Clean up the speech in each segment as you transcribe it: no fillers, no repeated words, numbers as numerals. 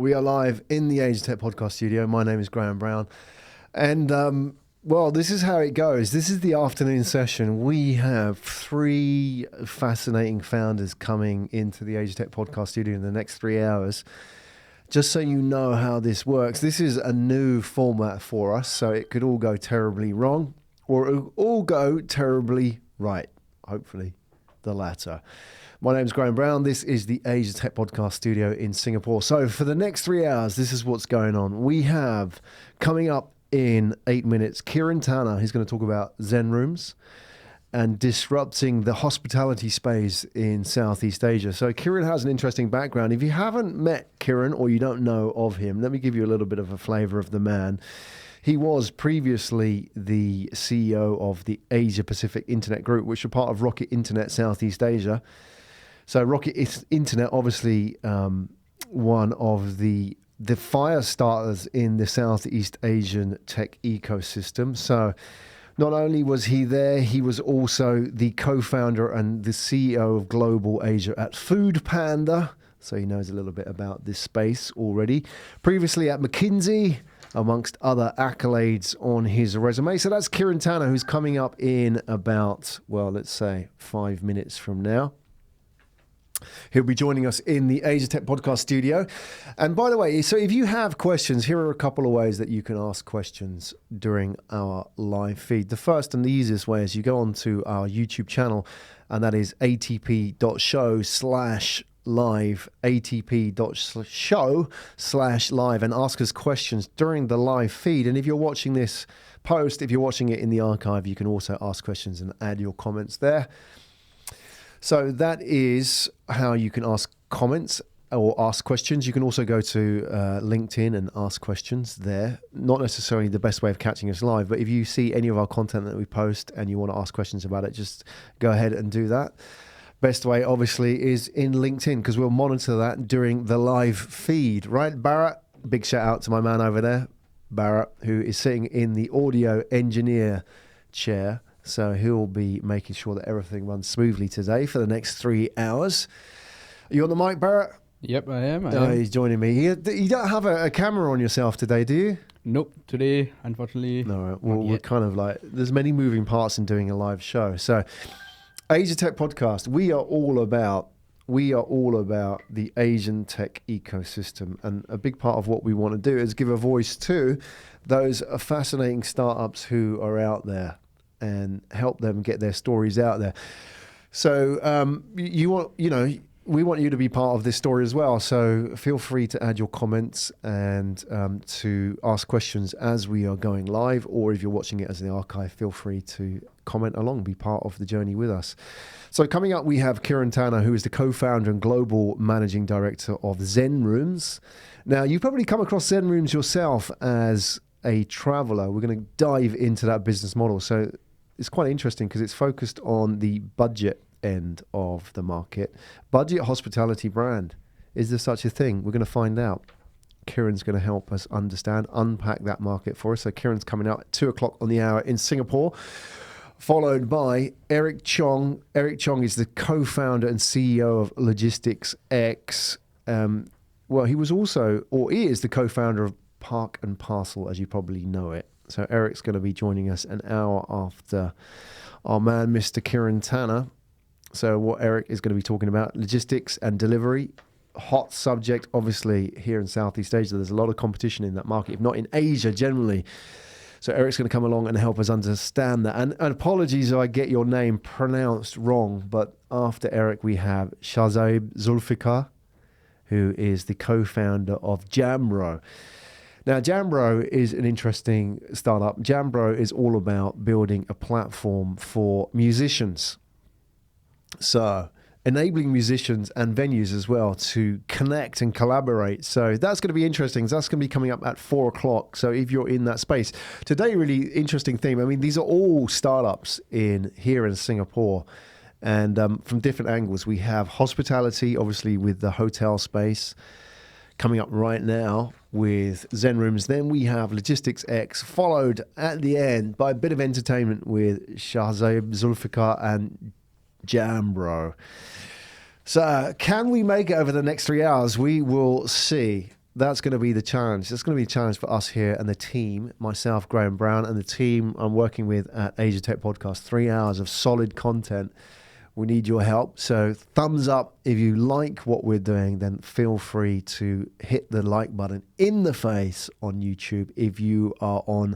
We are live in the Age of Tech podcast studio. My name is Graham Brown. And, this is how it goes. This is the afternoon session. We have three fascinating founders coming into the Age of Tech podcast studio in the next 3 hours. Just so you know how this works, this is a new format for us, so it could all go terribly wrong or it will all go terribly right. Hopefully the latter. My name's Graham Brown. This is the Age of Tech podcast studio in Singapore. So for the next 3 hours, this is what's going on. We have coming up in 8 minutes, Kieran Tanner, who's going to talk about Zen rooms and disrupting the hospitality space in Southeast Asia. So Kieran has an interesting background. If you haven't met Kieran or you don't know of him, let me give you a little bit of a flavor of the man. He was previously the CEO of the Asia Pacific Internet Group, which are part of Rocket Internet Southeast Asia. So Rocket Internet, obviously one of the fire starters in the Southeast Asian tech ecosystem. So not only was he there, he was also the co-founder and the CEO of Global Asia at Food Panda. So he knows a little bit about this space already. Previously at McKinsey, amongst other accolades on his resume. So that's Kieran Tanner, who's coming up in about, let's say 5 minutes from now. He'll be joining us in the Asia Tech podcast studio. And by the way, so if you have questions, here are a couple of ways that you can ask questions during our live feed. The first and the easiest way is you go onto our YouTube channel, and that is atp.show/live, atp.show/live, and ask us questions during the live feed. And if you're watching this post, if you're watching it in the archive, you can also ask questions and add your comments there. So that is how you can ask comments or ask questions. You can also go to LinkedIn and ask questions there. Not necessarily the best way of catching us live, but if you see any of our content that we post and you want to ask questions about it, just go ahead and do that. Best way, obviously, is in LinkedIn, because we'll monitor that during the live feed. Right, Barrett? Big shout out to my man over there, Barrett, who is sitting in the audio engineer chair. So he'll be making sure that everything runs smoothly today for the next 3 hours. Are you on the mic, Barrett? Yep, I am. He's joining me. You don't have a camera on yourself today, do you? Nope, today, unfortunately. No, we're kind of like, there's many moving parts in doing a live show. So Asia Tech Podcast, we are all about the Asian tech ecosystem. And a big part of what we want to do is give a voice to those fascinating startups who are out there and help them get their stories out there. So we want you to be part of this story as well. So feel free to add your comments and to ask questions as we are going live, or if you're watching it as the archive, feel free to comment along, be part of the journey with us. So coming up, we have Kieran Tanner, who is the co-founder and global managing director of Zen Rooms. Now, you've probably come across Zen Rooms yourself as a traveler. We're going to dive into that business model. So it's quite interesting because it's focused on the budget end of the market. Budget hospitality brand. Is there such a thing? We're going to find out. Kieran's going to help us unpack that market for us. So Kieran's coming out at 2:00 on the hour in Singapore, followed by Eric Chong. Eric Chong is the co-founder and CEO of Logistics X. He was also, or is the co-founder of Parcel, as you probably know it. So Eric's going to be joining us an hour after our man, Mr. Kieran Tanner. So what Eric is going to be talking about, logistics and delivery, hot subject, obviously, here in Southeast Asia. There's a lot of competition in that market, if not in Asia generally. So Eric's going to come along and help us understand that. And apologies if I get your name pronounced wrong, but after Eric, we have Shahzaib Zulfikar, who is the co-founder of Jambro. Now, Jambro is an interesting startup. Jambro is all about building a platform for musicians. So enabling musicians and venues as well to connect and collaborate. So that's going to be interesting. That's going to be coming up at 4:00. So if you're in that space. Today, really interesting theme. I mean, these are all startups here in Singapore. And from different angles, we have hospitality, obviously, with the hotel space. Coming up right now with Zen Rooms. Then we have Logistics X, followed at the end by a bit of entertainment with Shahzaib Zulfikar and Jambro. So can we make it over the next 3 hours? We will see. that's going to be the challenge. That's going to be a challenge for us here and the team, myself, Graham Brown, and the team I'm working with at Asia Tech Podcast. 3 hours of solid content. We need your help. So thumbs up if you like what we're doing, then feel free to hit the like button in the face on YouTube. If you are on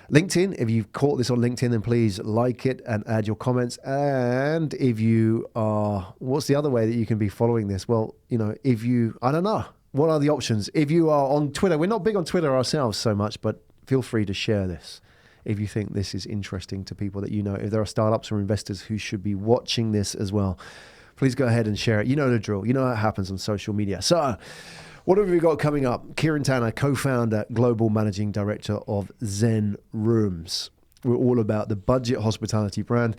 LinkedIn, if you've caught this on LinkedIn, then please like it and add your comments. And if you are, what's the other way that you can be following this? Well, if you, I don't know, what are the options? If you are on Twitter, we're not big on Twitter ourselves so much, but feel free to share this if you think this is interesting to people that you know. If there are startups or investors who should be watching this as well, please go ahead and share it. You know the drill. You know how it happens on social media. So, what have we got coming up? Kieran Tanner, co-founder, global managing director of Zen Rooms. We're all about the budget hospitality brand.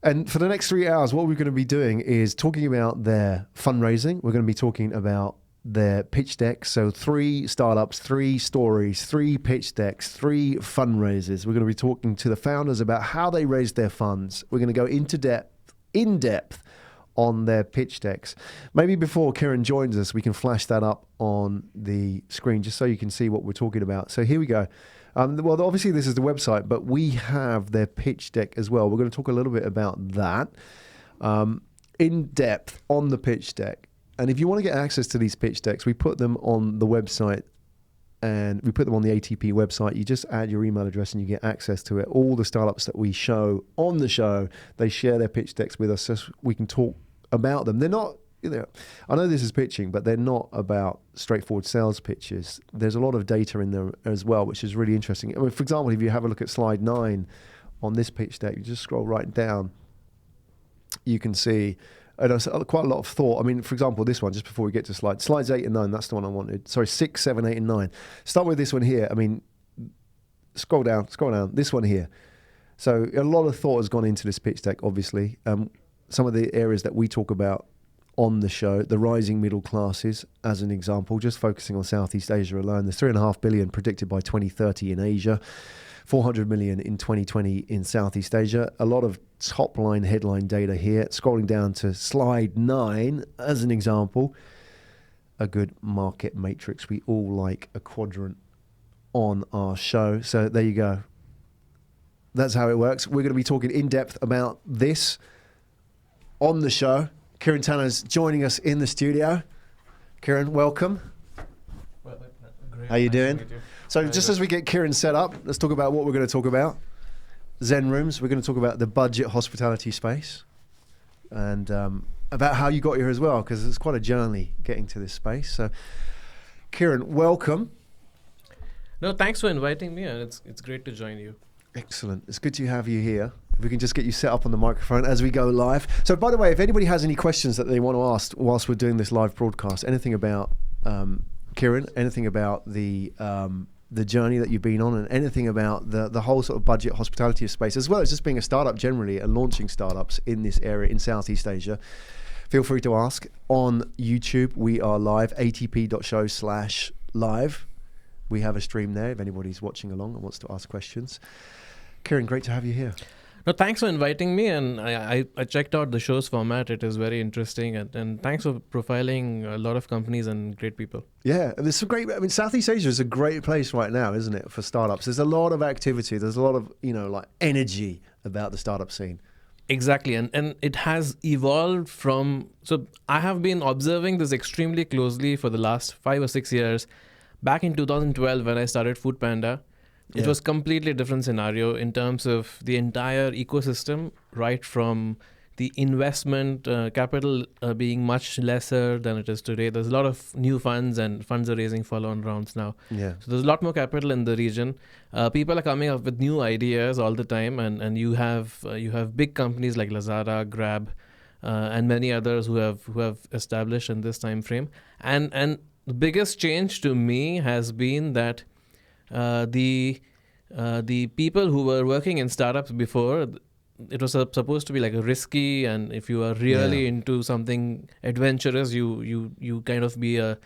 And for the next 3 hours, what we're going to be doing is talking about their fundraising. We're going to be talking about their pitch deck. So 3 startups, 3 stories, 3 pitch decks, 3 fundraisers. We're going to be talking to the founders about how they raised their funds. We're going to go in depth on their pitch decks. Maybe before Kieran joins us, we can flash that up on the screen just so you can see what we're talking about. So here we go. Well, obviously this is the website, but we have their pitch deck as well. We're going to talk a little bit about that in depth on the pitch deck. And if you want to get access to these pitch decks, we put them on the website and we put them on the ATP website. You just add your email address and you get access to it. All the startups that we show on the show, they share their pitch decks with us so we can talk about them. They're not, I know this is pitching, but they're not about straightforward sales pitches. There's a lot of data in there as well, which is really interesting. I mean, for example, if you have a look at slide 9 on this pitch deck, you just scroll right down, you can see quite a lot of thought. I mean, for example, this one, just before we get to slides 8 and 9, that's the one I wanted. Sorry, 6, 7, 8, and 9. Start with this one here. I mean, scroll down, this one here. So a lot of thought has gone into this pitch deck, obviously. Some of the areas that we talk about on the show, the rising middle classes, as an example, just focusing on Southeast Asia alone. There's 3.5 billion predicted by 2030 in Asia, 400 million in 2020 in Southeast Asia. A lot of top line headline data here. Scrolling down to slide 9, as an example, a good market matrix. We all like a quadrant on our show. So there you go. That's how it works. We're going to be talking in depth about this on the show. Kieran Tanner's joining us in the studio. Kieran, welcome. Well, great. How you Nice doing? to meet you. So just as we get Kieran set up, let's talk about what we're going to talk about. Zen Rooms. We're going to talk about the budget hospitality space and about how you got here as well, because it's quite a journey getting to this space. So, Kieran, welcome. No, thanks for inviting me, and it's great to join you. Excellent. It's good to have you here. If we can just get you set up on the microphone as we go live. So, by the way, if anybody has any questions that they want to ask whilst we're doing this live broadcast, anything about Kieran, anything about the journey that you've been on, and anything about the whole sort of budget hospitality space, as well as just being a startup generally and launching startups in this area in Southeast Asia, feel free to ask on YouTube. We are live, atp.show/live. We have a stream there if anybody's watching along and wants to ask questions. Kieran, great to have you here. No, thanks for inviting me, and I checked out the show's format. It is very interesting, and thanks for profiling a lot of companies and great people. Yeah, and there's some great, I mean, Southeast Asia is a great place right now, isn't it, for startups? There's a lot of activity. There's a lot of, energy about the startup scene. Exactly, and it has evolved from, so I have been observing this extremely closely for the last 5 or 6 years. Back in 2012, when I started Foodpanda, it was completely different scenario in terms of the entire ecosystem, right from the investment capital being much lesser than it is today. There's a lot of new funds, and funds are raising follow-on rounds now. Yeah. So there's a lot more capital in the region. People are coming up with new ideas all the time, and you have big companies like Lazada, Grab, and many others who have established in this time frame. And the biggest change to me has been that the people who were working in startups before, it was supposed to be like a risky, and if you are really into something adventurous, you kind of be a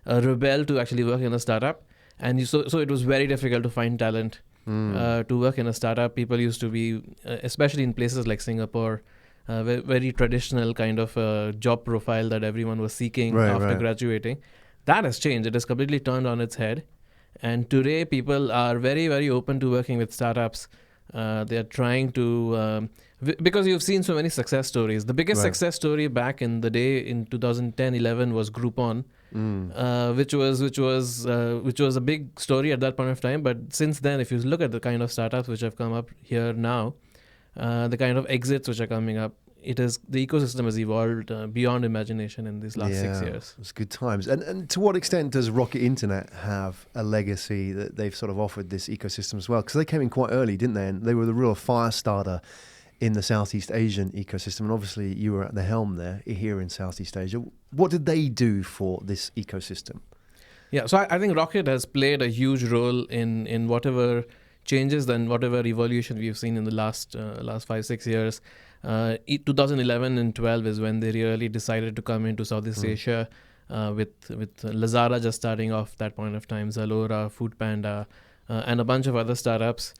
rebel to actually work in a startup, and so it was very difficult to find talent to work in a startup. People used to be, especially in places like Singapore, very traditional kind of job profile that everyone was seeking after graduating. That has changed. It has completely turned on its head. And today, people are very, very open to working with startups. They are trying to, because you've seen so many success stories. The biggest Right. success story back in the day in 2010-11 was Groupon, which was a big story at that point of time. But since then, if you look at the kind of startups which have come up here now, the kind of exits which are coming up, the ecosystem has evolved beyond imagination in these last 6 years. It's good times. And to what extent does Rocket Internet have a legacy that they've sort of offered this ecosystem as well? Because they came in quite early, didn't they? And they were the real fire starter in the Southeast Asian ecosystem. And obviously you were at the helm there here in Southeast Asia. What did they do for this ecosystem? Yeah, so I think Rocket has played a huge role in whatever changes and whatever evolution we've seen in the last 5-6 years. 2011 and 12 is when they really decided to come into Southeast Asia, with Lazada just starting off that point of time, Zalora, Foodpanda, and a bunch of other startups,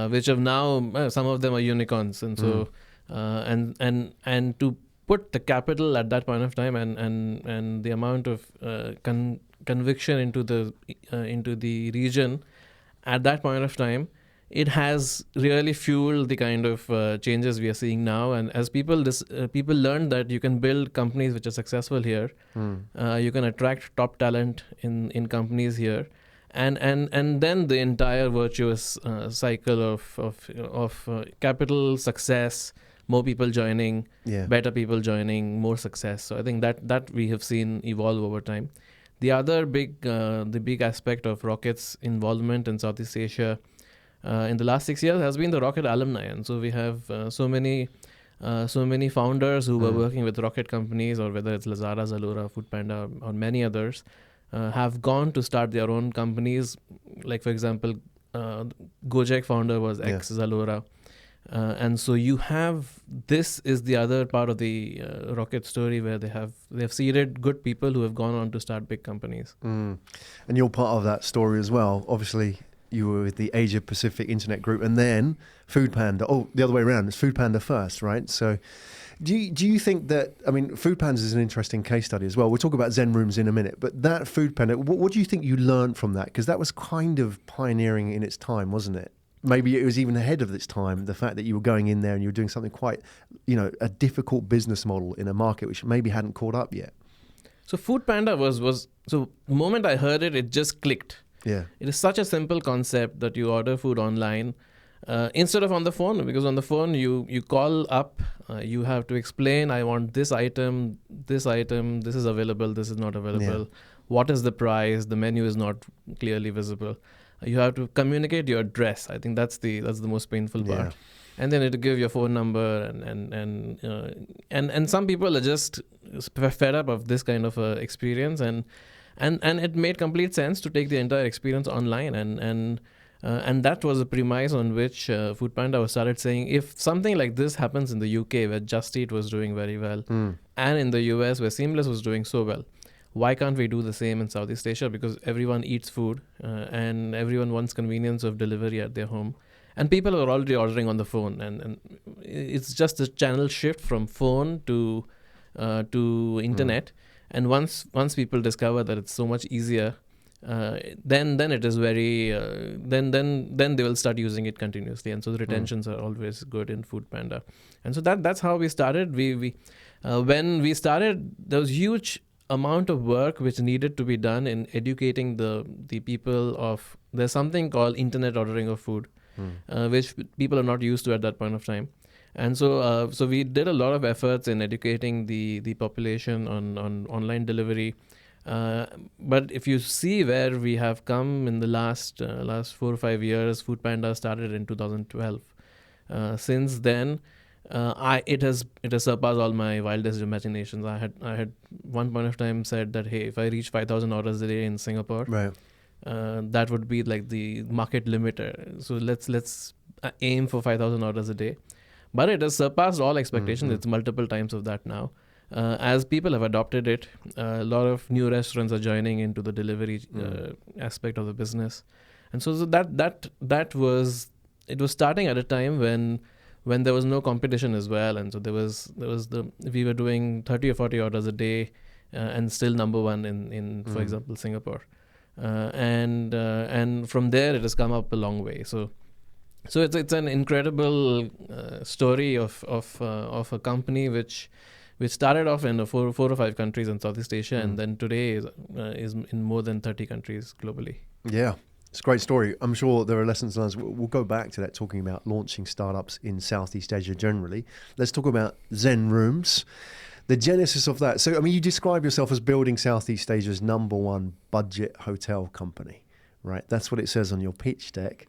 which have now some of them are unicorns, and so and to put the capital at that point of time and the amount of conviction into the region at that point of time, it has really fueled the kind of changes we are seeing now. And as people learn that you can build companies which are successful here, you can attract top talent in companies here, and then the entire virtuous cycle of capital, success, more people joining, better people joining, more success. So I think that we have seen evolve over time. The other big aspect of Rocket's involvement in Southeast Asia in the last 6 years has been the Rocket alumni, and so we have so many founders who were working with Rocket companies, or whether it's Lazada, Zalora, Foodpanda, or many others, have gone to start their own companies. Like for example, Gojek founder was ex Zalora, and so you have, this is the other part of the Rocket story where they have seeded good people who have gone on to start big companies. And you're part of that story as well. Obviously, you were with the Asia Pacific Internet Group, and then Foodpanda. Oh, the other way around. It's Foodpanda first, right? So do you think that, I mean, Foodpanda is an interesting case study as well. We'll talk about Zen Rooms in a minute, but that Foodpanda, what do you think you learned from that? Because that was kind of pioneering in its time, wasn't it? Maybe it was even ahead of its time, the fact that you were going in there and you were doing something quite, a difficult business model in a market which maybe hadn't caught up yet. So Foodpanda was so the moment I heard it, it just clicked. Yeah. It is such a simple concept that you order food online instead of on the phone, because on the phone you call up, you have to explain, I want this item, this is available, this is not available. What is the price? The menu is not clearly visible. You have to communicate your address. I think that's the most painful part. And then it'll give your phone number, and some people are just fed up of this kind of experience, and it made complete sense to take the entire experience online, and that was the premise on which Foodpanda started saying, if something like this happens in the UK where Just Eat was doing very well, and in the US where Seamless was doing so well, why can't we do the same in Southeast Asia? Because everyone eats food and everyone wants convenience of delivery at their home. And people are already ordering on the phone. And it's just a channel shift from phone to internet. And once people discover that it's so much easier, then it is very then they will start using it continuously. And so the retentions are always good in Foodpanda. And so that's how we started. We when we started, there was huge amount of work which needed to be done in educating the people of, there's something called internet ordering of food, which people are not used to at that point of time. And so we did a lot of efforts in educating the population on online delivery. But if you see where we have come in the last 4 or 5 years, Foodpanda started in 2012. Since then, it has surpassed all my wildest imaginations. I had one point of time said that, hey, if I reach 5,000 orders a day in Singapore, right, that would be like the market limiter. So let's aim for 5,000 orders a day. But it has surpassed all expectations. It's multiple times of that now. As people have adopted it, a lot of new restaurants are joining into the delivery aspect of the business, and so that was, it was starting at a time when there was no competition as well, and so we were doing 30 or 40 orders a day, and still number one in for example, Singapore. And from there, it has come up a long way. So it's an incredible story of a company which started off in four or five countries in Southeast Asia, and then today is in more than 30 countries globally. Yeah, it's a great story. I'm sure there are lessons learned. We'll go back to that, talking about launching startups in Southeast Asia generally. Let's talk about Zen Rooms, the genesis of that. So, I mean, you describe yourself as building Southeast Asia's #1 budget hotel company, right? That's what it says on your pitch deck.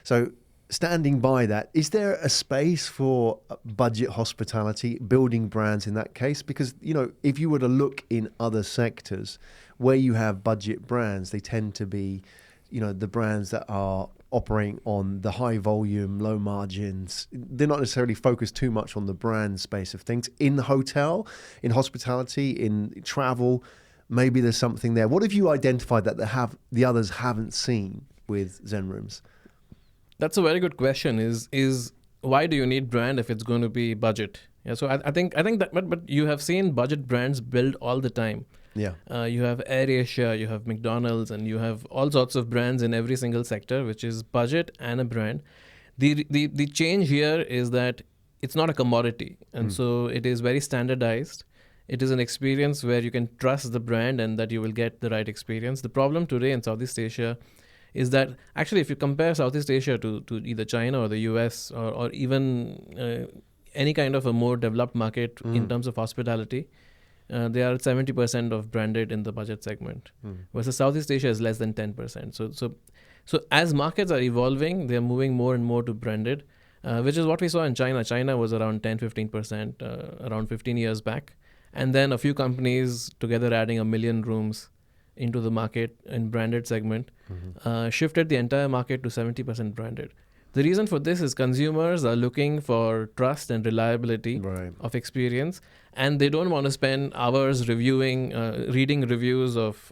So, standing by that, is there a space for budget hospitality, building brands in that case? Because, you know, if you were to look in other sectors where you have budget brands, they tend to be, you know, the brands that are operating on the high volume, low margins. They're not necessarily focused too much on the brand space of things. In the hotel, in hospitality, in travel, maybe there's something there. What have you identified that the others haven't seen with Zen Rooms? That's a very good question. Is why do you need brand if it's going to be budget? Yeah, so I think that, but you have seen budget brands build all the time. Yeah. You have AirAsia, you have McDonald's, and you have all sorts of brands in every single sector, which is budget and a brand. The change here is that it's not a commodity, and so it is very standardized. It is an experience where you can trust the brand and that you will get the right experience. The problem today in Southeast Asia is that actually, if you compare Southeast Asia to either China or the US or even any kind of a more developed market in terms of hospitality, they are 70% of branded in the budget segment, versus Southeast Asia is less than 10%. So as markets are evolving, they're moving more and more to branded, which is what we saw in China. China was around 10-15% around 15 years back. And then a few companies together adding 1 million rooms into the market in branded segment, shifted the entire market to 70% branded. The reason for this is consumers are looking for trust and reliability of experience, and they don't want to spend hours reading reviews of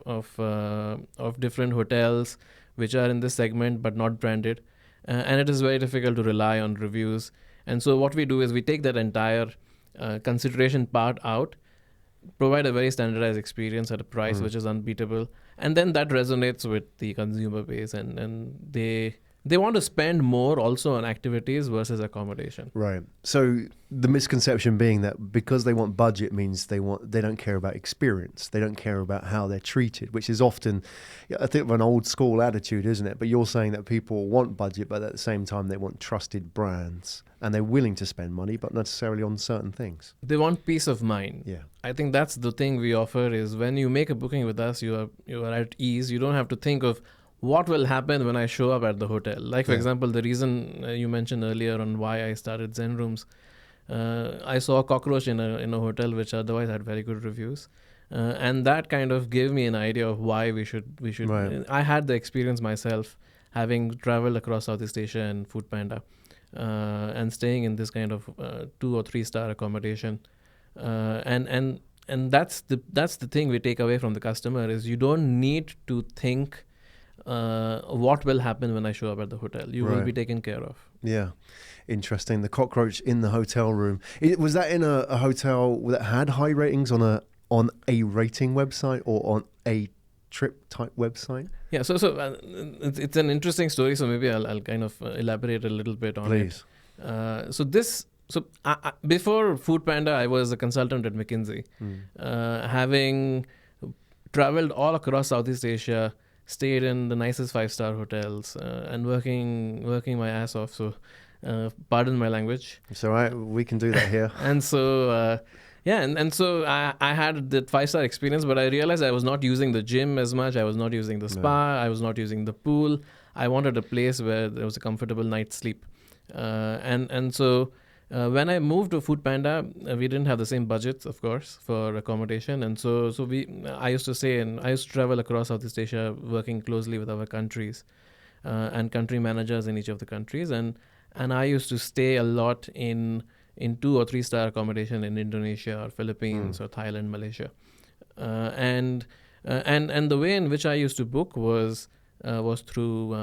different hotels which are in this segment but not branded, and it is very difficult to rely on reviews. And so what we do is we take that entire consideration part out, provide a very standardized experience at a price which is unbeatable, and then that resonates with the consumer base, and they want to spend more also on activities versus accommodation. Right. So the misconception being that because they want budget means they don't care about experience. They don't care about how they're treated, which is often, I think, an old school attitude, isn't it? But you're saying that people want budget, but at the same time they want trusted brands, and they're willing to spend money, but not necessarily on certain things. They want peace of mind. Yeah. I think that's the thing we offer is when you make a booking with us, you are at ease. You don't have to think of what will happen when I show up at the hotel. Like, for example, the reason you mentioned earlier on why I started Zen Rooms, I saw a cockroach in a hotel which otherwise had very good reviews. And that kind of gave me an idea of why we should. Right. I had the experience myself, having traveled across Southeast Asia and Foodpanda, and staying in this kind of 2 or 3 star accommodation. And that's the thing we take away from the customer is you don't need to think what will happen when I show up at the hotel. You will be taken care of. Yeah. Interesting. The cockroach in the hotel room. Was that in a hotel that had high ratings on a rating website or on a trip type website? Yeah. So it's an interesting story. So maybe I'll kind of elaborate a little bit on Please. it. So before Foodpanda, I was a consultant at McKinsey, having traveled all across Southeast Asia, stayed in the nicest 5-star hotels, and working my ass off. So, pardon my language. It's all right. We can do that here. And so, and so I had that 5-star experience, but I realized I was not using the gym as much. I was not using the spa. I was not using the pool. I wanted a place where there was a comfortable night's sleep. And so when I moved to Foodpanda, we didn't have the same budgets, of course, for accommodation. And so I used to travel across Southeast Asia, working closely with our countries and country managers in each of the countries. And I used to stay a lot in 2 or 3 star accommodation in Indonesia or Philippines or Thailand, Malaysia. And the way in which I used to book was through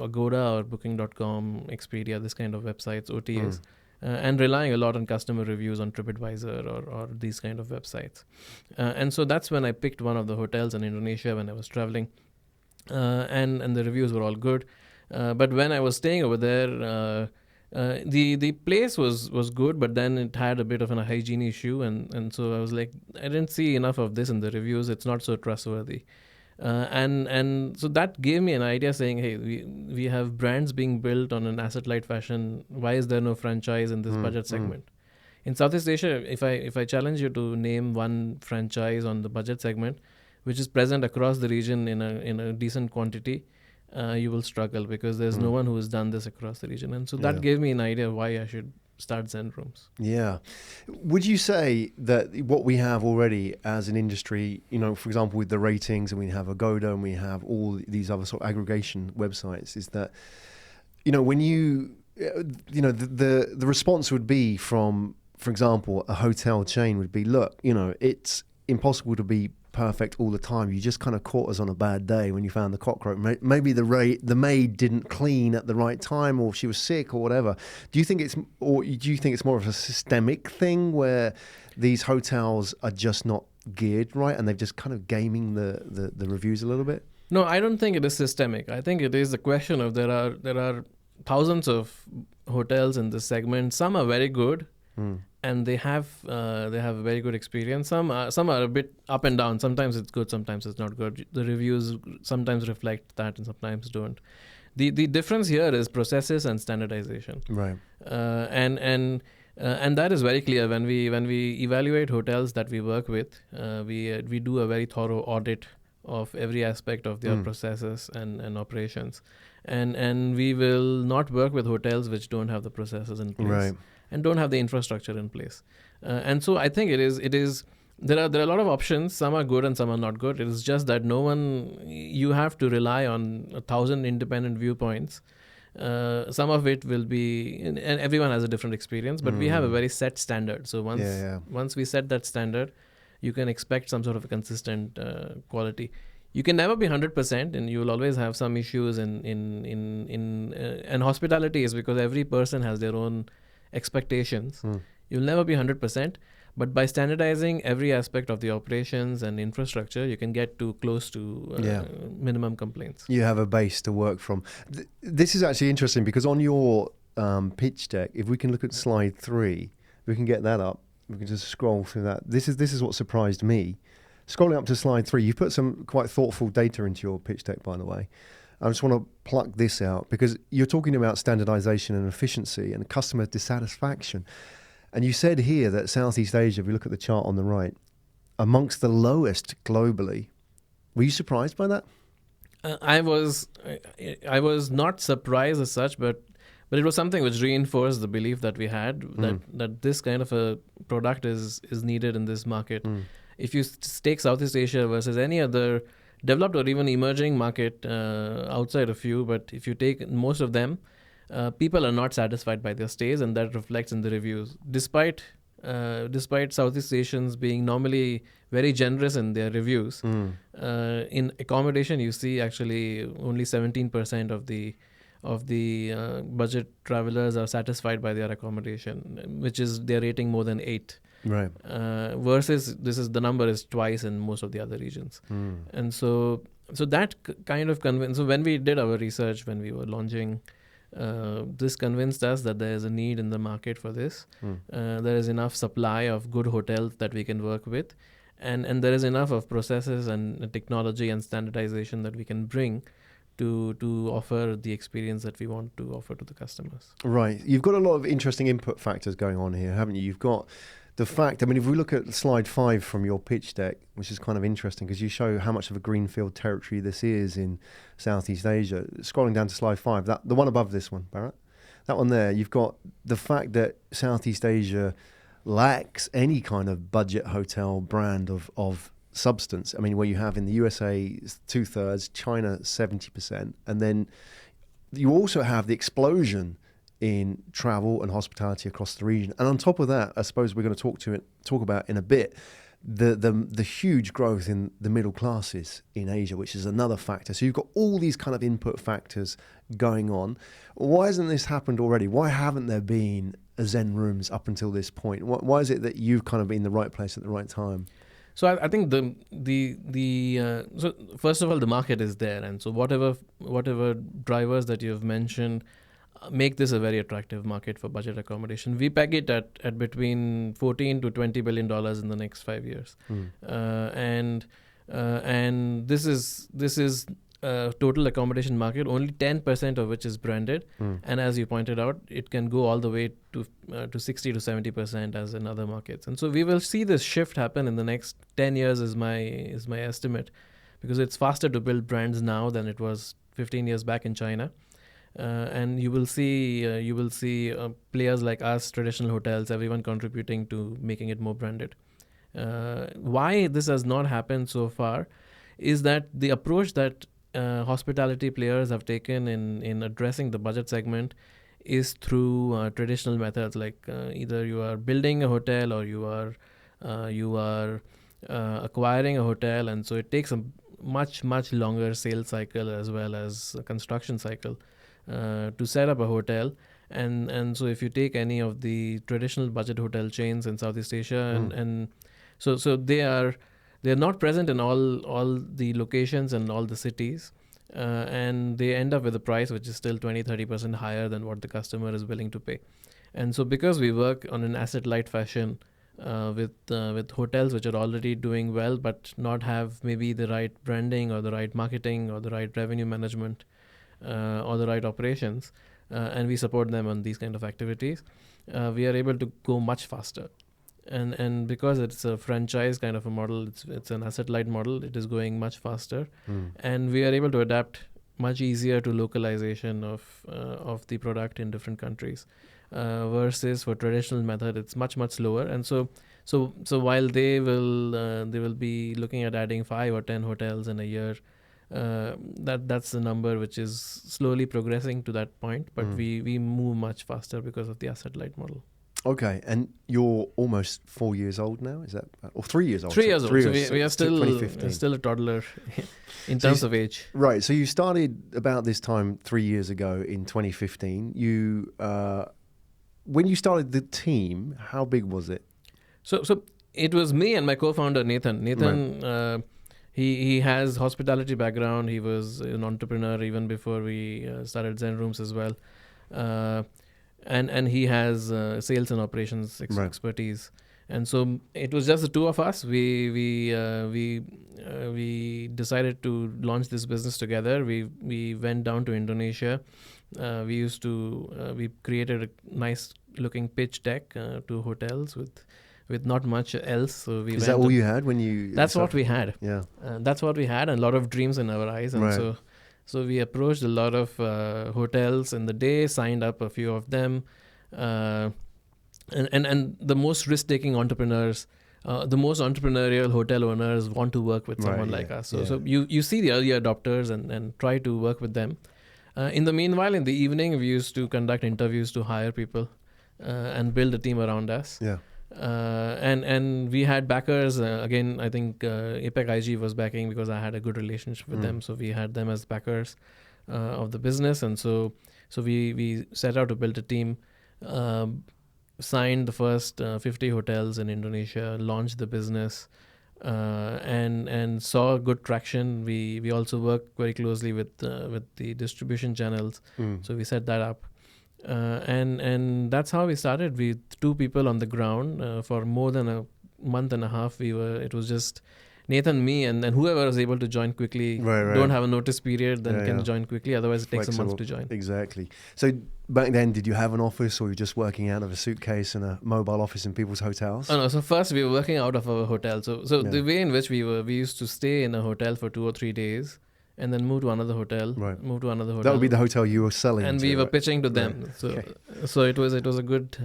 Agoda or Booking.com, Expedia, this kind of websites, OTAs. and relying a lot on customer reviews on TripAdvisor or these kind of websites. And so that's when I picked one of the hotels in Indonesia when I was traveling, and the reviews were all good. But when I was staying over there, the place was good, but then it had a bit of a hygiene issue, and so I was like, I didn't see enough of this in the reviews. It's not so trustworthy. And so that gave me an idea saying, hey, we have brands being built on an asset-light fashion. Why is there no franchise in this budget segment? In Southeast Asia, if I challenge you to name one franchise on the budget segment, which is present across the region in a decent quantity, you will struggle because there's no one who has done this across the region. And so that gave me an idea why I should start Zen Rooms. Yeah. Would you say that what we have already as an industry, for example, with the ratings, and we have Agoda and we have all these other sort of aggregation websites, is that, when the response would be from, for example, a hotel chain would be, look, it's impossible to be perfect all the time. You just kind of caught us on a bad day when you found the cockroach. Maybe the maid didn't clean at the right time, or she was sick, or whatever. Do you think it's more of a systemic thing where these hotels are just not geared right, and they're just kind of gaming the reviews a little bit? No, I don't think it is systemic. I think it is a question of there are thousands of hotels in this segment. Some are very good. And they have a very good experience. Some are a bit up and down. Sometimes it's good, sometimes it's not good. The reviews sometimes reflect that, and sometimes don't. The difference here is processes and standardization. Right. And that is very clear when we evaluate hotels that we work with. We do a very thorough audit of every aspect of their processes and operations, and we will not work with hotels which don't have the processes in place. Right. And don't have the infrastructure in place. And so I think it is there are a lot of options. Some are good and some are not good. It is just that you have to rely on 1,000 independent viewpoints. Some of it will be, and everyone has a different experience, but we have a very set standard. So once we set that standard, you can expect some sort of a consistent quality. You can never be 100%, and you will always have some issues and hospitality is because every person has their own expectations. You'll never be 100%, but by standardizing every aspect of the operations and infrastructure, you can get to close to minimum complaints. You have a base to work from. This is actually interesting because on your pitch deck, if we can look at slide 3, we can get that up. We can just scroll through that. This is what surprised me. Scrolling up to slide 3, you put some quite thoughtful data into your pitch deck, by the way. I just want to pluck this out because you're talking about standardization and efficiency and customer dissatisfaction. And you said here that Southeast Asia, if you look at the chart on the right, amongst the lowest globally. Were you surprised by that? I was not surprised as such, but it was something which reinforced the belief that we had that this kind of a product is needed in this market. If you take Southeast Asia versus any other developed or even emerging market outside of you, but if you take most of them, people are not satisfied by their stays, and that reflects in the reviews. Despite Southeast Asians being normally very generous in their reviews, in accommodation you see actually only 17% of the budget travelers are satisfied by their accommodation, which is their rating more than 8. Right. Versus the number is twice in most of the other regions. And so that kind of convinced. So when we did our research, when we were launching, this convinced us that there is a need in the market for this. There is enough supply of good hotels that we can work with, and there is enough of processes and technology and standardization that we can bring to offer the experience that we want to offer to the customers. Right. You've got a lot of interesting input factors going on here, haven't you? You've got the fact, if we look at slide 5 from your pitch deck, which is kind of interesting because you show how much of a greenfield territory this is in Southeast Asia. Scrolling down to slide 5, the one above this one, Bharat, that one there, you've got the fact that Southeast Asia lacks any kind of budget hotel brand of substance. Where you have in the USA 2/3, China 70%, and then you also have the explosion in travel and hospitality across the region. And on top of that, I suppose we're going to talk about in a bit, the huge growth in the middle classes in Asia, which is another factor. So you've got all these kind of input factors going on. Why hasn't this happened already? Why haven't there been Zen Rooms up until this point? Why is it that you've kind of been in the right place at the right time? So I think so first of all, the market is there, and so whatever drivers that you've mentioned make this a very attractive market for budget accommodation. We peg it at between $14 to $20 billion in the next 5 years, and this is total accommodation market, only 10% of which is branded, and as you pointed out, it can go all the way to 60 to 70% as in other markets. And so we will see this shift happen in the next 10 years is my estimate, because it's faster to build brands now than it was 15 years back in China. And you will see players like us, traditional hotels, everyone contributing to making it more branded. Why this has not happened so far is that the approach that hospitality players have taken in addressing the budget segment is through traditional methods, like either you are building a hotel or you are acquiring a hotel, and so it takes a much longer sales cycle as well as a construction cycle to set up a hotel. And so if you take any of the traditional budget hotel chains in Southeast Asia, and so they're not present in all the locations and all the cities, and they end up with a price which is still 20-30% higher than what the customer is willing to pay. And so because we work on an asset-light fashion with hotels which are already doing well but not have maybe the right branding or the right marketing or the right revenue management or the right operations, and we support them on these kind of activities, we are able to go much faster. And because it's a franchise kind of a model, it's an asset-light model, it is going much faster. And we are able to adapt much easier to localization of the product in different countries, versus for traditional method, it's much slower. And so while they will be looking at adding 5 or 10 hotels in a year, that's the number which is slowly progressing to that point, but we move much faster because of the asset-light model. Okay, and you're almost 4 years old now, is that? Or 3 years old? 3 years old. So we are still a toddler in terms of age. Right, so you started about this time 3 years ago in 2015. When you started the team, how big was it? So it was me and my co-founder Nathan. Right. He has hospitality background. He was an entrepreneur even before we started Zen Rooms as well. And he has sales and operations expertise, and so it was just the two of us. We decided to launch this business together. We went down to Indonesia. We created a nice looking pitch deck to hotels with not much else. So is that all you had when you? That's what we had. Yeah, that's what we had, and a lot of dreams in our eyes, and So we approached a lot of hotels in the day, signed up a few of them, and the most risk-taking entrepreneurs, the most entrepreneurial hotel owners want to work with someone like us. So you see the early adopters and try to work with them. In the meanwhile, in the evening, we used to conduct interviews to hire people and build a team around us. Yeah. And we had backers. Again, I think APEC IG was backing because I had a good relationship with them. So we had them as backers of the business. And so we set out to build a team, signed the first 50 hotels in Indonesia, launched the business, and saw good traction. We also work very closely with the distribution channels. So we set that up. And that's how we started, with 2 people on the ground for more than a month and a half. It was just Nathan, me, and whoever was able to join quickly. Right. Don't have a notice period, then can join quickly. Otherwise, it takes a month to join. Exactly. So back then, did you have an office, or were you just working out of a suitcase in a mobile office in people's hotels? Oh no. So first we were working out of our hotel. So the way in which we used to stay in a hotel for 2 or 3 days, and then move to another hotel. Right. Move to another hotel. That would be the hotel you were selling. And we were pitching to them. Right. So it was a good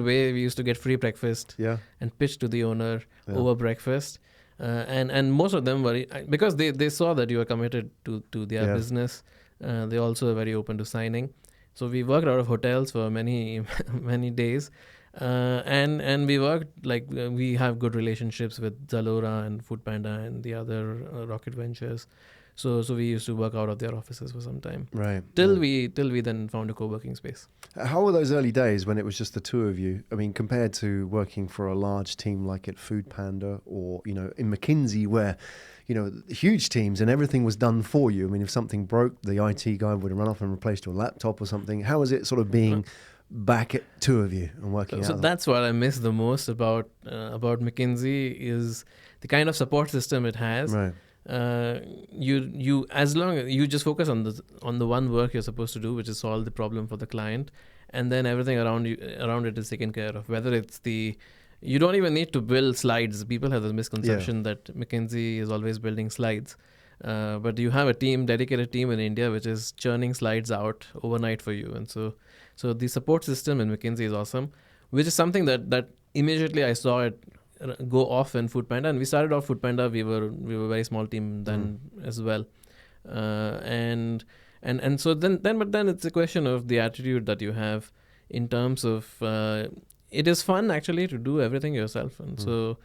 way. We used to get free breakfast. And pitch to the owner over breakfast. And most of them were, because they saw that you were committed to their business. They also were very open to signing. So we worked out of hotels for many many days. And we worked we have good relationships with Zalora and Foodpanda and the other Rocket Ventures. So we used to work out of their offices for some time Right. till yeah. we then found a co-working space. How were those early days when it was just the two of you? I mean, compared to working for a large team like at Food Panda or, in McKinsey where, huge teams and everything was done for you. I mean, if something broke, the IT guy would run off and replace your laptop or something. How was it sort of being back at two of you and working So out? that's what I miss the most about McKinsey is the kind of support system it has. Right. You as long as you just focus on the one work you're supposed to do, which is solve the problem for the client, and then everything around it is taken care of. Whether it's you don't even need to build slides. People have this misconception that McKinsey is always building slides, but you have a dedicated team in India, which is churning slides out overnight for you. And so the support system in McKinsey is awesome, which is something that immediately I saw it go off in Food Panda. And we started off Food Panda. We were a very small team then as well, and so then it's a question of the attitude that you have in terms of it is fun actually to do everything yourself. And so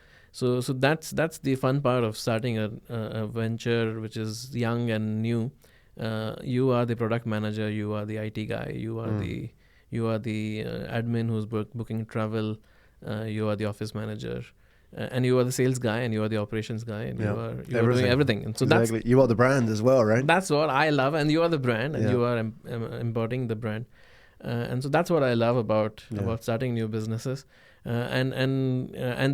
that's the fun part of starting a venture which is young and new. You are the product manager, you are the IT guy, you are the admin who's booking travel, you are the office manager, and you are the sales guy, and you are the operations guy, and you are doing everything. And so exactly. You are the brand as well, right? That's what I love, and you are the brand, and you are embodying the brand. And so that's what I love about starting new businesses, and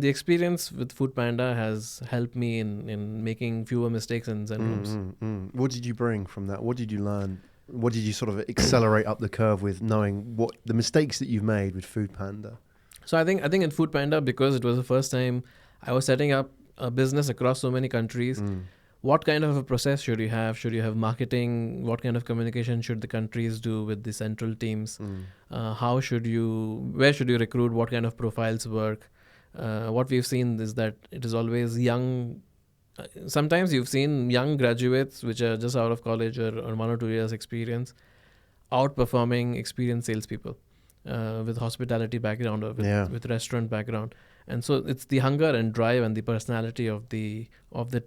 the experience with Food Panda has helped me in making fewer mistakes in Zen rooms. What did you bring from that? What did you learn? What did you sort of accelerate up the curve with, knowing what the mistakes that you've made with Food Panda? So I think in Food Panda, because it was the first time I was setting up a business across so many countries. What kind of a process should you have? Should you have marketing? What kind of communication should the countries do with the central teams? Where should you recruit? What kind of profiles work? What we've seen is that it is always young. Sometimes you've seen young graduates which are just out of college or 1 or 2 years experience outperforming experienced salespeople with hospitality background or with restaurant background. And so it's the hunger and drive and the personality of the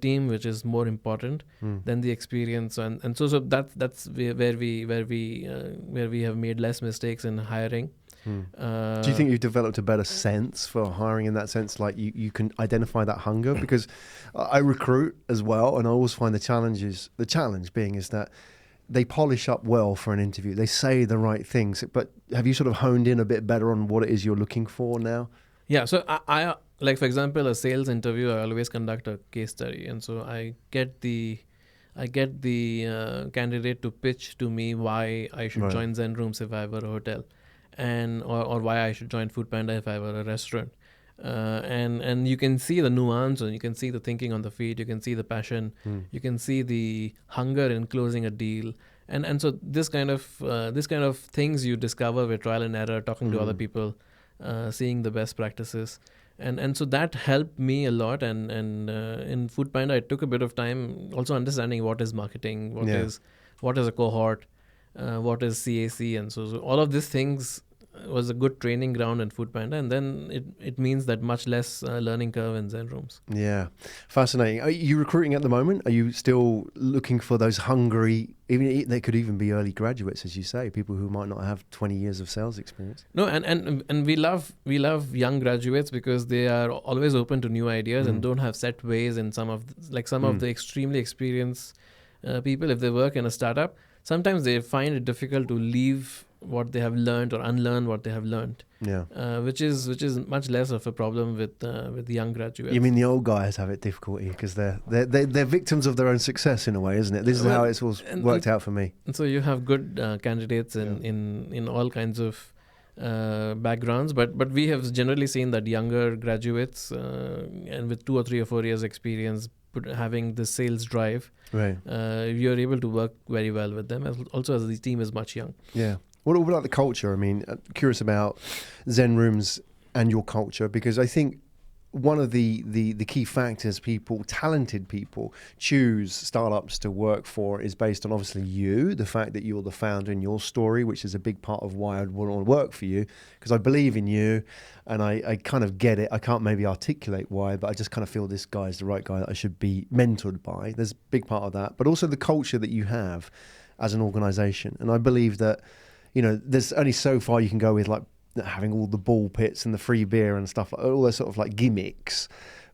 team which is more important than the experience. And so that's where we have made less mistakes in hiring. Do you think you've developed a better sense for hiring in that sense? Like you can identify that hunger? Because I recruit as well, and I always find the challenge being is that they polish up well for an interview. They say the right things, but have you sort of honed in a bit better on what it is you're looking for now? Yeah, so I like, for example, a sales interview, I always conduct a case study. And so I get the candidate to pitch to me why I should join Zen Rooms if I were a hotel, and or why I should join Food Panda if I were a restaurant. And you can see the nuance, and you can see the thinking on the feet, you can see the passion, you can see the hunger in closing a deal. And so this kind of things you discover with trial and error, talking to other people, seeing the best practices. And so that helped me a lot. And in Food Panda, it took a bit of time also understanding what is marketing, what is a cohort, what is CAC. And so all of these things was a good training ground in Food Panda. And then it means that much less learning curve in Zen Rooms. Yeah, fascinating. Are you recruiting at the moment? Are you still looking for those hungry, even they could even be early graduates, as you say, people who might not have 20 years of sales experience? No, and we love young graduates because they are always open to new ideas and don't have set ways. In some of the extremely experienced people, if they work in a startup, sometimes they find it difficult to leave what they have learned or unlearn what they have learned. Yeah. Which is much less of a problem with the young graduates. You mean the old guys have it difficulty because they're victims of their own success in a way, isn't it? This is how it's all worked out for me. And so you have good candidates in all kinds of backgrounds, but we have generally seen that younger graduates and with 2 or 3 or 4 years experience, having the sales drive, you're able to work very well with them. Also, as the team is much young. Yeah. What about the culture? I mean, I'm curious about Zen Rooms and your culture, because I think one of the key factors talented people choose startups to work for is based on obviously you, the fact that you're the founder in your story, which is a big part of why I'd want to work for you, because I believe in you and I kind of get it. I can't maybe articulate why, but I just kind of feel this guy is the right guy that I should be mentored by. There's a big part of that, but also the culture that you have as an organization. And I believe that, there's only so far you can go with like having all the ball pits and the free beer and stuff, all those sort of like gimmicks,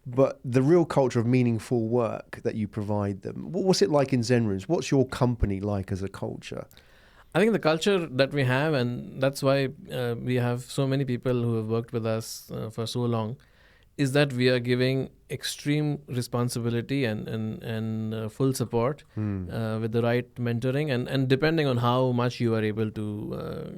but the real culture of meaningful work that you provide them. What's it like in Zen Rooms? What's your company like as a culture? I think the culture that we have, and that's why we have so many people who have worked with us for so long, is that we are giving extreme responsibility and full support with the right mentoring and depending on how much you are able to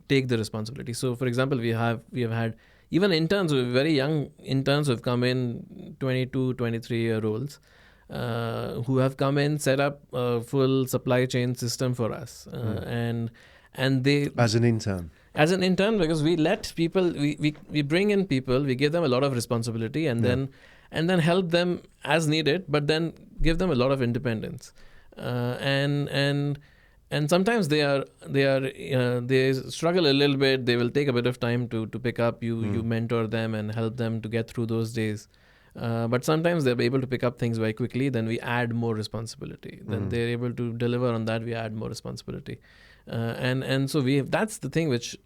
take the responsibility. So, for example, we have had even interns, very young interns who have come in, 22, 23-year-olds, who have come in, set up a full supply chain system for us, and they as an intern. As an intern, because we let people, we bring in people, we give them a lot of responsibility, and then help them as needed, but then give them a lot of independence, and sometimes they struggle a little bit. They will take a bit of time to pick up. You mentor them and help them to get through those days. But sometimes they're able to pick up things very quickly. Then we add more responsibility. Then they're able to deliver on that. We add more responsibility. And so that's the thing which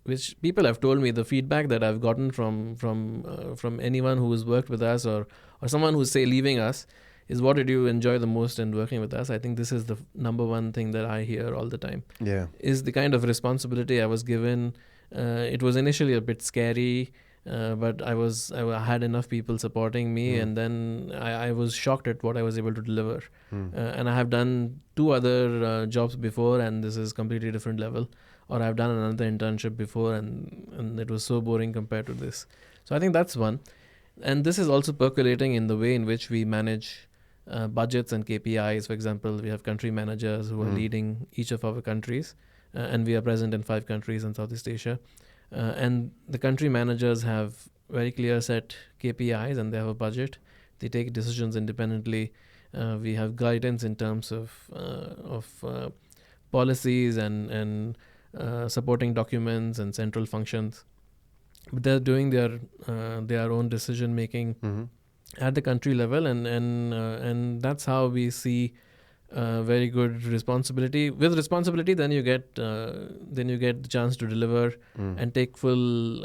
people have told me, the feedback that I've gotten from anyone who has worked with us or someone who's, say, leaving us, is what did you enjoy the most in working with us? I think this is the number one thing that I hear all the time. Yeah, is the kind of responsibility I was given. It was initially a bit scary, but I had enough people supporting me, and then I was shocked at what I was able to deliver. And I have done 2 other jobs before, and this is completely different level. Or I've done another internship before, and it was so boring compared to this. So I think that's one. And this is also percolating in the way in which we manage budgets and KPIs. For example, we have country managers who are leading each of our countries, and we are present in 5 countries in Southeast Asia. And the country managers have very clear set KPIs, and they have a budget. They take decisions independently. We have guidance in terms of policies and supporting documents and central functions. But they're doing their own decision making at the country level, and that's how we see very good responsibility. With responsibility, then you get the chance to deliver and take full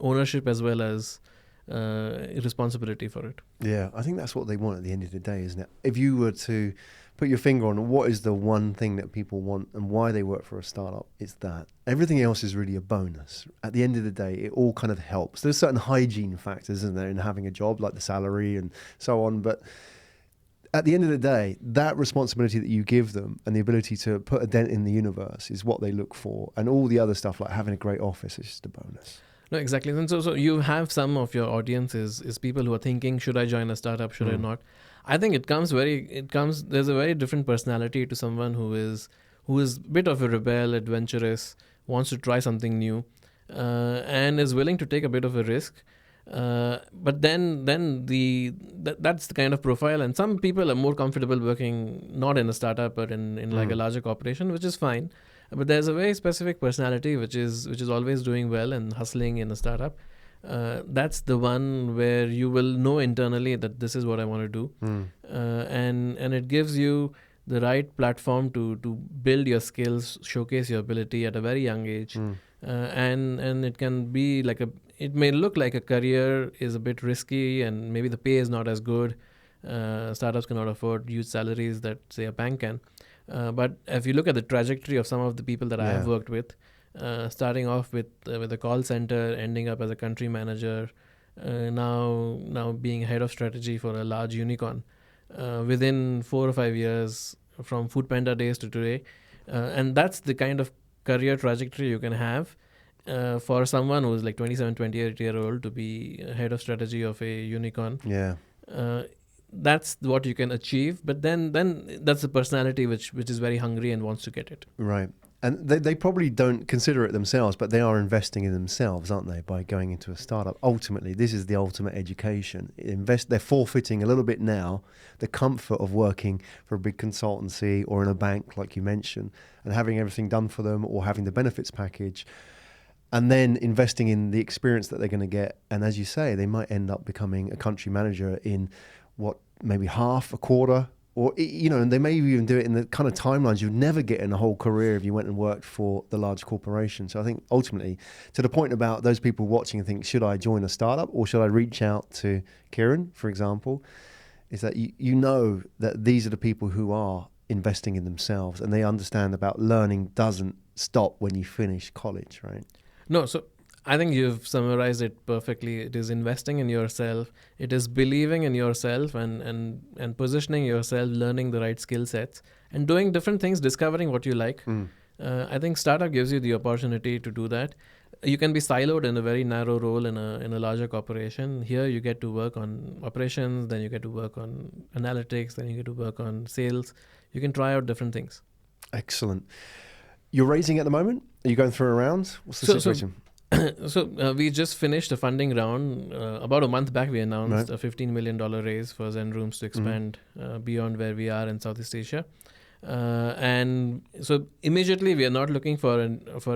ownership as well as responsibility for it. Yeah, I think that's what they want at the end of the day, isn't it? If you were to put your finger on what is the one thing that people want and why they work for a startup, it's that. Everything else is really a bonus. At the end of the day, it all kind of helps. There's certain hygiene factors, isn't there, in having a job, like the salary and so on, but at the end of the day, that responsibility that you give them and the ability to put a dent in the universe is what they look for. And all the other stuff, like having a great office, is just a bonus. No, exactly. And so you have some of your audience is people who are thinking, should I join a startup? Should I not? I think there's a very different personality to someone who is a bit of a rebel, adventurous, wants to try something new, and is willing to take a bit of a risk. But then that's the kind of profile, and some people are more comfortable working not in a startup but in like a larger corporation, which is fine. But there's a very specific personality which is always doing well and hustling in a startup. That's the one where you will know internally that this is what I want to do, and it gives you the right platform to build your skills, showcase your ability at a very young age, and it can be like it may look like a career is a bit risky and maybe the pay is not as good. Startups cannot afford huge salaries that, say, a bank can. But if you look at the trajectory of some of the people that I have worked with, starting off with a call center, ending up as a country manager, now being head of strategy for a large unicorn, within 4 or 5 years from Foodpanda days to today. And that's the kind of career trajectory you can have for someone who's like 27, 28-year-old to be head of strategy of a unicorn. Yeah. That's what you can achieve. But then that's a personality which is very hungry and wants to get it. Right. And they probably don't consider it themselves, but they are investing in themselves, aren't they, by going into a startup? Ultimately, this is the ultimate education. They're forfeiting a little bit now the comfort of working for a big consultancy or in a bank, like you mentioned, and having everything done for them or having the benefits package, and then investing in the experience that they're going to get. And as you say, they might end up becoming a country manager in maybe half, a quarter, or, and they may even do it in the kind of timelines you'd never get in a whole career if you went and worked for the large corporation. So I think ultimately, to the point about those people watching and think, should I join a startup or should I reach out to Kieran, for example, is that you know that these are the people who are investing in themselves, and they understand about learning doesn't stop when you finish college, right? No, so I think you've summarized it perfectly. It is investing in yourself. It is believing in yourself and positioning yourself, learning the right skill sets, and doing different things, discovering what you like. I think startup gives you the opportunity to do that. You can be siloed in a very narrow role in a larger corporation. Here you get to work on operations, then you get to work on analytics, then you get to work on sales. You can try out different things. Excellent. You're raising at the moment? Are you going through a round? What's the situation? So we just finished a funding round. About a month back, we announced Right. a $15 million raise for Zen Rooms to expand beyond where we are in Southeast Asia. And so immediately we are not looking for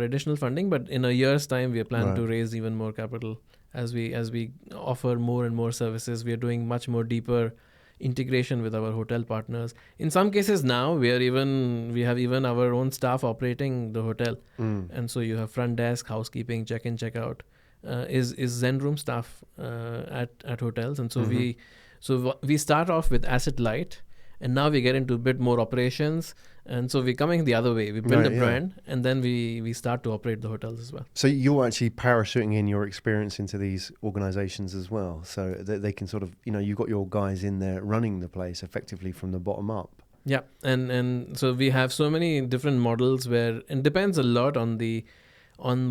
additional funding, but in a year's time, we plan to raise even more capital as we offer more and more services. We are doing much more deeper integration with our hotel partners. In some cases now, we have even our own staff operating the hotel. And so you have front desk, housekeeping, check-in, check-out, is Zen Room staff at hotels. And so we start off with asset light, and now we get into a bit more operations. And so we're coming the other way. We build a brand, and then we start to operate the hotels as well. So you're actually parachuting in your experience into these organizations as well, so that they can sort of, you've got your guys in there running the place effectively from the bottom up. Yeah, and so we have so many different models where it depends a lot on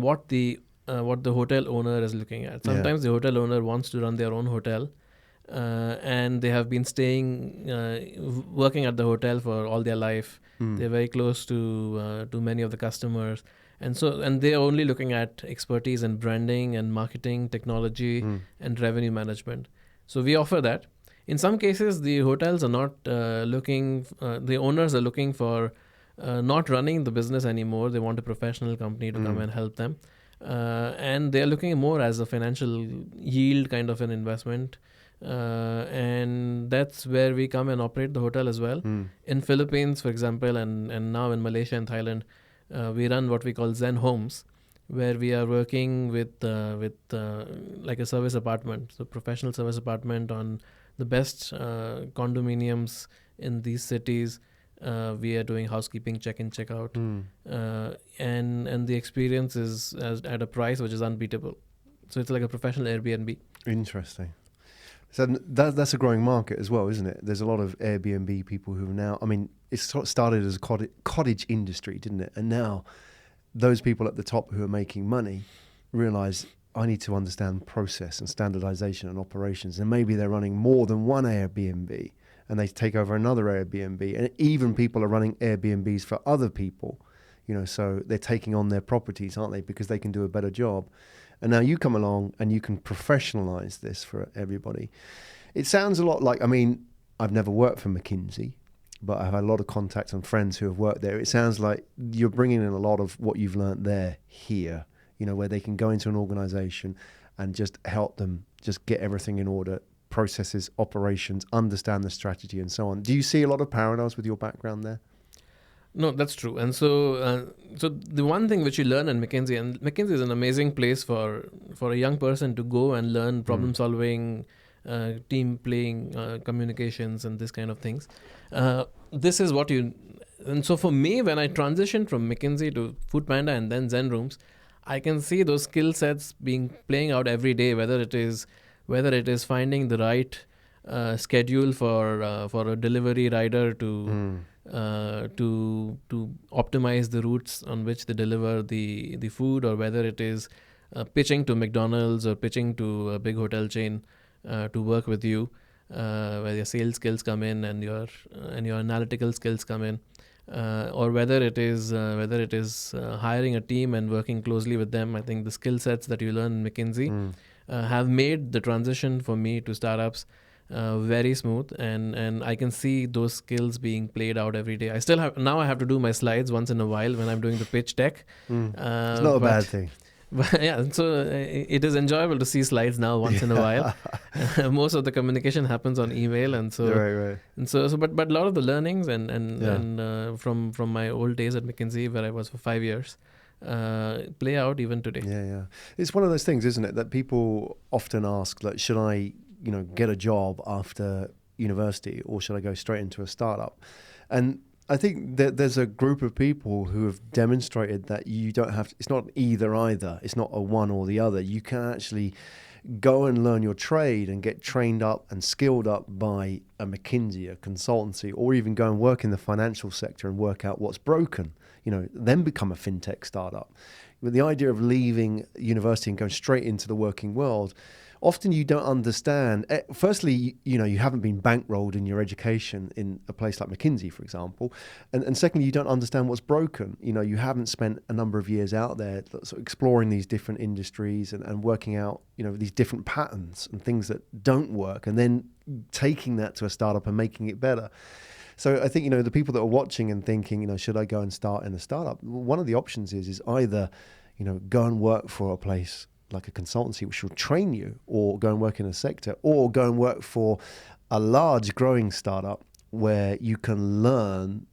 what the hotel owner is looking at. Sometimes the hotel owner wants to run their own hotel, and they have been working at the hotel for all their life. They're very close to many of the customers, and they're only looking at expertise in branding and marketing, technology, and revenue management. So we offer that. In some cases, the hotels are not looking. The owners are looking for not running the business anymore. They want a professional company to come and help them, and they are looking more as a financial yield kind of an investment. And that's where we come and operate the hotel as well. In Philippines, for example, and now in Malaysia and Thailand, we run what we call Zen Homes, where we are working with like a service apartment, so professional service apartment on the best condominiums in these cities. We are doing housekeeping, check-in, check-out, and the experience is at a price which is unbeatable. So it's like a professional Airbnb. Interesting. So that's a growing market as well, isn't it? There's a lot of Airbnb people who now, it started as a cottage industry, didn't it? And now those people at the top who are making money realize, I need to understand process and standardization and operations. And maybe they're running more than one Airbnb, and they take over another Airbnb. And even people are running Airbnbs for other people, so they're taking on their properties, aren't they? Because they can do a better job. And now you come along and you can professionalize this for everybody. It sounds a lot like, I've never worked for McKinsey, but I've had a lot of contacts and friends who have worked there. It sounds like you're bringing in a lot of what you've learned there here, where they can go into an organization and just help them just get everything in order, processes, operations, understand the strategy and so on. Do you see a lot of parallels with your background there? No, that's true. And so the one thing which you learn in McKinsey, and McKinsey is an amazing place for a young person to go and learn problem solving, team playing, communications, and this kind of things. This is what and so for me, when I transitioned from McKinsey to Foodpanda and then Zen Rooms, I can see those skill sets playing out every day, whether it is finding the right schedule for a delivery rider to optimize the routes on which they deliver the food, or whether it is pitching to McDonald's or pitching to a big hotel chain to work with you, where your sales skills come in and your analytical skills come in. or whether it is hiring a team and working closely with them. I think the skill sets that you learn in McKinsey have made the transition for me to startups very smooth, and I can see those skills being played out every day. I have to do my slides once in a while when I'm doing the pitch deck. It's not a bad thing. But yeah, so it is enjoyable to see slides now once in a while. Most of the communication happens on email, and so right. and so but a lot of the learnings and from my old days at McKinsey, where I was for 5 years, play out even today. Yeah. It's one of those things, isn't it, that people often ask, like, should I, get a job after university, or should I go straight into a startup? And I think that there's a group of people who have demonstrated that you don't have to, it's not either. It's not a one or the other. You can actually go and learn your trade and get trained up and skilled up by a McKinsey, a consultancy, or even go and work in the financial sector and work out what's broken, then become a fintech startup. With the idea of leaving university and going straight into the working world, often you don't understand. Firstly, you haven't been bankrolled in your education in a place like McKinsey, for example. And secondly, you don't understand what's broken. You haven't spent a number of years out there sort of exploring these different industries and working out, these different patterns and things that don't work, and then taking that to a startup and making it better. So I think, the people that are watching and thinking, should I go and start in a startup? One of the options is either, go and work for a place like a consultancy which will train you, or go and work in a sector, or go and work for a large growing startup where you can learn,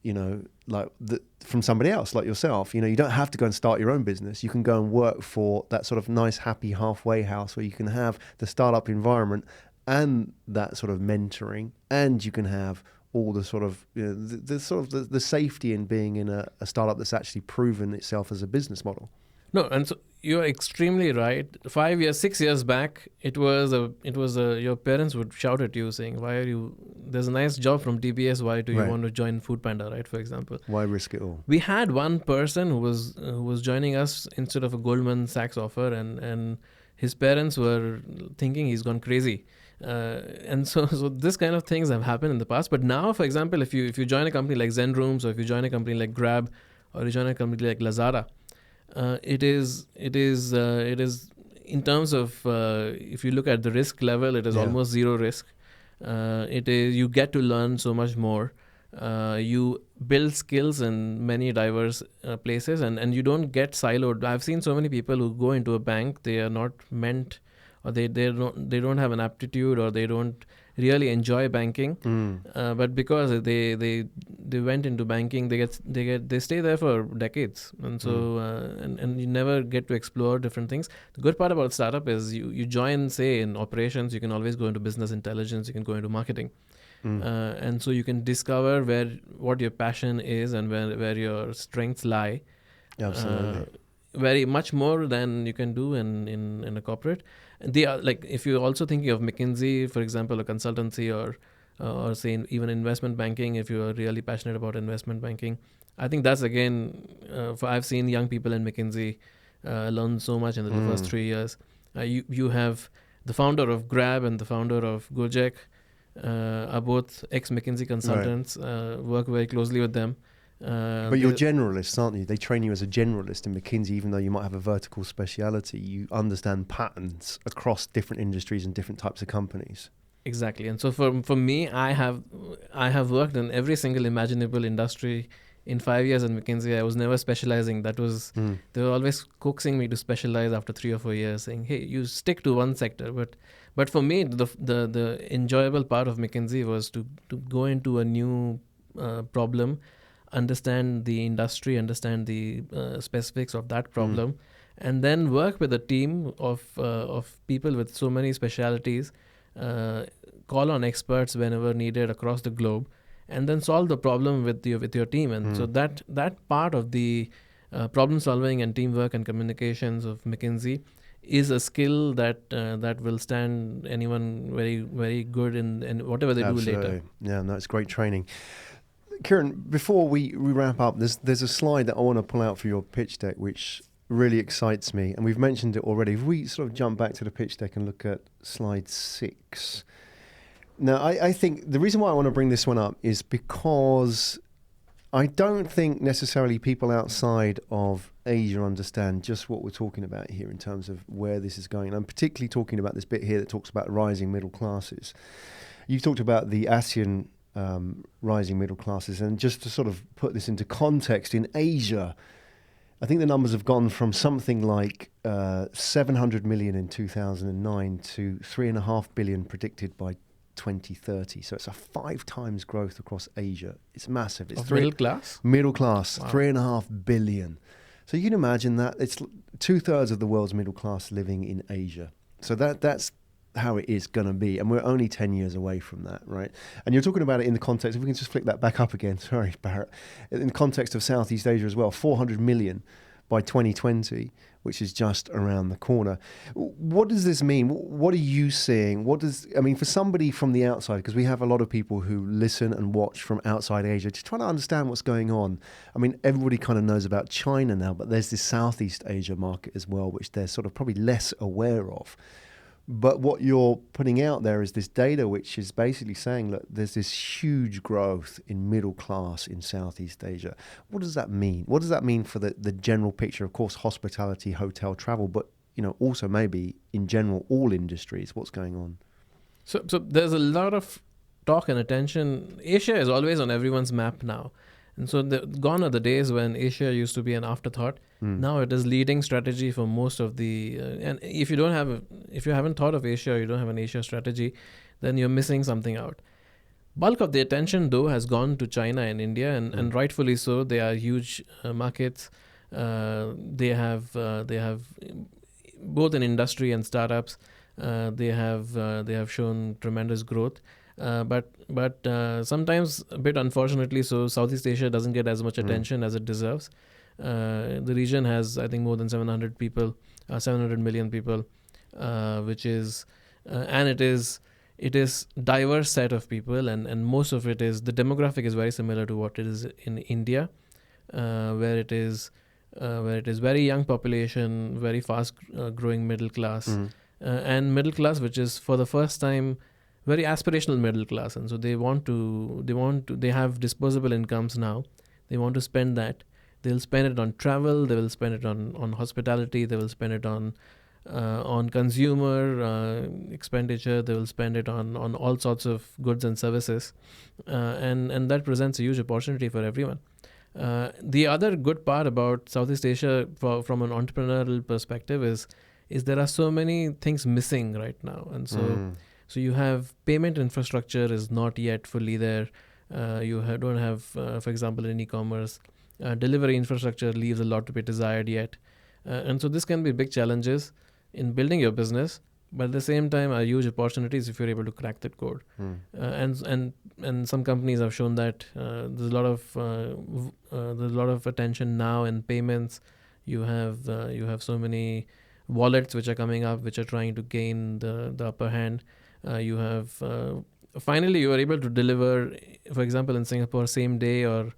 from somebody else like yourself. You don't have to go and start your own business. You can go and work for that sort of nice, happy halfway house where you can have the startup environment and that sort of mentoring, and you can have all the sort of, the safety in being in a startup that's actually proven itself as a business model. No, and so you're extremely right. 6 years back, it was your parents would shout at you saying, "Why are you? There's a nice job from TBS. Why do you want to join Foodpanda?" Right, for example. Why risk it all? We had one person who was joining us instead of a Goldman Sachs offer, and his parents were thinking he's gone crazy. And so this kind of things have happened in the past. But now, for example, if you join a company like Zen Rooms, or if you join a company like Grab, or you join a company like Lazada, it is in terms of if you look at the risk level, it is almost zero risk. You get to learn so much more. You build skills in many diverse places, and you don't get siloed. I've seen so many people who go into a bank, they are not meant, or they don't have an aptitude, or they don't really enjoy banking, but because they went into banking, they stay there for decades, and so and you never get to explore different things. The good part about startup is you join, say, in operations, you can always go into business intelligence, you can go into marketing, and so you can discover what your passion is and where your strengths lie. Absolutely. Very much more than you can do in a corporate. They are, like, if you're also thinking of McKinsey, for example, a consultancy, or say even investment banking, if you are really passionate about investment banking, I think that's again, I've seen young people in McKinsey learn so much in the first 3 years. You have the founder of Grab and the founder of Gojek are both ex-McKinsey consultants, work very closely with them. But you're generalists, aren't you? They train you as a generalist in McKinsey, even though you might have a vertical speciality. You understand patterns across different industries and different types of companies. Exactly. And so for me, I have worked in every single imaginable industry. In 5 years at McKinsey, I was never specializing. They were always coaxing me to specialize after 3 or 4 years, saying, "Hey, you stick to one sector." But for me, the enjoyable part of McKinsey was to go into a new problem, understand the industry, understand the specifics of that problem, and then work with a team of people with so many specialities, call on experts whenever needed across the globe, and then solve the problem with your team. And so that part of the problem solving and teamwork and communications of McKinsey is a skill that will stand anyone very, very good in whatever they do later. Yeah, no, it's great training. Kiran, before we wrap up, there's a slide that I want to pull out for your pitch deck, which really excites me, and we've mentioned it already. If we sort of jump back to the pitch deck and look at slide 6. Now, I think the reason why I want to bring this one up is because I don't think necessarily people outside of Asia understand just what we're talking about here in terms of where this is going. I'm particularly talking about this bit here that talks about rising middle classes. You've talked about the ASEAN rising middle classes, and just to sort of put this into context, in Asia, I think the numbers have gone from something like 700 million in 2009 to 3.5 billion predicted by 2030. So it's a 5 times growth across Asia. It's massive. It's Middle class? Middle class, Wow. 3.5 billion. So you can imagine that it's 2/3 of the world's middle class living in Asia. So that's how it is going to be. And we're only 10 years away from that, right? And you're talking about it in the context, if we can just flick that back up again, sorry, Barrett, in the context of Southeast Asia as well, 400 million by 2020, which is just around the corner. What does this mean? What are you seeing? For somebody from the outside, because we have a lot of people who listen and watch from outside Asia, just trying to understand what's going on. I mean, everybody kind of knows about China now, but there's this Southeast Asia market as well, which they're sort of probably less aware of. But what you're putting out there is this data which is basically saying, look, there's this huge growth in middle class in Southeast Asia. What does that mean? What does that mean for the general picture? Of course, hospitality, hotel, travel, but also maybe in general, all industries. What's going on? So there's a lot of talk and attention. Asia is always on everyone's map now. And so gone are the days when Asia used to be an afterthought. Now it is leading strategy for most of the. And if you haven't thought of Asia, you don't have an Asia strategy, then you're missing something out. Bulk of the attention though has gone to China and India, and rightfully so. They are huge markets. They have both in industry and startups. They have shown tremendous growth. But sometimes, a bit unfortunately, so Southeast Asia doesn't get as much attention as it deserves. The region has, I think, more than 700 million people, which is, and it is diverse set of people, and most of it is, the demographic is very similar to what it is in India, where it is very young population, very fast growing middle class, and middle class, which is for the first time very aspirational middle class. And so they have disposable incomes now. They want to spend that. They'll spend it on travel. They will spend it on hospitality. They will spend it on consumer expenditure. They will spend it on all sorts of goods and services. And that presents a huge opportunity for everyone. The other good part about Southeast Asia from an entrepreneurial perspective is there are so many things missing right now. And so you have payment infrastructure is not yet fully there. You don't have, for example, in e-commerce, delivery infrastructure leaves a lot to be desired yet. And so this can be big challenges in building your business, but at the same time are huge opportunities if you're able to crack that code. And some companies have shown that there's a lot of attention now in payments. You have so many wallets which are coming up, which are trying to gain the upper hand. You have finally you are able to deliver, for example, in Singapore, same day or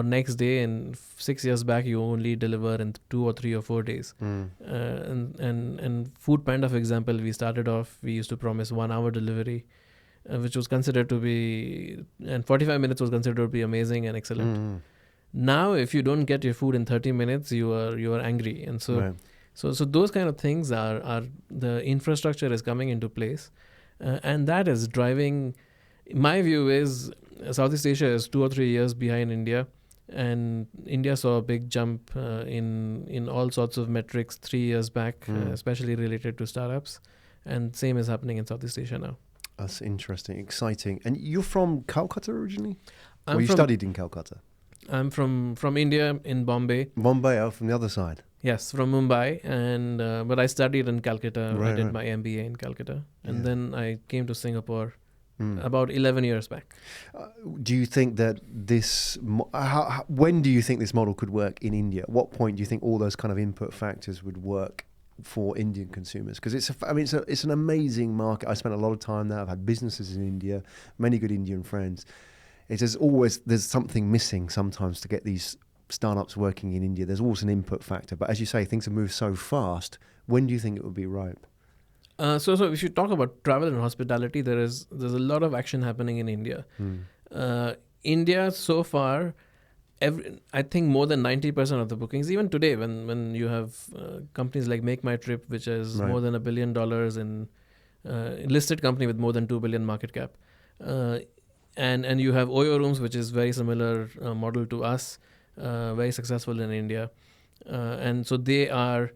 next day. And 6 years back, you only deliver in 2 or 3 or 4 days. And Food Panda, for example, we used to promise 1 hour delivery, which was considered to be, and 45 minutes was considered to be amazing and excellent. Now, if you don't get your food in 30 minutes, you are angry. And so. Right. So those kind of things are the infrastructure is coming into place, and that is driving. My view is Southeast Asia is 2 or 3 years behind India, and India saw a big jump in all sorts of metrics 3 years back, especially related to startups, and same is happening in Southeast Asia now. That's interesting, exciting. And you're from Calcutta originally? You studied in Calcutta? I'm from India in Bombay. Bombay, from the other side. Yes, from Mumbai, and but I studied in Calcutta. Right, I did right. my MBA in Calcutta, and then I came to Singapore about 11 years back. Do you think that when do you think this model could work in India? At what point do you think all those kind of input factors would work for Indian consumers? Because it's an amazing market. I spent a lot of time there. I've had businesses in India, many good Indian friends. There's something missing sometimes to get these startups working in India. There's always an input factor, but as you say, things have moved so fast. When do you think it would be ripe? So if you talk about travel and hospitality, there's a lot of action happening in India. India so far I think more than 90% of the bookings, even today, when you have companies like Make My Trip, which is Right. more than $1 billion in listed company with more than 2 billion market cap, and you have Oyo Rooms, which is very similar model to us, very successful in India, and so they are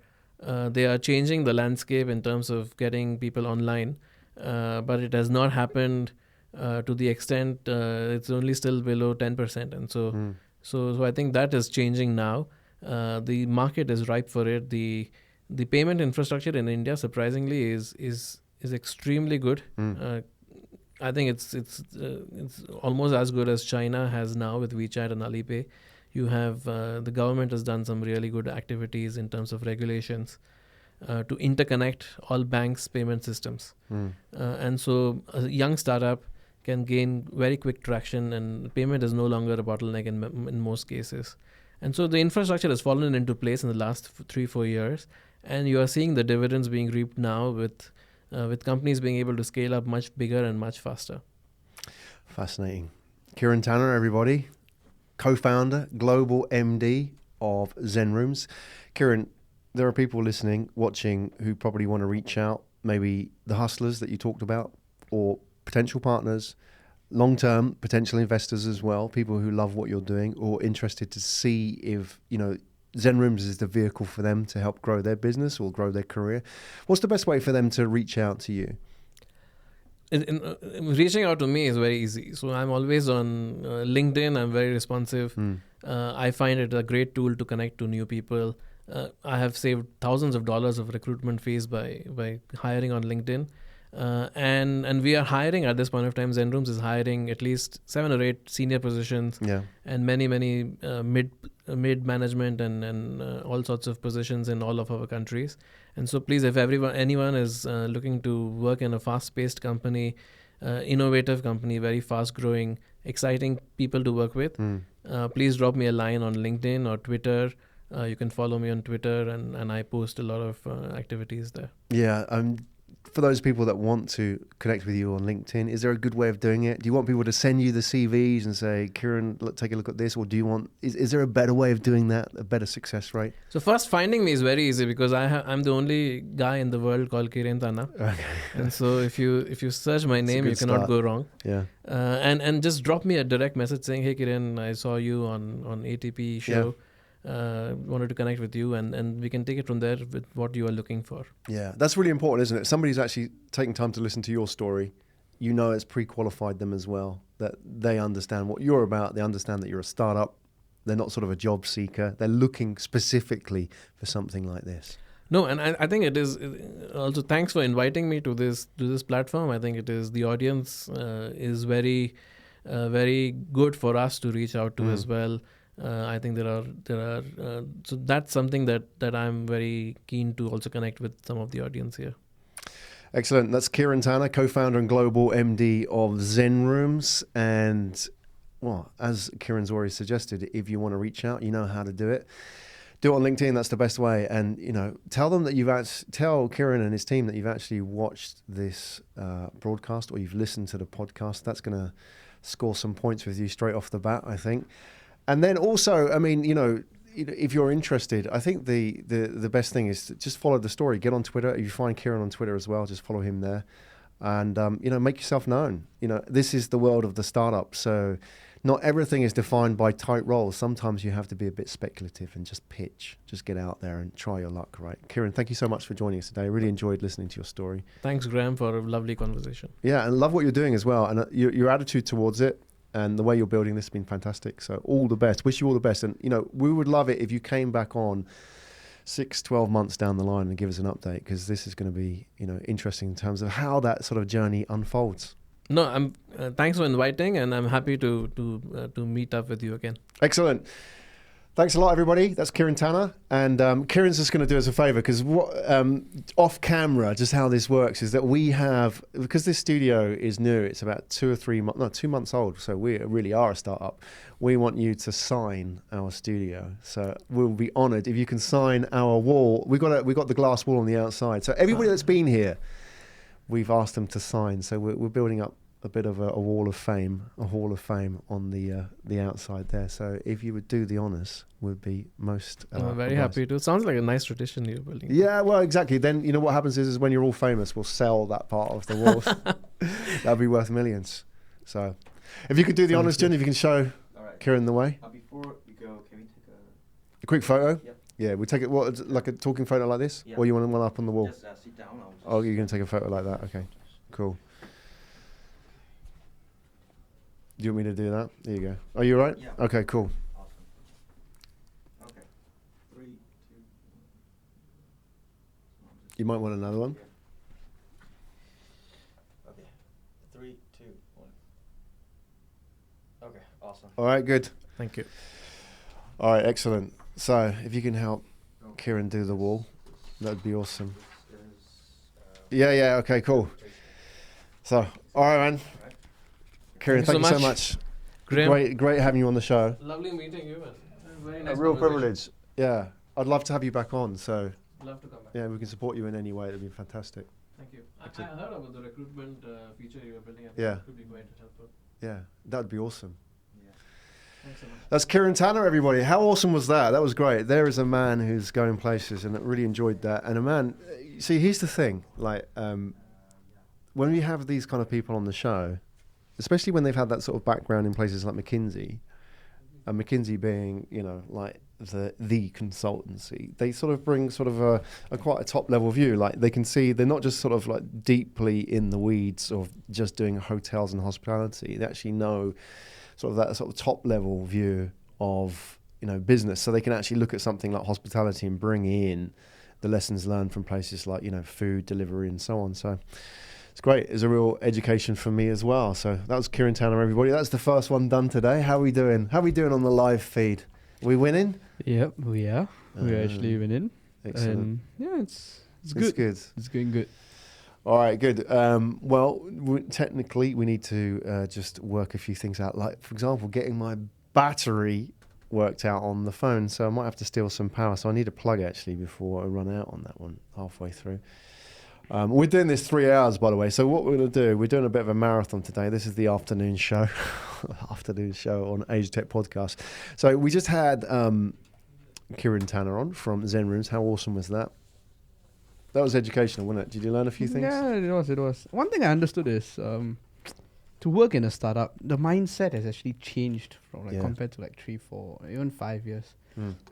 changing the landscape in terms of getting people online, but it has not happened to the extent it's only still below 10%, and so I think that is changing now. The market is ripe for it. The payment infrastructure in India, surprisingly, is extremely good. I think it's almost as good as China has now with WeChat and Alipay. You have the government has done some really good activities in terms of regulations to interconnect all banks' payment systems, and so a young startup can gain very quick traction, and payment is no longer a bottleneck in most cases. And so the infrastructure has fallen into place in the last 3-4 years, and you are seeing the dividends being reaped now with companies being able to scale up much bigger and much faster. Fascinating. Kiran Tanna, everybody, co-founder, global MD of Zen Rooms. Kiran, there are people listening, watching, who probably want to reach out, maybe the hustlers that you talked about, or potential partners, long-term potential investors as well, people who love what you're doing or interested to see if, Zen Rooms is the vehicle for them to help grow their business or grow their career. What's the best way for them to reach out to you? Reaching out to me is very easy. So I'm always on LinkedIn. I'm very responsive. I find it a great tool to connect to new people. I have saved thousands of dollars of recruitment fees by hiring on LinkedIn. And we are hiring at this point of time. Zen Rooms is hiring at least 7 or 8 senior positions, and many mid management and all sorts of positions in all of our countries. And so please, if anyone is looking to work in a fast-paced company, innovative company, very fast-growing, exciting people to work with, please drop me a line on LinkedIn or Twitter. You can follow me on Twitter, and I post a lot of activities there. Yeah. For those people that want to connect with you on LinkedIn, is there a good way of doing it? Do you want people to send you the CVs and say, Kiran, take a look at this? Or do you want, is there a better way of doing that, a better success rate? So first, finding me is very easy because I'm the only guy in the world called Kiran Tanna. Okay. And so if you search my name, you cannot go wrong. Yeah. And just drop me a direct message saying, hey Kiran, I saw you on ATP show. Yeah. Wanted to connect with you, and we can take it from there with what you are looking for. Yeah, that's really important, isn't it? Somebody's actually taking time to listen to your story. It's pre-qualified them as well, that they understand what you're about. They understand that you're a startup. They're not sort of a job seeker. They're looking specifically for something like this. No, and I think it is also, thanks for inviting me to this platform. I think it is, the audience is very good for us to reach out to as well. I think there are so that's something that I'm very keen to also connect with some of the audience here. Excellent. That's Kiran Tanna, co-founder and global MD of Zen Rooms. And well, as Kiran's already suggested, if you want to reach out, you know how to do it. Do it on LinkedIn. That's the best way. And tell them that tell Kiran and his team that you've actually watched this broadcast or you've listened to the podcast. That's going to score some points with you straight off the bat, I think. And then also, if you're interested, I think the best thing is to just follow the story. Get on Twitter. If you find Kiran on Twitter as well, just follow him there. And, make yourself known. This is the world of the startup. So not everything is defined by tight roles. Sometimes you have to be a bit speculative and just pitch. Just get out there and try your luck, right? Kiran, thank you so much for joining us today. I really enjoyed listening to your story. Thanks, Graham, for a lovely conversation. Yeah, and love what you're doing as well. And your attitude towards it. And the way you're building this has been fantastic. So all the best. Wish you all the best. And, we would love it if you came back on 6-12 months down the line and give us an update, because this is going to be, interesting in terms of how that sort of journey unfolds. No, I'm. Thanks for inviting, and I'm happy to meet up with you again. Excellent. Thanks a lot, everybody. That's Kiran Tanna. And Kiran's just going to do us a favor, because off camera, just how this works is that we have, because this studio is new, it's about 2 months old. So we really are a startup. We want you to sign our studio. So we'll be honored if you can sign our wall. We got the glass wall on the outside. So everybody that's been here, we've asked them to sign. So we're building up a bit of a hall of fame on the outside there. So if you would do the honors, would be most. I'm very obliged. happy to. Sounds like a nice tradition you're building. Yeah, well, exactly. Then you know what happens is when you're all famous, we'll sell that part of the wall. That'll be worth millions. So, if you could do the Sounds honors, good. Jen, if you can show Kieran the way. Before we go, can we take A quick photo. Yep. Yeah, we take it like a talking photo like this, Yeah. or you want one up on the wall? just sit down? Oh, you're gonna take a photo like that. Okay, cool. Do you want me to do that? There you go. Are you all right? Yeah. Okay, cool. Awesome. Okay. 3, 2, You might want another one. Okay. 3, 2, 1. Okay. Awesome. All right, good. Thank you. All right, excellent. So if you can help Kieran do the wall, that'd be awesome. Yeah, okay, cool. So, all right, man. Kieran, thank you so much. Graham, Great having you on the show. lovely meeting you. And very nice A real conversation. privilege. Yeah, I'd love to have you back on. So Love to come back. yeah, we can support you in any way. That'd be fantastic. Thank you. I Excellent. heard about the recruitment feature you were building. I think Yeah. it could be quite helpful. Yeah, that'd be awesome. Thanks so much. That's Kieran Tanner, everybody. How awesome was that? That was great. There is a man who's going places, and I really enjoyed that. And a man, see, here's the thing: like, when we have these kind of people on the show, especially when they've had that sort of background in places like McKinsey, and McKinsey being, you know, like the consultancy, they sort of bring sort of a quite a top level view. Like they can see they're not just sort of like deeply in the weeds of just doing hotels and hospitality. They actually know sort of that sort of top level view of, you know, business. So they can actually look at something like hospitality and bring in the lessons learned from places like, you know, food delivery and so on. So it's great. It's a real education for me as well. So that was Kieran Tanner, everybody. That's the first one done today. How are we doing? How are we doing on the live feed? We winning? Yep, we are. We're actually winning. Excellent. And yeah, it's It's good. good. It's going good. All right, good. Well, technically, we need to just work a few things out. Like, for example, getting my battery worked out on the phone. So I might have to steal some power. So I need a plug, actually, before I run out on that one halfway through. We're doing this 3 hours, by the way. So what we're going to do, we're doing a bit of a marathon today. This is the afternoon show, on Asia Tech Podcast. So we just had Kieran Tanner on from Zen Rooms. How awesome was that? That was educational, wasn't it? Did you learn a few things? Yeah, it was. One thing I understood is to work in a startup, the mindset has actually changed from compared to like 3, 4, even 5 years.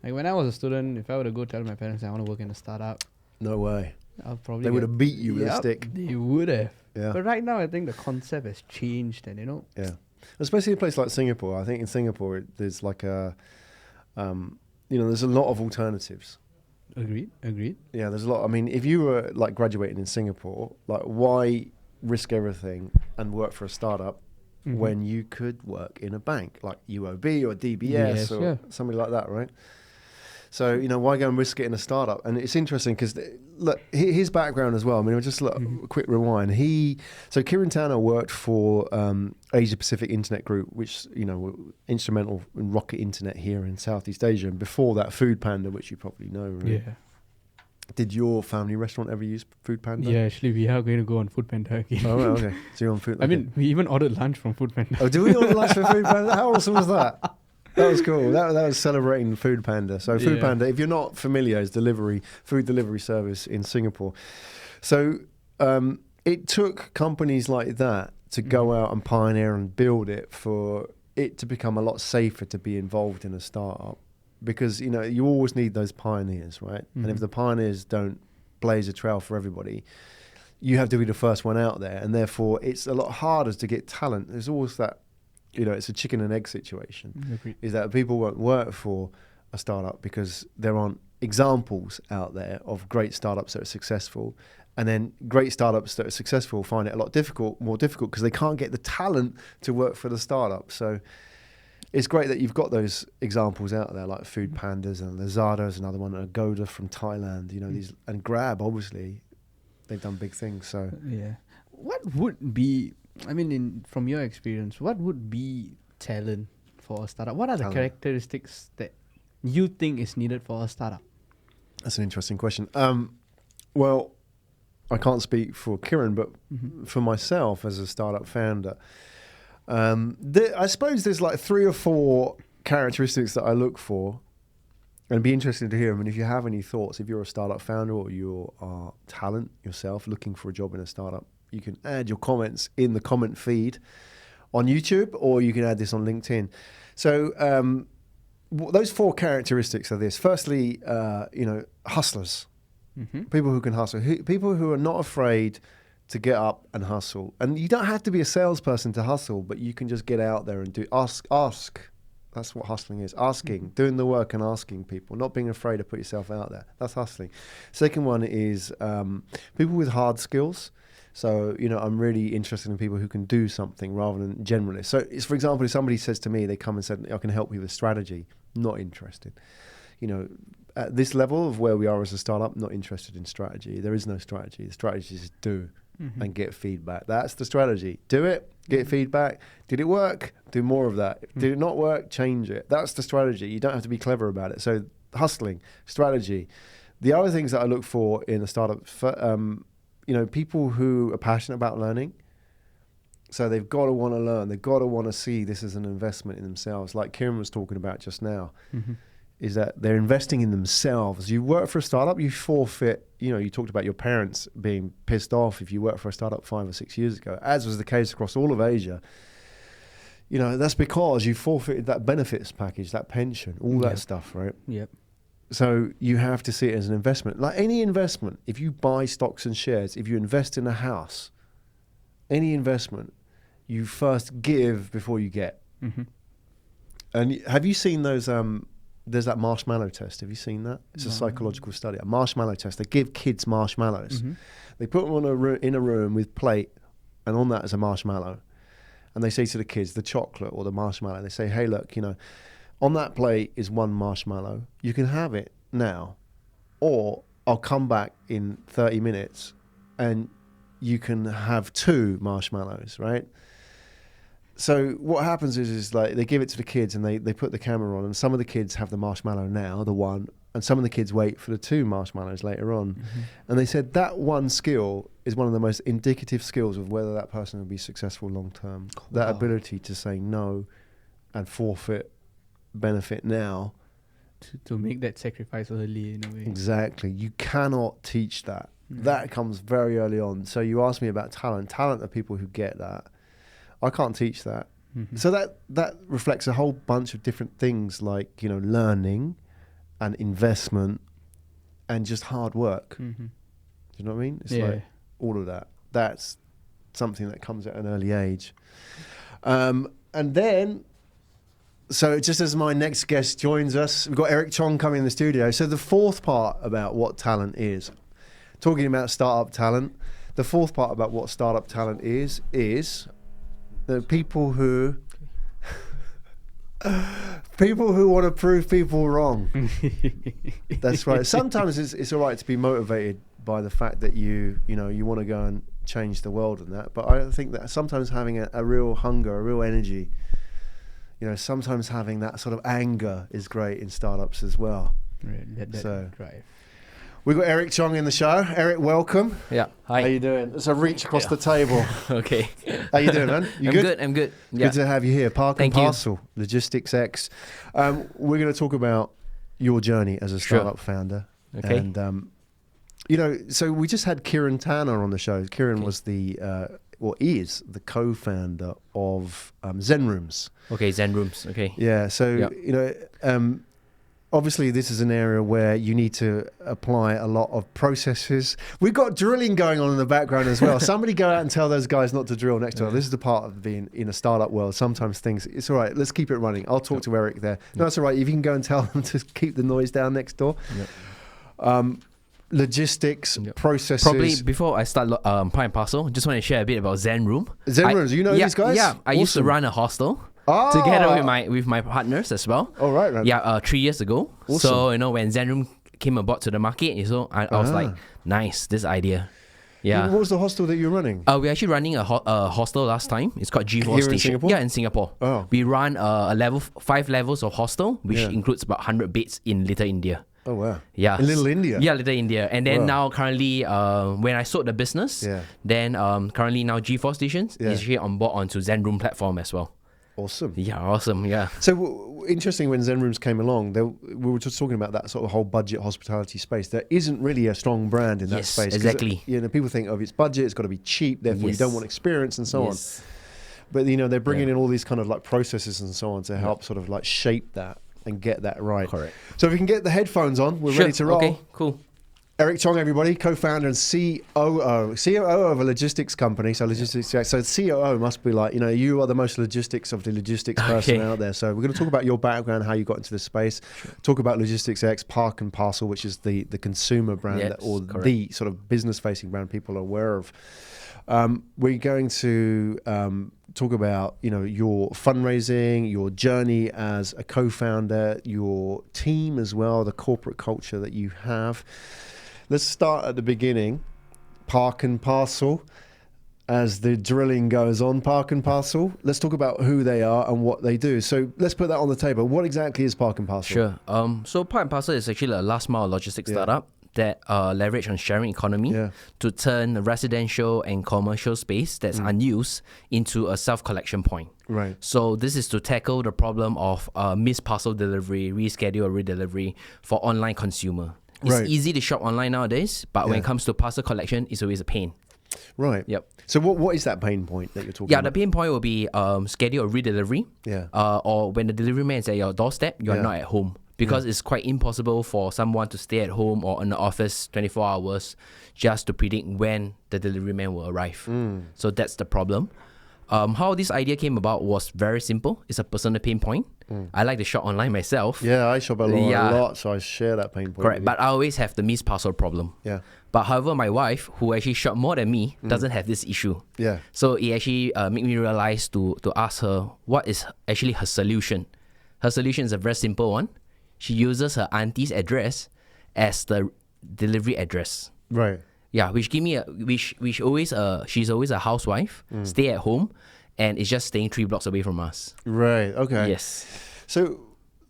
Like when I was a student, if I were to go tell my parents I want to work in a startup, No way. I'll probably They would have beat you with a Yep, stick. They would have. Yeah. But right now, I think the concept has changed, and Yeah. Especially a place like Singapore. I think in Singapore, there's like there's a lot of alternatives. Agreed. Yeah, there's a lot. I mean, if you were like graduating in Singapore, like why risk everything and work for a startup when you could work in a bank like UOB or DBS Yes, or yeah. something like that, right? So, you know, why go and risk it in a startup? And it's interesting because, look, his background as well. I mean, I'll just look, a quick rewind. So Kieran Tanner worked for Asia Pacific Internet Group, which, you know, were instrumental in rocket internet here in Southeast Asia. And before that, Food Panda, which you probably know. Right? Yeah. Did your family restaurant ever use Food Panda? Yeah, actually, we are going to go on Food Panda again. Oh, right, okay. So you're on Food. I mean, we even ordered lunch from Food Panda. Oh, do we order lunch for Food Panda? How awesome was that? That was cool. That was celebrating Food Panda. So Food Panda, if you're not familiar, is food delivery service in Singapore. So it took companies like that to go out and pioneer and build it for it to become a lot safer to be involved in a startup, because you know you always need those pioneers, right? And if the pioneers don't blaze a trail for everybody, you have to be the first one out there, and therefore it's a lot harder to get talent. There's always that. You know, it's a chicken and egg situation. Agreed. Is that people won't work for a startup because there aren't examples out there of great startups that are successful, and then great startups that are successful find it a lot more difficult because they can't get the talent to work for the startup. So it's great that you've got those examples out there like Food Pandas and Lazada's another one, and Agoda from Thailand. You know, these, and Grab, obviously, they've done big things. So Yeah. What would be, I mean, from your experience, what would be talent for a startup? What are the Talent. characteristics that you think is needed for a startup? that's an interesting question. Well, I can't speak for Kieran, but for myself as a startup founder, I suppose there's like 3 or 4 characteristics that I look for, and it'd be interesting to hear them. And if you have any thoughts, if you're a startup founder or you are talent yourself looking for a job in a startup, you can add your comments in the comment feed on YouTube, or you can add this on LinkedIn. So those 4 characteristics are this. Firstly, hustlers. People who can hustle, people who are not afraid to get up and hustle. And you don't have to be a salesperson to hustle, but you can just get out there and ask. That's what hustling is. Asking, doing the work and asking people, not being afraid to put yourself out there. That's hustling. Second one is people with hard skills. So, I'm really interested in people who can do something rather than generalists. So, for example, if somebody says to me, they come and said, I can help you with strategy, not interested. At this level of where we are as a startup, not interested in strategy. There is no strategy. The strategy is do and get feedback. That's the strategy. Do it, get feedback. Did it work? Do more of that. Did it not work? Change it. That's the strategy. You don't have to be clever about it. So hustling, strategy. The other things that I look for in a startup, people who are passionate about learning. So they've got to want to learn. They've got to want to see this as an investment in themselves. Like Kieran was talking about just now. Is that they're investing in themselves. You work for a startup, you forfeit, you talked about your parents being pissed off if you worked for a startup 5 or 6 years ago, as was the case across all of Asia. That's because you forfeited that benefits package, that pension, all that stuff, right? Yep. So you have to see it as an investment. Like any investment, if you buy stocks and shares, if you invest in a house, any investment, you first give before you get. And have you seen those... there's that marshmallow test. Have you seen that? It's a psychological study. A marshmallow test. They give kids marshmallows. They put them in a room with plate, and on that is a marshmallow. And they say to the kids, the chocolate or the marshmallow, they say, hey, look, on that plate is 1 marshmallow. You can have it now, or I'll come back in 30 minutes and you can have 2 marshmallows, right? So what happens is like they give it to the kids and they put the camera on, and some of the kids have the marshmallow now, the 1, and some of the kids wait for the 2 marshmallows later on. And they said that one skill is one of the most indicative skills of whether that person will be successful long term. Wow. That ability to say no and forfeit benefit now. To make that sacrifice early in a way. Exactly. You cannot teach that. That comes very early on. So you asked me about talent. Talent are people who get that. I can't teach that. So that reflects a whole bunch of different things like, learning and investment and just hard work. Do you know what I mean? It's like all of that. That's something that comes at an early age. And then, so just as my next guest joins us, we've got Eric Chong coming in the studio. So the 4th part about what talent is, talking about startup talent, the 4th part about what startup talent is the people who want to prove people wrong. That's right. Sometimes it's all right to be motivated by the fact that you want to go and change the world and that. But I think that sometimes having a real hunger, a real energy, sometimes having that sort of anger is great in startups as well. Right, that drive. We've got Eric Chong in the show. Eric, welcome. Yeah. Hi. How you doing? It's a reach across the table. Okay. How you doing, man? You good? I'm good. Yeah. Good to have you here. Parcel, Logistics X. We're going to talk about your journey as a startup founder. Okay. And, so we just had Kieran Tanner on the show. Kieran was is the co-founder of Zen Rooms. Okay, Zen Rooms. Okay. Yeah. So, obviously, this is an area where you need to apply a lot of processes. We've got drilling going on in the background as well. Somebody go out and tell those guys not to drill next to us. This is the part of being in a startup world. Sometimes it's all right. Let's keep it running. I'll talk to Eric there. No, it's all right. If you can go and tell them to keep the noise down next door. Logistics, processes. Probably before I start Parcel, just want to share a bit about Zen Room. Zen Rooms, you know these guys? Yeah, I used to run a hostel. Together with my partners as well. Oh, right, man. Yeah, 3 years ago. Awesome. So, when Zen Room came aboard to the market, I was like, nice, this idea. Yeah. What was the hostel that you were running? We're actually running a hostel last time. It's called G4 Here Station. in Singapore? Yeah, in Singapore. Oh. We run 5 levels of hostel, which includes about 100 beds in Little India. Oh, wow. Yeah. In Little India? Yeah, Little India. And then Wow. now currently, when I sold the business, Yeah. then currently now G4 Stations Yeah. is actually on board onto Zenroom platform as well. Awesome. Yeah, awesome. Yeah. So interesting when Zen Rooms came along, we were just talking about that sort of whole budget hospitality space. There isn't really a strong brand in that Yes, space. 'Cause exactly. people think of its budget, it's got to be cheap, therefore you Yes. don't want experience and so on. Yes. But they're bringing Yeah. in all these kind of like processes and so on to help sort of like shape that and get that right. Correct. So if we can get the headphones on, we're Sure. ready to roll. Okay, cool. Eric Tong, everybody, co-founder and COO of a logistics company. So logistics. So COO must be like, you are the most logistics of the logistics person Okay. out there. So we're going to talk about your background, how you got into this space. Talk about Logistics X, Park and Parcel, which is the consumer brand Yes, or correct. the sort of business-facing brand people are aware of. We're going to talk about your fundraising, your journey as a co-founder, your team as well, the corporate culture that you have. Let's start at the beginning. Park and Parcel. As the drilling goes on, Park and Parcel. Let's talk about who they are and what they do. So let's put that on the table. What exactly is Park and Parcel? Sure. So Park and Parcel is actually a last mile logistics startup that leverage on sharing economy to turn residential and commercial space that's unused into a self-collection point. Right. So this is to tackle the problem of missed parcel delivery, reschedule or redelivery for online consumer. It's Right. easy to shop online nowadays, but when it comes to parcel collection, it's always a pain. Right. Yep. So what is that pain point that you're talking Yeah, about? the pain point will be schedule or redelivery. Yeah. Or when the delivery man is at your doorstep, you are not at home. Because it's quite impossible for someone to stay at home or in the office 24 hours just to predict when the delivery man will arrive. So that's the problem. How this idea came about was very simple. It's a personal pain point. I like to shop online myself. Yeah, I shop online Yeah. a lot, so I share that pain point. Correct. with But I always have the missed parcel problem. you. Yeah. But however, my wife, who actually shop more than me, doesn't have this issue. Yeah. So it actually made me realize to ask her what is actually her solution. Her solution is a very simple one. She uses her auntie's address as the delivery address. Right. Yeah, which give me which always she's always a housewife, stay at home, and is just staying 3 blocks away from us. Right. Okay. Yes. So,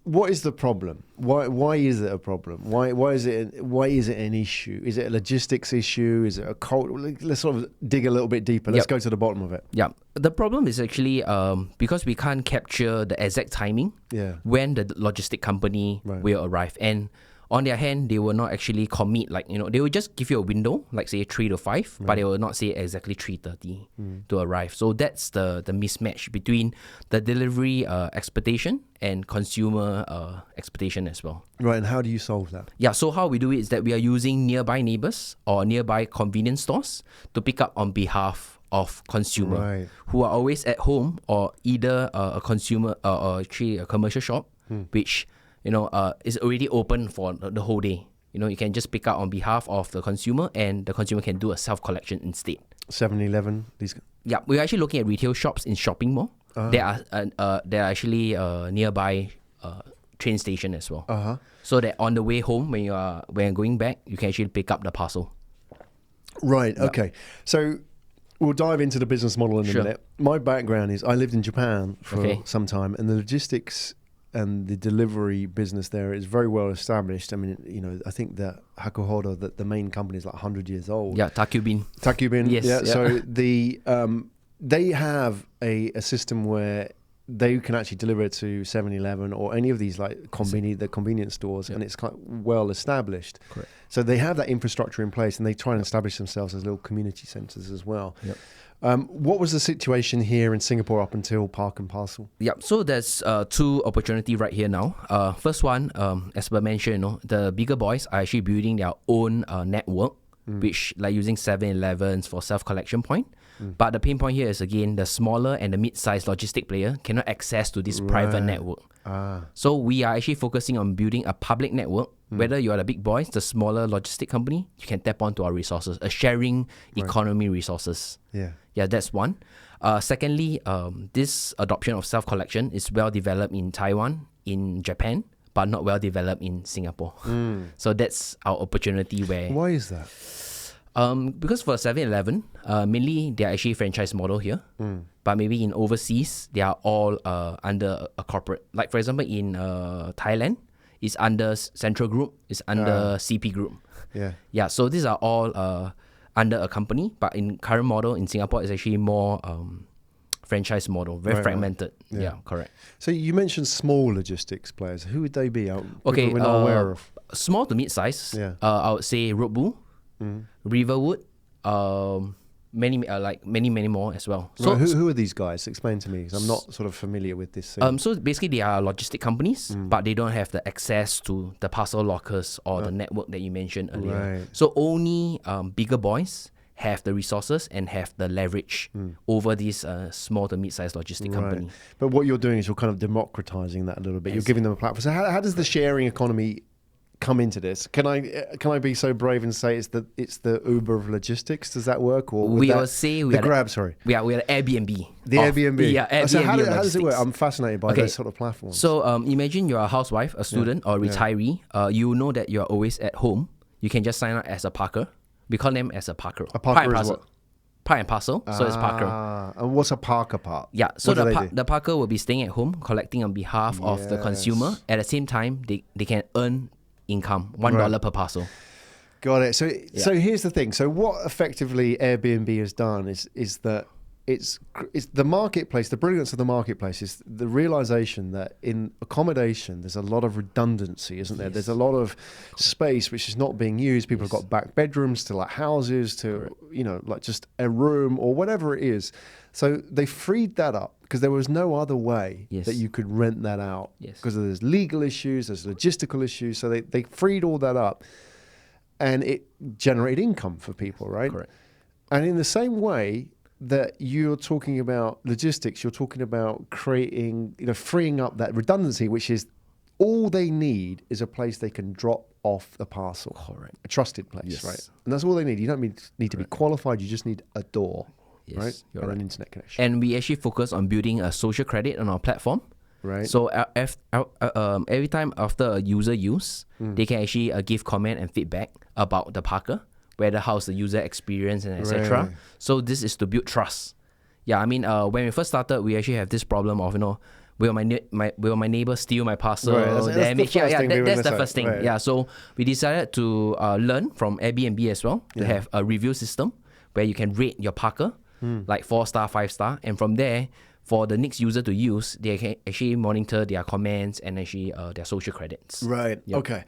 what is the problem? Why is it a problem? Why is it an issue? Is it a logistics issue? Is it a cult? Let's sort of dig a little bit deeper. Let's go to the bottom of it. Yeah. The problem is actually because we can't capture the exact timing when the logistic company will arrive. And on their hand, they will not actually commit, they will just give you a window, like say 3 to 5, but they will not say exactly 3:30 to arrive. So that's the mismatch between the delivery expectation and consumer expectation as well. Right, and how do you solve that? Yeah, so how we do it is that we are using nearby neighbors or nearby convenience stores to pick up on behalf of consumer who are always at home, or either a consumer or actually a commercial shop, which is already open for the whole day. You can just pick up on behalf of the consumer, and the consumer can do a self-collection instead. 7-Eleven, these. Yeah, we're actually looking at retail shops in shopping mall. There are actually nearby train station as well. So that on the way home, when you're going back, you can actually pick up the parcel. Right. Okay. So we'll dive into the business model in a minute. My background is I lived in Japan for some time, and the logistics and the delivery business there is very well established. I mean, I think that Hakuhodo, that the main company is like 100 years old. Yeah, Takubin. Yes. Yeah. So they have a system where they can actually deliver it to 7-Eleven or any of these like the convenience stores, and it's quite well established. Correct. So they have that infrastructure in place, and they try and establish themselves as little community centres as well. Yep. What was the situation here in Singapore up until Park and Parcel? Yeah, so there's two opportunity right here now. First one, as I mentioned, the bigger boys are actually building their own network, which like using 7-Elevens for self-collection point. But the pain point here is, again, the smaller and the mid-sized logistic player cannot access to this private network. So we are actually focusing on building a public network. Whether you are the big boys, the smaller logistic company, you can tap onto our resources, a sharing economy resources. Yeah, that's one. Secondly, this adoption of self-collection is well developed in Taiwan, in Japan, but not well developed in Singapore. So that's our opportunity where... Why is that? Because for 7-Eleven, mainly they are actually franchise model here. But maybe in overseas, they are all under a corporate. Like for example, in Thailand, is under Central Group, is under CP Group. Yeah. Yeah, so these are all under a company, but in current model in Singapore, it's actually more franchise model, very Right, fragmented. right. Yeah, correct. So you mentioned small logistics players. Who would they be? Okay, We're not aware of. Small to mid size. Yeah. I would say Roadbull, Riverwood, many many more as well. So Right, who are these guys? Explain to me, 'cause I'm not sort of familiar with this scene. so basically they are logistic companies, but they don't have the access to the parcel lockers or the network that you mentioned earlier. Right. So only bigger boys have the resources and have the leverage over these small to mid-sized logistic company. But what you're doing is you're kind of democratizing that a little bit. You're giving them a platform. So how does the sharing economy come into this? Can I be so brave and say it's the Uber of logistics? Does that work? Or would We that, will say the Grab. Sorry, we are Airbnb. the Airbnb. Yeah, Airbnb. So how of does it work? logistics. I'm fascinated by Okay. those sort of platforms. So imagine you're a housewife, a student, or a retiree. You know that you're always at home. You can just sign up as a parker. We call them as a parker. A parker is parcel. what? Part and parcel. So it's parker. And what's a parker part? Yeah. So What do they do? the parker will be staying at home, collecting on behalf of the consumer. Yes. At the same time, they can earn income, $1 per parcel. Got it. So here's the thing. So what effectively Airbnb has done is that it's the marketplace. The brilliance of the marketplace is the realization that in accommodation there's a lot of redundancy, isn't there? Yes. There's a lot of space which is not being used. People have got back bedrooms to like houses to like just a room or whatever it is. So they freed that up because there was no other way Yes. that you could rent that out Yes. because there's legal issues, there's logistical issues. So they freed all that up. And it generated income for people, right? Correct. And in the same way that you're talking about logistics, you're talking about creating, freeing up that redundancy, which is all they need is a place they can drop off the parcel. Correct. A trusted place, Yes. right? And that's all they need. You don't need to be qualified. You just need a door, Yes, right? you're And right. an internet connection, And we actually focus on building a social credit on our platform. right? So every time after a user use, they can actually give comment and feedback about the parker, whether how's the user experience and etc. Right. So this is to build trust. Yeah, I mean, when we first started, we actually have this problem of will my neighbor steal my parcel? Right, that's the Damage? first thing people That's the decide. first thing. Right. Yeah, so we decided to learn from Airbnb as well to have a review system where you can rate your parker, like 4-star, 5-star, and from there, for the next user to use, they can actually monitor their comments and actually their social credits. Right. Yep. Okay.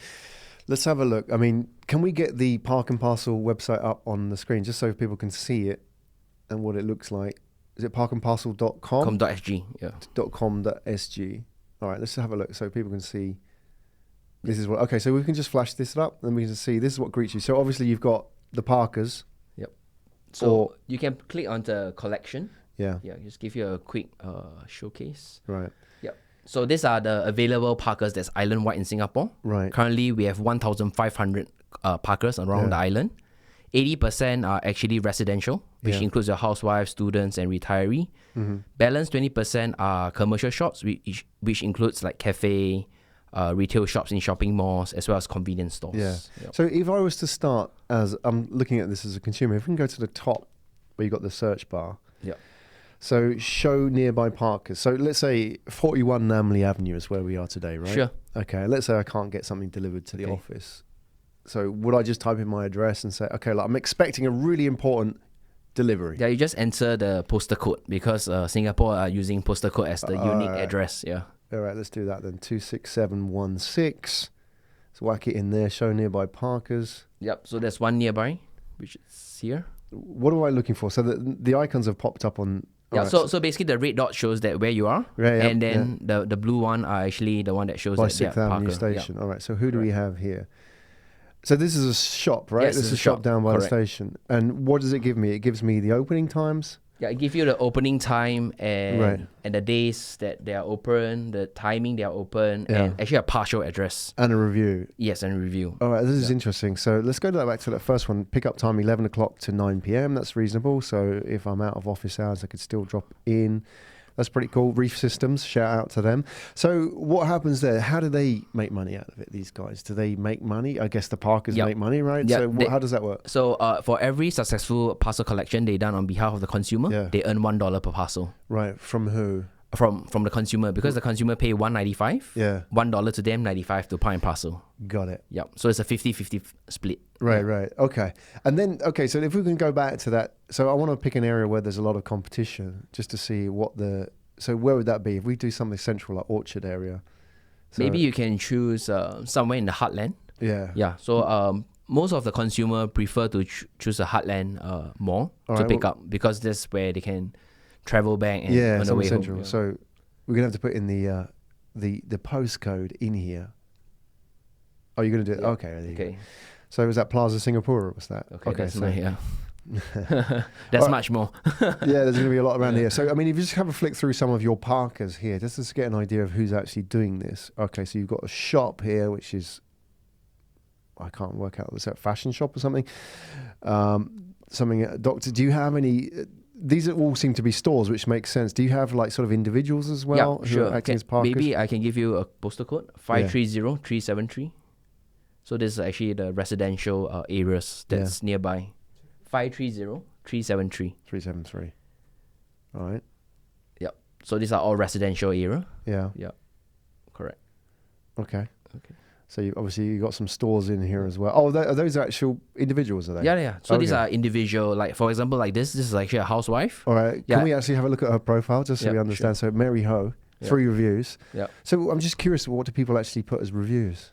Let's have a look. I mean, can we get the Park and Parcel website up on the screen just so people can see it and what it looks like? Is it parkandparcel.com? .sg, yeah. .com.sg. All right, let's have a look so people can see. This is what. Okay, so we can just flash this up and we can see this is what greets you. So obviously you've got the Parkers. Yep. So Or- you can click on the collection. Yeah. Yeah, just give you a quick showcase. Right. Yep. So these are the available parkers that's island-wide in Singapore. Right. Currently, we have 1,500 parkers around the island. 80% are actually residential, which Yeah. includes your housewives, students, and retiree. Balance 20% are commercial shops, which includes like cafe, retail shops in shopping malls, as well as convenience stores. Yeah. Yep. So if I was to start as I'm looking at this as a consumer, if we can go to the top where you got the search bar. Yep. So show nearby parkers. So let's say 41 Namley Avenue is where we are today, right? Sure. Okay. Let's say I can't get something delivered to the Okay. office. So would I just type in my address and say, okay, like I'm expecting a really important delivery? Yeah, you just enter the postal code because Singapore are using postal code as the unique Alright. address. Yeah. All right, let's do that then. 26716. So whack it in there. Show nearby parkers. Yep. So there's one nearby, which is here. What am I looking for? So the icons have popped up on. Yeah, alright, so basically the red dot shows that where you are, Right, yeah, and then the blue one are actually the one that shows by that they're 6th Avenue Parker. Station. All right, so who do we Correct. have here? So this is a shop, right? Yes, This it's is a a shop shop, down by the correct. station. And what does it give me? It gives me the opening times. Yeah, I give you the opening time and Right. and the days that they are open, the timing they are open, Yeah. and actually a partial address. And a review. Yes, and review. All right, this is interesting. So let's go back to that first one. Pick up time 11 o'clock to 9 p.m. That's reasonable. So if I'm out of office hours, I could still drop in. That's pretty cool. Reef Systems, shout out to them. So what happens there? How do they make money out of it, these guys? Do they make money? I guess the Parkers Yep. make money, right? Yep, So they- how does that work? So for every successful parcel collection they done on behalf of the consumer, Yeah. they earn $1 per parcel. Right, from who? from the consumer, because the consumer pay $1.95. Yeah. $1 to them, 95 to Parcel. Got it. Yep. So it's a 50-50 split. Right, right. Okay. And then, okay, so if we can go back to that, so I want to pick an area where there's a lot of competition just to see so where would that be? If we do something central, like Orchard area. So, Maybe you can choose somewhere in the heartland. Yeah. Yeah. So most of the consumer prefer to choose a heartland mall to pick up, because that's where they can travel back and on the way central. home. Yeah. So we're gonna have to put in the postcode in here. Oh, you're gonna do it? Yeah. Okay. There you go. Okay. So was that Plaza Singapore or was that? Okay. That's so nice, yeah. That's much more. yeah, there's going to be a lot around here. So, I mean, if you just have a flick through some of your parkers here, just to get an idea of who's actually doing this. Okay, so you've got a shop here, which is, I can't work out, was that a fashion shop or something? Doctor, do you have any, these all seem to be stores, which makes sense. Do you have like sort of individuals as well? Yeah, who are sure. acting as parkers? Maybe I can give you a postal code, 530-373. So this is actually the residential areas that's nearby. 530-373. 373. All right. Yep. So these are all residential area. Yeah. Yep. Correct. Okay. Okay. So you got some stores in here as well. Oh, are those actual individuals? Are they? Yeah. So these Okay. are individual. Like for example, like this is actually a housewife. All right. Yeah. Can we actually have a look at her profile just so Yeah, we understand? So Mary Ho, 3 reviews. Yeah. So I'm just curious, what do people actually put as reviews?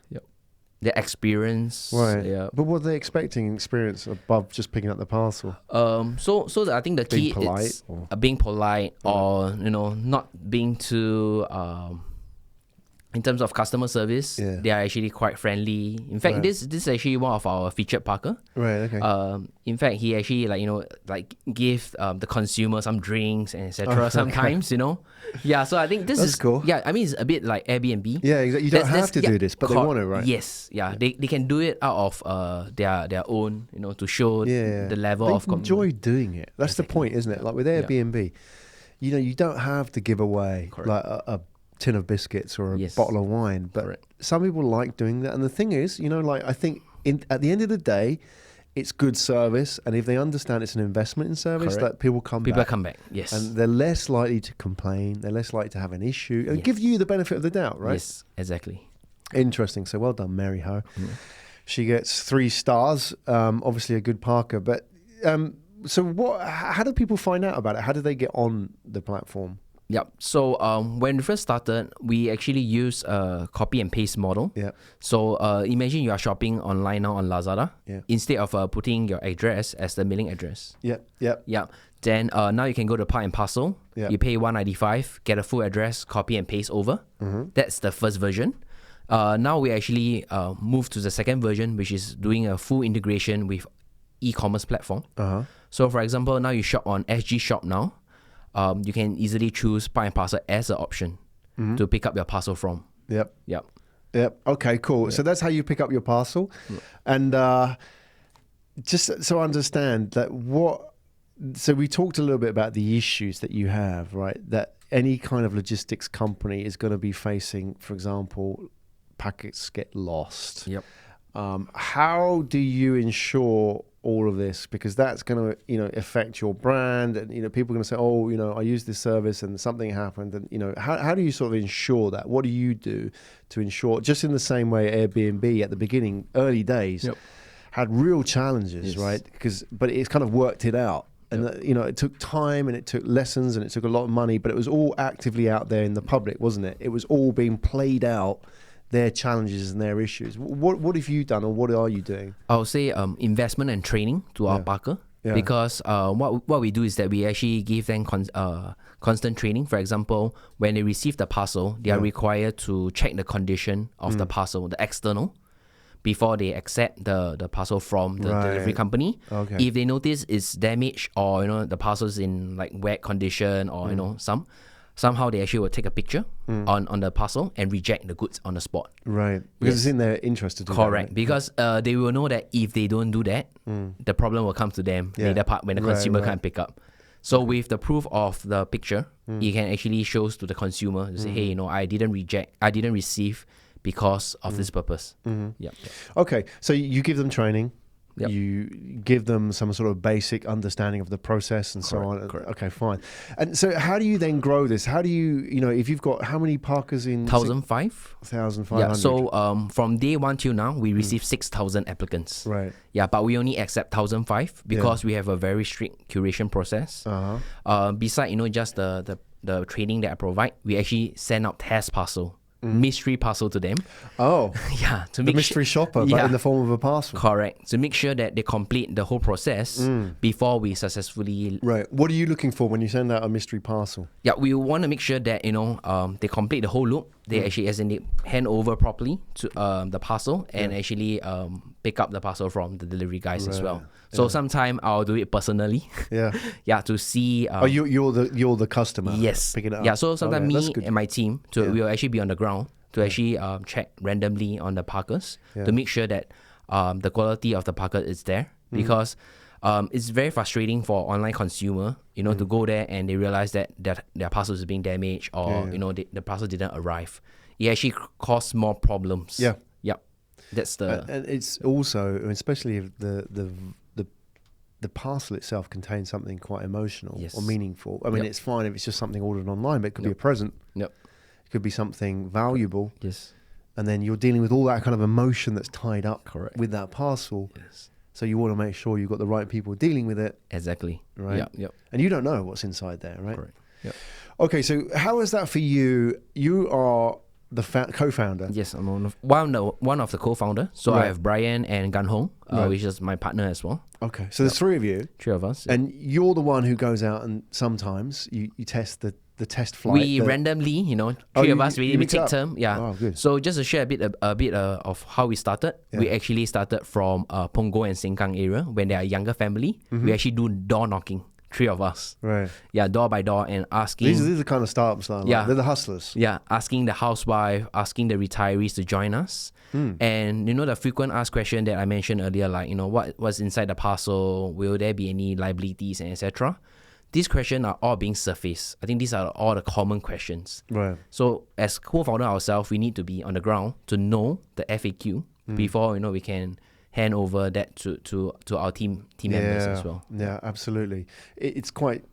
The experience. Right. Yeah. But what are they expecting in experience above just picking up the parcel? So I think the Being key polite is or- being polite, or not being too in terms of customer service. They are actually quite friendly. In fact, Right. this is actually one of our featured parker. Right. Okay. In fact, he actually give the consumer some drinks and etc. Oh, sometimes. Yeah. So I think this That's is cool. Yeah, I mean it's a bit like Airbnb. Yeah. Exactly. You don't have to do this, but they want to, right? Yes. Yeah. They can do it out of their own. To show the level they of enjoy doing it. That's the point, isn't it? Like with Airbnb, you don't have to give away like a tin of biscuits or a bottle of wine, but some people like doing that. And the thing is, I think at the end of the day, it's good service, and if they understand it's an investment in service, that people come back. Yes. And they're less likely to complain, they're less likely to have an issue, and give you the benefit of the doubt, right? Yes, exactly. Interesting. So well done, Mary Ho. She gets 3 stars, obviously a good parker, but so how do people find out about it? How do they get on the platform? Yep. So when we first started, we actually use a copy and paste model. Yeah. So imagine you are shopping online now on Lazada. Yeah. Instead of putting your address as the mailing address. Yep. Yep. Yeah. Then now you can go to Parcel. Yeah. You pay $1.95, get a full address, copy and paste over. That's the first version. Now we actually move to the second version, which is doing a full integration with e-commerce platform. So for example, now you shop on SG Shop now. You can easily choose Parcel as an option to pick up your parcel from. Yep. Yep. Yep. Okay, cool. So that's how you pick up your parcel. And just so I understand so we talked a little bit about the issues that you have, right? That any kind of logistics company is going to be facing, for example, packets get lost. Yep. How do you ensure all of this? Because that's going to, affect your brand, and people are going to say, oh, I used this service and something happened, and how do you sort of ensure that? What do you do to ensure? Just in the same way Airbnb at the beginning, early days, had real challenges, right? But it's kind of worked it out. And it took time, and it took lessons, and it took a lot of money, but it was all actively out there in the public, wasn't it? It was all being played out, their challenges and their issues. What have you done, or what are you doing? I would say investment and training to our parker. Because what we do is that we actually give them constant training. For example, when they receive the parcel, they are required to check the condition of the parcel, the external, before they accept the parcel from the delivery company. Okay. If they notice it's damaged, or the parcel's in like wet condition, or somehow they actually will take a picture on the parcel and reject the goods on the spot. Right. Because it's in their interest to do that. Correct. Right? Because they will know that if they don't do that, the problem will come to them later part when the consumer can't pick up. So with the proof of the picture, you can actually show to the consumer to say, hey, I didn't receive because of this purpose. Okay. So you give them training. Yep. You give them some sort of basic understanding of the process and so on. Correct. Okay, fine. And so how do you then grow this? How do you, if you've got how many Parkers in 1,005. 1,500? Yeah, so from day one till now, we received 6,000 applicants. Right. Yeah, but we only accept 1,005 because we have a very strict curation process. Beside, just the training that I provide, we actually send out test parcel, mystery parcel to them. Oh, Yeah, to the make mystery shopper, but Yeah. in the form of a parcel. Correct. To make sure that they complete the whole process before we successfully. Right. What are you looking for when you send out a mystery parcel? Yeah, we want to make sure that they complete the whole loop. They actually, as in they hand over properly to the parcel and actually pick up the parcel from the delivery guys as well. So sometime I'll do it personally. Yeah. Yeah, to see. Oh, you're the customer. Yes. Picking it up. Yeah. So sometimes Okay, that's me good. and my team will actually be on the ground to actually check randomly on the Parkers to make sure that the quality of the Parker is there because. It's very frustrating for online consumer, to go there and they realize that their parcel is being damaged or the parcel didn't arrive. It actually causes more problems. Yeah. Yep. That's the And it's also, especially if the parcel itself contains something quite emotional Yes. or meaningful. I mean, Yep. it's fine if it's just something ordered online, but it could be a present. Yep. It could be something valuable. Yes. And then you're dealing with all that kind of emotion that's tied up Correct. with that parcel. Yes. So you want to make sure you've got the right people dealing with it. Exactly. Right. Yep. Yep. And you don't know what's inside there, right? Correct. Yep. Okay, so how is that for you? You are the co-founder. Yes, I'm one of the co-founder. So Right. I have Brian and Gan Hong, Right. which is my partner as well. Okay, so there's three of you. Three of us. And you're the one who goes out and sometimes you test the test flight. We randomly, Oh, three you- of us, you we mix it take up? turn. Yeah. Oh, good. So just to share a bit of how we started. We Yeah. actually started from Punggol and Sengkang area when they are a younger family. We actually do door knocking. Three of us. Right. Yeah, door by door and asking. These are the kind of startups that I like. Yeah. They're the hustlers. Yeah, asking the housewife, asking the retirees to join us. And the frequent asked question that I mentioned earlier, like, what's inside the parcel? Will there be any liabilities and etc.? These questions are all being surfaced. I think these are all the common questions. Right. So as co-founder ourselves, we need to be on the ground to know the FAQ before we can hand over that to our team members as well. Yeah, absolutely. It's quite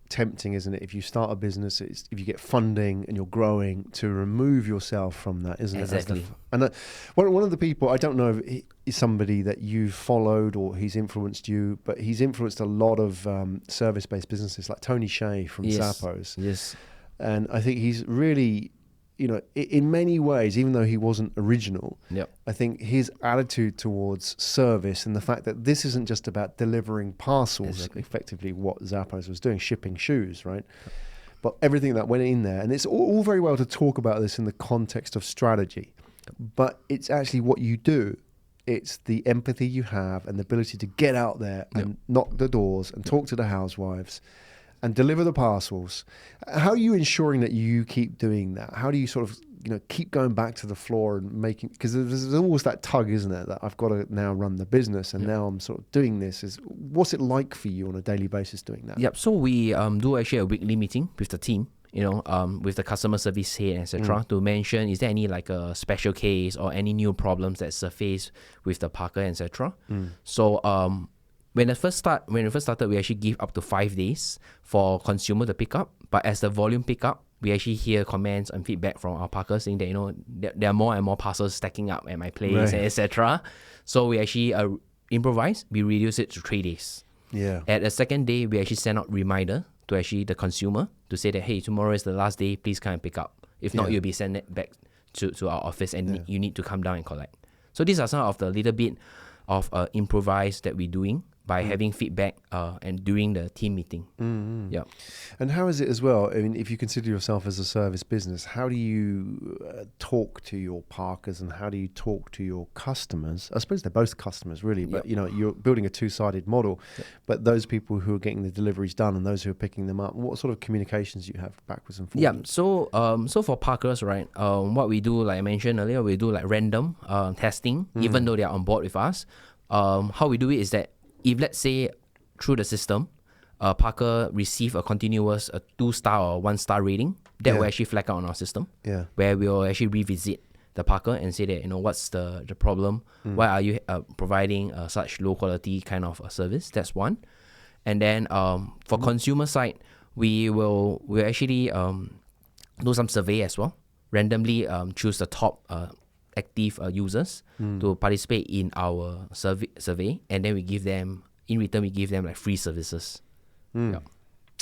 tempting, isn't it? If you start a business, if you get funding and you're growing, to remove yourself from that, isn't Exactly. it? And one of the people, I don't know if he is somebody that you've followed or he's influenced you, but he's influenced a lot of service-based businesses like Tony Shea from Zappos. Yes. And I think he's really, in many ways, even though he wasn't original, Yep. I think his attitude towards service and the fact that this isn't just about delivering parcels, Exactly. effectively what Zappos was doing, shipping shoes, right? But everything that went in there. And it's all very well to talk about this in the context of strategy, but it's actually what you do. It's the empathy you have and the ability to get out there and knock the doors and talk to the housewives and deliver the parcels. How are you ensuring that you keep doing that? How do you sort of, keep going back to the floor and making, because there's always that tug, isn't there, that I've got to now run the business and now I'm sort of doing this. What's it like for you on a daily basis doing that? Yep. So we do actually a weekly meeting with the team, with the customer service head, etc., to mention is there any like a special case or any new problems that surface with the Parker, etc. So when we first started, we actually give up to 5 days for consumer to pick up. But as the volume pick up, we actually hear comments and feedback from our Parkers saying that there are more and more parcels stacking up at my place, Right. etc. So we actually improvise. We reduce it to 3 days. Yeah. At the second day, we actually send out reminder to actually the consumer to say that, hey, tomorrow is the last day, please come and pick up. If not, you'll be sent it back to our office and you need to come down and collect. So these are some of the little bit of improvise that we're doing by having feedback and during the team meeting. Yeah. And how is it as well? I mean, if you consider yourself as a service business, how do you talk to your Parkers and how do you talk to your customers? I suppose they're both customers, really, but you're building a two-sided model. But those people who are getting the deliveries done and those who are picking them up, what sort of communications do you have backwards and forwards? Yeah. So for Parkers, right? What we do, like I mentioned earlier, we do like random testing, even though they are on board with us. How we do it is that if let's say through the system, Parker receive a continuous 2-star or 1-star rating, that will actually flag out on our system. Yeah. Where we'll actually revisit the parker and say that, what's the problem? Why are you providing such low quality kind of service? That's one. And then for consumer side, we'll actually do some survey as well. Randomly choose the top active users to participate in our survey, and then in return we give them like free services.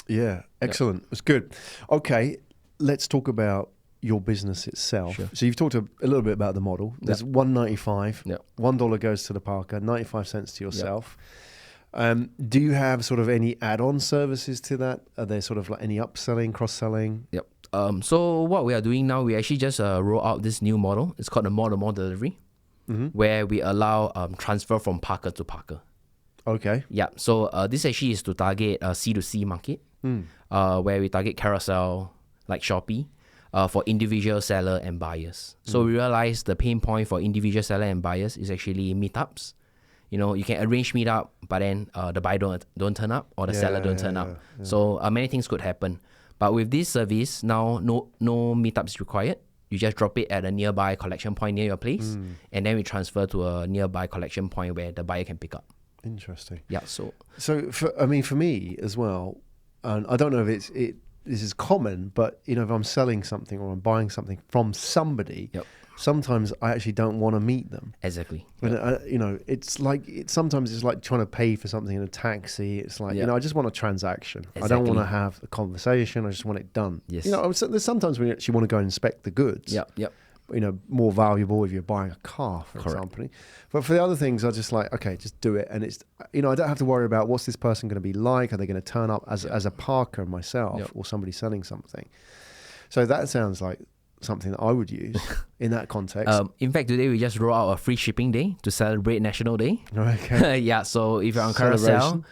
Yeah, excellent. It's good. Okay, let's talk about your business itself. Sure. So you've talked a little bit about the model. There's $1.95. Yep. $1 goes to the parker, 95 cents to yourself. Do you have sort of any add-on services to that? Are there sort of like any upselling, cross-selling? Yep. So what we are doing now, we actually just roll out this new model. It's called the more-to-more delivery, where we allow transfer from parker to parker. Okay. Yeah. So this actually is to target C2C market, where we target carousel like Shopee for individual seller and buyers. So we realize the pain point for individual seller and buyers is actually meetups. You can arrange meetup, but then the buyer don't turn up or the seller don't turn up. Yeah. So many things could happen. But with this service, now no meetup is required. You just drop it at a nearby collection point near your place, and then we transfer to a nearby collection point where the buyer can pick up. Interesting. Yeah. So for me as well, and I don't know if this is common, but if I'm selling something or I'm buying something from somebody, sometimes I actually don't want to meet them. Exactly. But sometimes it's like trying to pay for something in a taxi. It's like I just want a transaction. Exactly. I don't want to have a conversation. I just want it done. Yes. There's sometimes when you actually want to go and inspect the goods. Yep. More valuable if you're buying a car, for example. But for the other things, I just like, okay, just do it. And it's, I don't have to worry about what's this person going to be like. Are they going to turn up as a parker myself or somebody selling something? So that sounds like something that I would use in that context. In fact, today we just roll out a free shipping day to celebrate National Day. Okay. Yeah, so if you're on Carousel,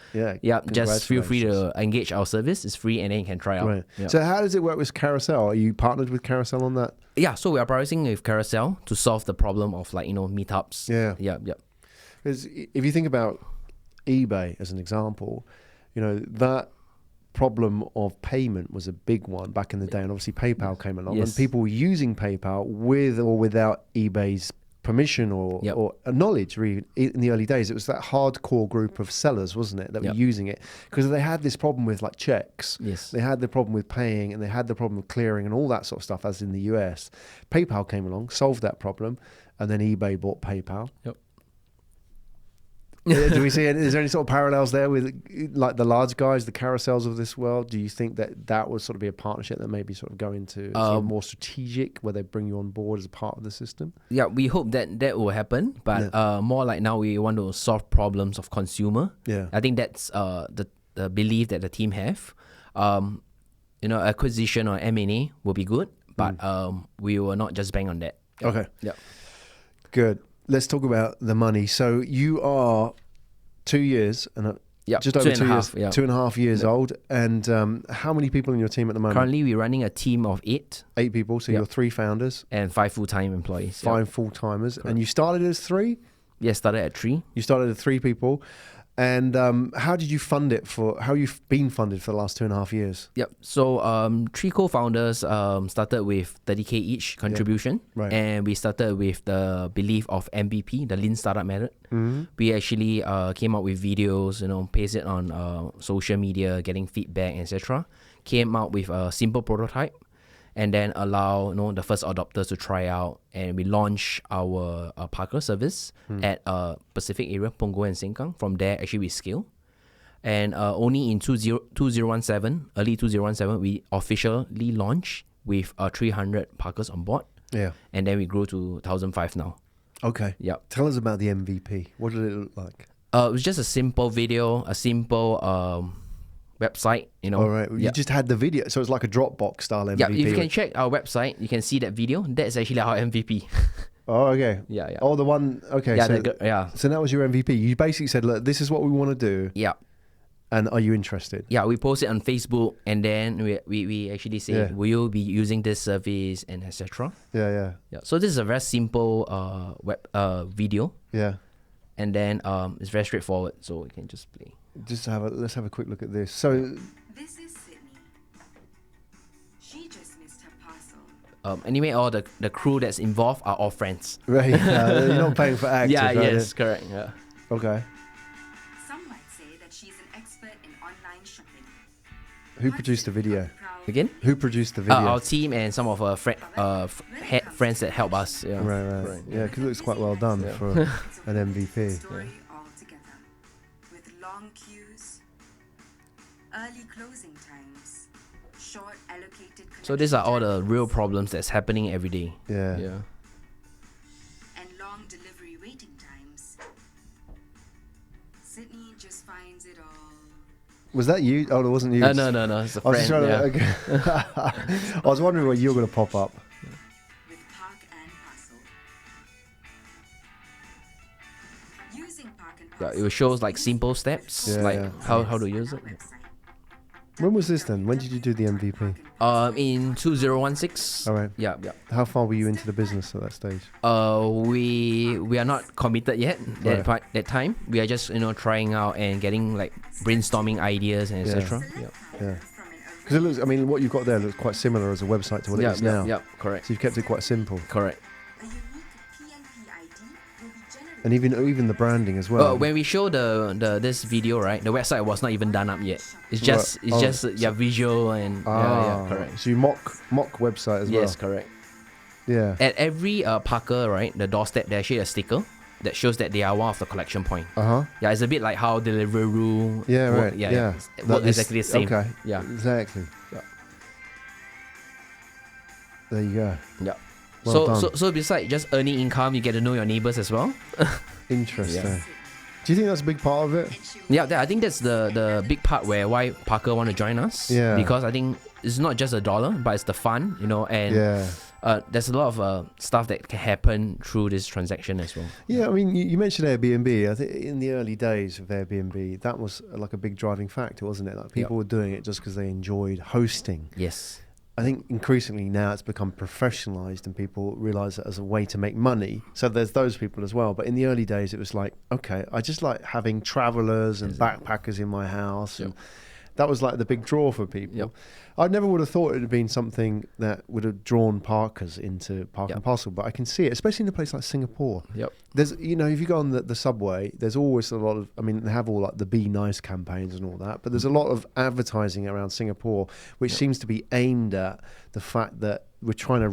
just feel free to engage our service. It's free and then you can try out. Right. Yeah. So how does it work with Carousel? Are you partnered with Carousel on that? Yeah, so we are pricing with Carousel to solve the problem of meetups. Yeah. Because if you think about eBay as an example, that problem of payment was a big one back in the day, and obviously PayPal came along, and people were using PayPal with or without eBay's permission or knowledge. Really, in the early days, it was that hardcore group of sellers, wasn't it, that were using it because they had this problem with like checks. Yes, they had the problem with paying, and they had the problem with clearing and all that sort of stuff. As in the US, PayPal came along, solved that problem, and then eBay bought PayPal. Yep. Do we see? Is there any sort of parallels there with like the large guys, the Carousels of this world? Do you think that would sort of be a partnership that maybe sort of go into sort of more strategic, where they bring you on board as a part of the system? Yeah, we hope that will happen, but more like now we want to solve problems of consumer. Yeah, I think that's the belief that the team have. Acquisition or M&A will be good, but we will not just bang on that. Okay. Yeah. Good. Let's talk about the money. So you are 2 years and just over 2 years, 2.5 years old. And how many people in your team at the moment? Currently, we're running a team of 8. 8 people. So you're 3 founders and 5 full-time employees. 5 full-timers. Correct. And you started as 3? Yes, started at 3. You started at 3 people. And how did you fund it how you've been funded for the last 2.5 years? Yep. So 3 co-founders started with 30K each contribution. Right. And we started with the belief of MVP, the Lean Startup Method. Mm-hmm. We actually came up with videos, pasted it on social media, getting feedback, etc. Came out with a simple prototype. And then allow the first adopters to try out, and we launch our parker service at Pacific area, Punggol and Sengkang. From there, actually we scale, and only in 2017, early 2017, we officially launched with 300 parkers on board. Yeah, and then we grew to 1,005 now. Okay. Yeah. Tell us about the MVP. What did it look like? It was just a simple video, a simple website, All right. You just had the video, so it's like a Dropbox style MVP. Yeah, if you can check our website, you can see that video. That's actually our MVP. Oh, okay. Yeah. Oh, the one. Okay. Yeah, so that was your MVP. You basically said, "Look, this is what we want to do." Yeah. And are you interested? Yeah, we post it on Facebook, and then we actually say, "Will you be using this service?" and etc. Yeah. So this is a very simple web video. Yeah. And then it's very straightforward, so we can just play. Let's have a quick look at this. So this is Sydney. She just missed her parcel. Anyway, all the crew that's involved are all friends. Right. You're not paying for actors. Yeah, right? yes, correct. Yeah. Okay. Some might say that she's an expert in online shopping. Who produced the video? Again? Who produced the video? Our team and some of our friends that help us. Yeah. Right. Yeah, because it looks quite well done for an MVP. Story altogether, with long queues, early closing times, short allocated So these are all the connection real times, problems that's happening every day. Yeah. and long delivery waiting times. Sydney just finds it all. Was that you? Oh, it wasn't you. No, it's a I was just friend. trying to. I was wondering where you were going to pop up. With Park and Parcel. Using Park and Yeah, Parcel it shows like simple steps, Yeah, like yeah. how to use it. When was this then? When did you do the MVP? In 2016. All right. Yeah. How far were you into the business at that stage? We are not committed yet. That time we are just trying out and getting like brainstorming ideas and etc. Yeah. Because it looks. I mean, what you've got there looks quite similar as a website to what it is now. Yeah, correct. So you've kept it quite simple, Correct. A unique PNP ID will be generated. and even the branding as well. When we show this video, right, the website was not even done up yet. It's just visual and yeah, correct. So you mock website as well. Yes, correct. Yeah. At every Parker, right, the doorstep, there's actually a sticker that shows that they are one of the collection point. Yeah, it's a bit like how Deliveroo Yeah. work. Right. Yeah. That Work is- exactly the same. Okay. Yeah. Exactly. Yeah. There you go. Yeah. Well so done. besides just earning income, you get to know your neighbors as well. Interesting. Yeah. Do you think that's a big part of it? Yeah, I think that's the big part why Parker want to join us. Yeah. Because I think it's not just $1, but it's the fun, and Yeah. there's a lot of stuff that can happen through this transaction as well. Yeah, I mean, you mentioned Airbnb. I think in the early days of Airbnb, that was like a big driving factor, wasn't it? Like people were doing it just because they enjoyed hosting. Yes. I think increasingly now it's become professionalized and people realize it as a way to make money. So there's those people as well. But in the early days, it was like, okay, I just like having travelers and backpackers in my house. And that was like the big draw for people. Yep. I never would have thought it would have been something that would have drawn Parkers into Park and Parcel, but I can see it, especially in a place like Singapore. Yep. There's, if you go on the subway, there's always a lot of, I mean, they have all like the Be Nice campaigns and all that, but there's a lot of advertising around Singapore, which seems to be aimed at the fact that we're trying to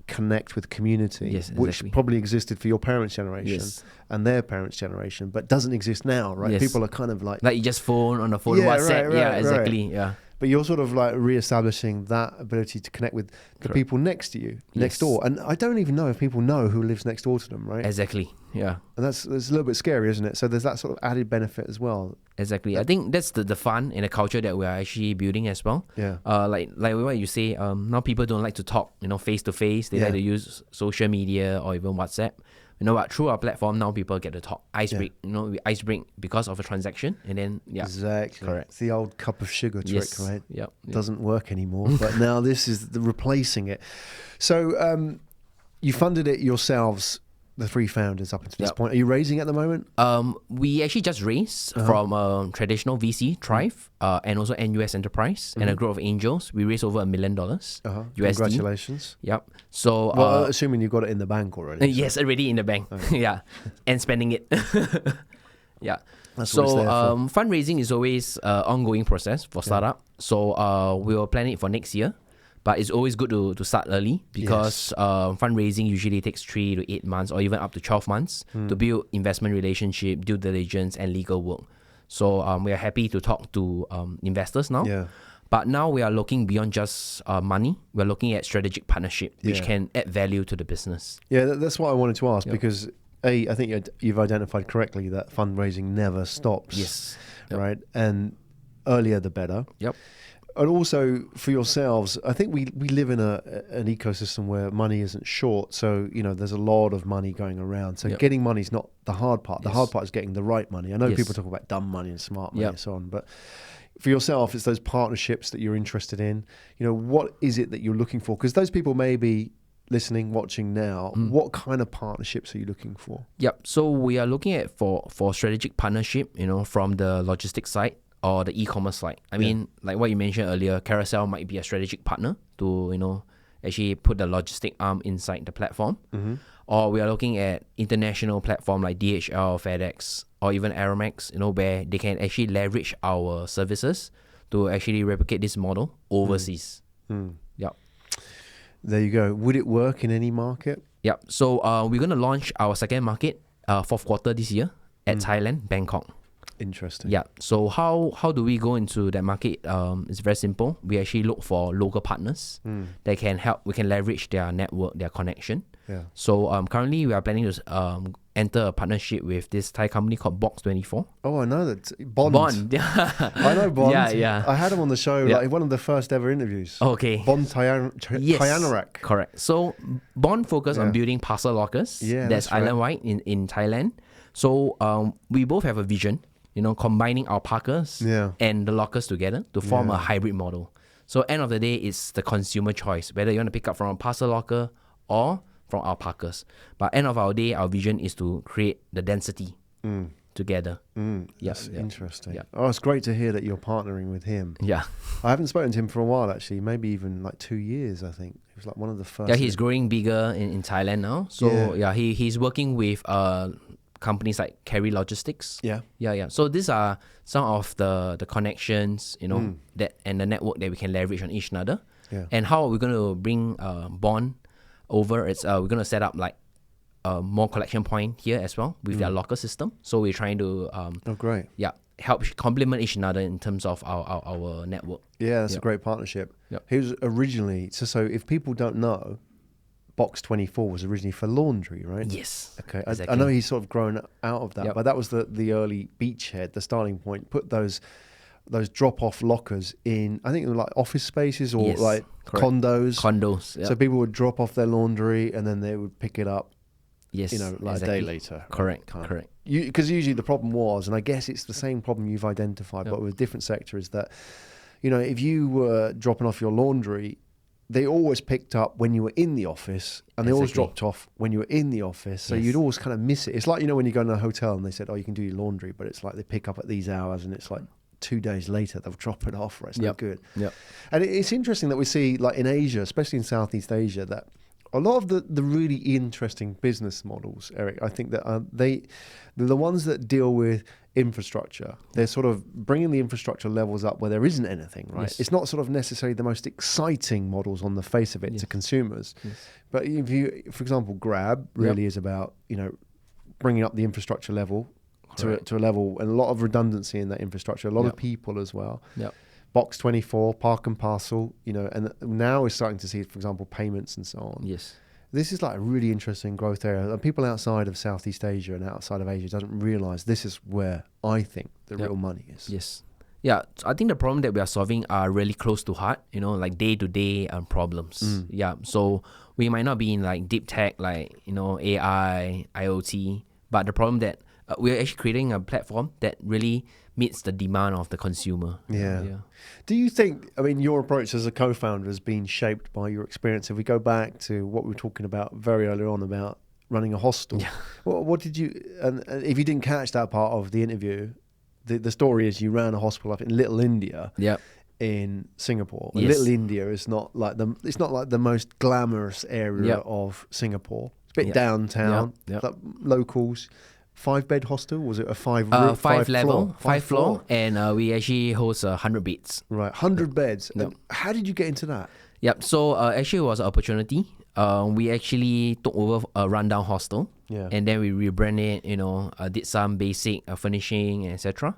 reconnect with community, Yes, which exactly. probably existed for your parents' generation Yes. and their parents' generation, but doesn't exist now, right? Yes. People are kind of like Like you just phone on the phone, Yeah, WhatsApp. right, Yeah, right. exactly. Yeah. but you're sort of like re-establishing that ability to connect with the Correct. people next to you, next Yes. door. And I don't even know if people know who lives next door to them, right? Exactly. Yeah. And that's a little bit scary, isn't it? So there's that sort of added benefit as well. Exactly. I think that's the fun and the culture that we are actually building as well. Yeah. Like what you say, now people don't like to talk, face to face. They like to use social media or even WhatsApp. But through our platform now people get to talk, ice break. We ice break because of a transaction, and then Exactly. correct. It's the old cup of sugar trick, Yes. right? Yep. Doesn't work anymore, but now this is replacing it. So you funded it yourselves, the three founders up until this Yep. point. Are you raising at the moment? We actually just raised from traditional VC, Thrive, and also NUS Enterprise, and a group of angels. We raised over $1 million USD. Congratulations. Yep. So, Well, assuming you've got it in the bank already. yes, already in the bank. Yeah, and spending it. Yeah. That's So what it's there for. fundraising is always ongoing process for startup. So we will plan it for next year. But it's always good to start early because fundraising usually takes 3 to 8 months or even up to 12 months to build investment relationship, due diligence, and legal work. So we are happy to talk to investors now. Yeah. But now we are looking beyond just money. We're looking at strategic partnership, which Yeah. can add value to the business. Yeah, that's what I wanted to ask because I think you've identified correctly that fundraising never stops. Yes. Yep. Right, and earlier the better. Yep. And also for yourselves, I think we live in an ecosystem where money isn't short. So there's a lot of money going around. So getting money is not the hard part. The hard part is getting the right money. I know people talk about dumb money and smart money and so on, but for yourself, it's those partnerships that you're interested in. What is it that you're looking for? Because those people may be listening, watching now. What kind of partnerships are you looking for? Yep. So we are looking at for strategic partnership, from the logistics side or the e-commerce side. I mean, like what you mentioned earlier, Carousel might be a strategic partner to, actually put the logistic arm inside the platform. Or we are looking at international platform like DHL, FedEx, or even Aeromex, where they can actually leverage our services to actually replicate this model overseas. Yep. There you go. Would it work in any market? Yep. So we're going to launch our second market, fourth quarter this year at Thailand, Bangkok. Interesting. Yeah. So how do we go into that market? It's very simple. We actually look for local partners that can help. We can leverage their network, their connection. Yeah. So currently we are planning to enter a partnership with this Thai company called Box24. Oh, I know that. Bond. I know Bond. Yeah. I had him on the show, like one of the first ever interviews. Okay. Bond Tyanarak. Correct. So Bond focus on building parcel lockers. Yeah, that's right. island-wide in Thailand. So we both have a vision, combining our parkers and the lockers together to form a hybrid model. So end of the day, it's the consumer choice, whether you want to pick up from a parcel locker or from our parkers. But end of our day, our vision is to create the density together. That's interesting. Yeah. Oh, it's great to hear that you're partnering with him. Yeah. I haven't spoken to him for a while, actually. Maybe even like 2 years, I think. He was like one of the first. Yeah, he's growing bigger in Thailand now. So he's working with companies like Carry Logistics. Yeah. So these are some of the connections, that and the network that we can leverage on each other. Yeah. And how are we going to bring Bond over? It's we're going to set up like more collection point here as well with their locker system. So we're trying to Oh, great. help complement each other in terms of our network. Yeah, that's a great partnership. Yep. He was originally, so if people don't know, Box24 was originally for laundry, right? Yes. Okay. Exactly. I know he's sort of grown out of that, Yep. but that was the early beachhead, the starting point. Put those drop-off lockers in, I think they were like office spaces or Yes, like correct. condos. Yeah. So people would drop off their laundry and then they would pick it up, yes, like a day later. Correct. Kind of. Correct. Because usually the problem was, and I guess it's the same problem you've identified, Yep. but with a different sector, is that, if you were dropping off your laundry, they always picked up when you were in the office, and they always Exactly. dropped off when you were in the office. So Yes. you'd always kind of miss it. It's like, when you go in a hotel and they said, oh, you can do your laundry, but it's like they pick up at these hours, and it's like 2 days later they'll drop it off. Right? It's not good. Yep. And it's interesting that we see, like in Asia, especially in Southeast Asia, that a lot of the really interesting business models, Eric, I think that they're the ones that deal with infrastructure. They're sort of bringing the infrastructure levels up where there isn't anything, right? Yes. It's not sort of necessarily the most exciting models on the face of it to consumers. Yes. But if you, for example, Grab really is about, bringing up the infrastructure level to a level, and a lot of redundancy in that infrastructure, a lot of people as well. Yep. Box24, Park and Parcel, and now we're starting to see, for example, payments and so on. Yes. This is like a really interesting growth area. And people outside of Southeast Asia and outside of Asia doesn't realize this is where I think the real money is. Yes. Yeah, so I think the problem that we are solving are really close to heart, like day-to-day problems. Yeah, so we might not be in like deep tech, like, AI, IoT, but the problem that we're actually creating a platform that really meets the demand of the consumer. Yeah. Do you think, your approach as a co-founder has been shaped by your experience? If we go back to what we were talking about very early on about running a hostel, what did you, and if you didn't catch that part of the interview, the story is you ran a hospital up in Little India in Singapore. Yes. Little India is not like the most glamorous area of Singapore. It's a bit downtown, like locals. 5-bed hostel? Was it a five floor, and we actually host 100 beds. Right, 100 beds. And how did you get into that? Yep. So actually, it was an opportunity. We actually took over a rundown hostel, and then we rebranded it. Did some basic furnishing, etc.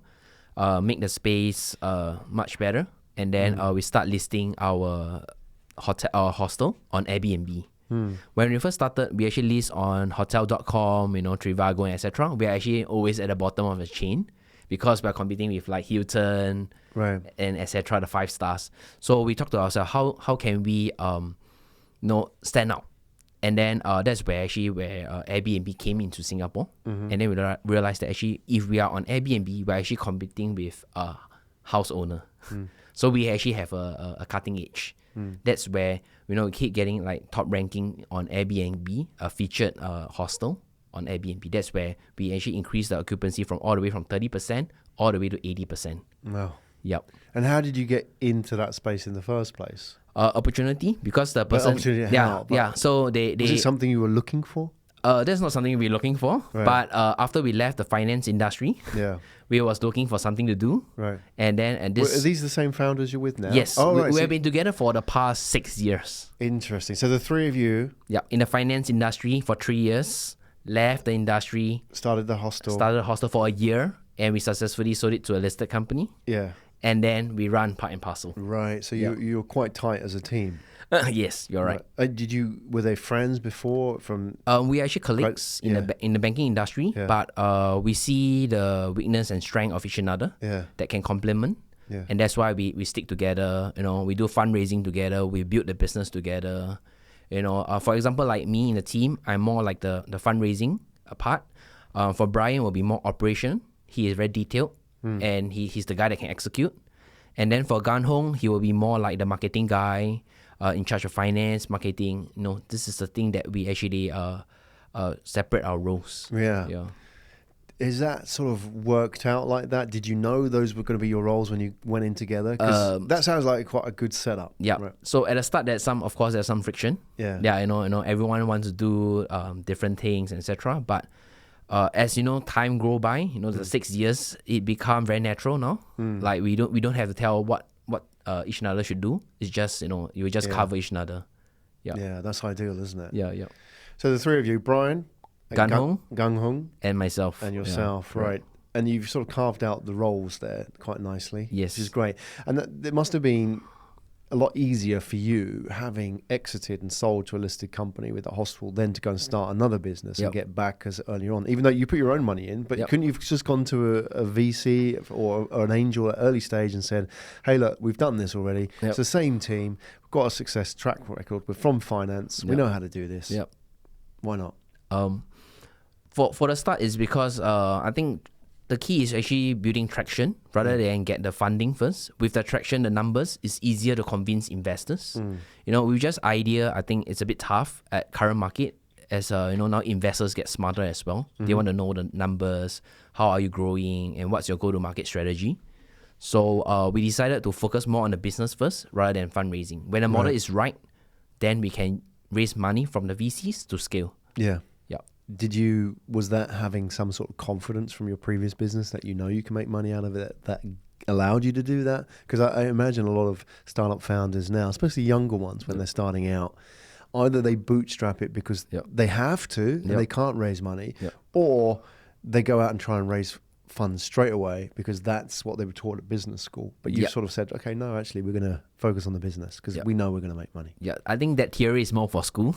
Make the space much better, and then we start listing our hostel on Airbnb. When we first started, we actually list on hotel.com, Trivago, etc. We are actually always at the bottom of the chain because we're competing with like Hilton, and etc. the 5 stars. So we talked to ourselves, how can we stand out? And then that's where Airbnb came into Singapore, and then we realized that actually if we are on Airbnb, we're actually competing with a house owner. So we actually have a cutting edge. That's where we keep getting like top ranking on Airbnb, a featured hostel on Airbnb. That's where we actually increase the occupancy from all the way from 30% all the way to 80%. Wow. Yep. And how did you get into that space in the first place? Opportunity, because the person. opportunity, yeah, how? But yeah. So they. Was it something you were looking for? That's not something we're looking for. Right. But after we left the finance industry, Yeah. we was looking for something to do. Right. And then Well, this. are these the same founders you're with now? Yes, Oh, right. we so- have been together for the past 6 years. Interesting. So the three of you Yeah, in the finance industry for 3 years. Left the industry, started the hostel. started a hostel for a year, and we successfully sold it to a listed company. Yeah. And then we run Part and Parcel. Right. So Yeah. you're quite tight as a team. Yes, you're right. Were they friends before from? We are actually colleagues yeah. in the banking industry, Yeah. but we see the weakness and strength of each other Yeah. that can complement. Yeah. And that's why we stick together. We do fundraising together. We build the business together. For example, like me in the team, I'm more like the fundraising part. For Brian, will be more operation. He is very detailed, and he's the guy that can execute. And then for Gan Hong, he will be more like the marketing guy, in charge of finance, marketing. This is the thing that we actually separate our roles. Yeah. Yeah. Is that sort of worked out like that? Did you know those were going to be your roles when you went in together? 'Cause that sounds like quite a good setup. Yeah. Right. So at the start, there's some friction. Yeah. Yeah. Everyone wants to do different things, etc. But as time go by, the 6 years, it become very natural now. Like we don't have to tell what each other should do. It's just you just Yeah. cover each other. Yeah. Yeah, that's ideal, isn't it? Yeah. So the three of you, Brian, Gan Hong, Gang Hong, and myself. and Yeah. yourself, right? And you've sort of carved out the roles there quite nicely. Yes. Which is great. And it must have been a lot easier for you having exited and sold to a listed company with a hospital than to go and start another business Yep. and get back as earlier on, even though you put your own money in. But Yep. couldn't you have just gone to a VC or an angel at early stage and said, hey, look, we've done this already. Yep. It's the same team. We've got a success track record. We're from finance. We Yep. know how to do this. Yep. Why not? For the start is because I think the key is actually building traction rather than get the funding first. With the traction, the numbers, it's easier to convince investors. With just idea, I think it's a bit tough at current market as now investors get smarter as well. They want to know the numbers, how are you growing, and what's your go-to-market strategy. So we decided to focus more on the business first rather than fundraising. When the model is right, then we can raise money from the VCs to scale. Yeah. Yeah. Was that having some sort of confidence from your previous business that you can make money out of it that allowed you to do that? Because I imagine a lot of startup founders now, especially younger ones when they're starting out, either they bootstrap it because Yep. they have to and Yep. they can't raise money, Yep. or they go out and try and raise funds straight away because that's what they were taught at business school. But you Yep. sort of said, okay, no, actually we're going to focus on the business because Yep. we know we're going to make money. Yeah, I think that theory is more for school.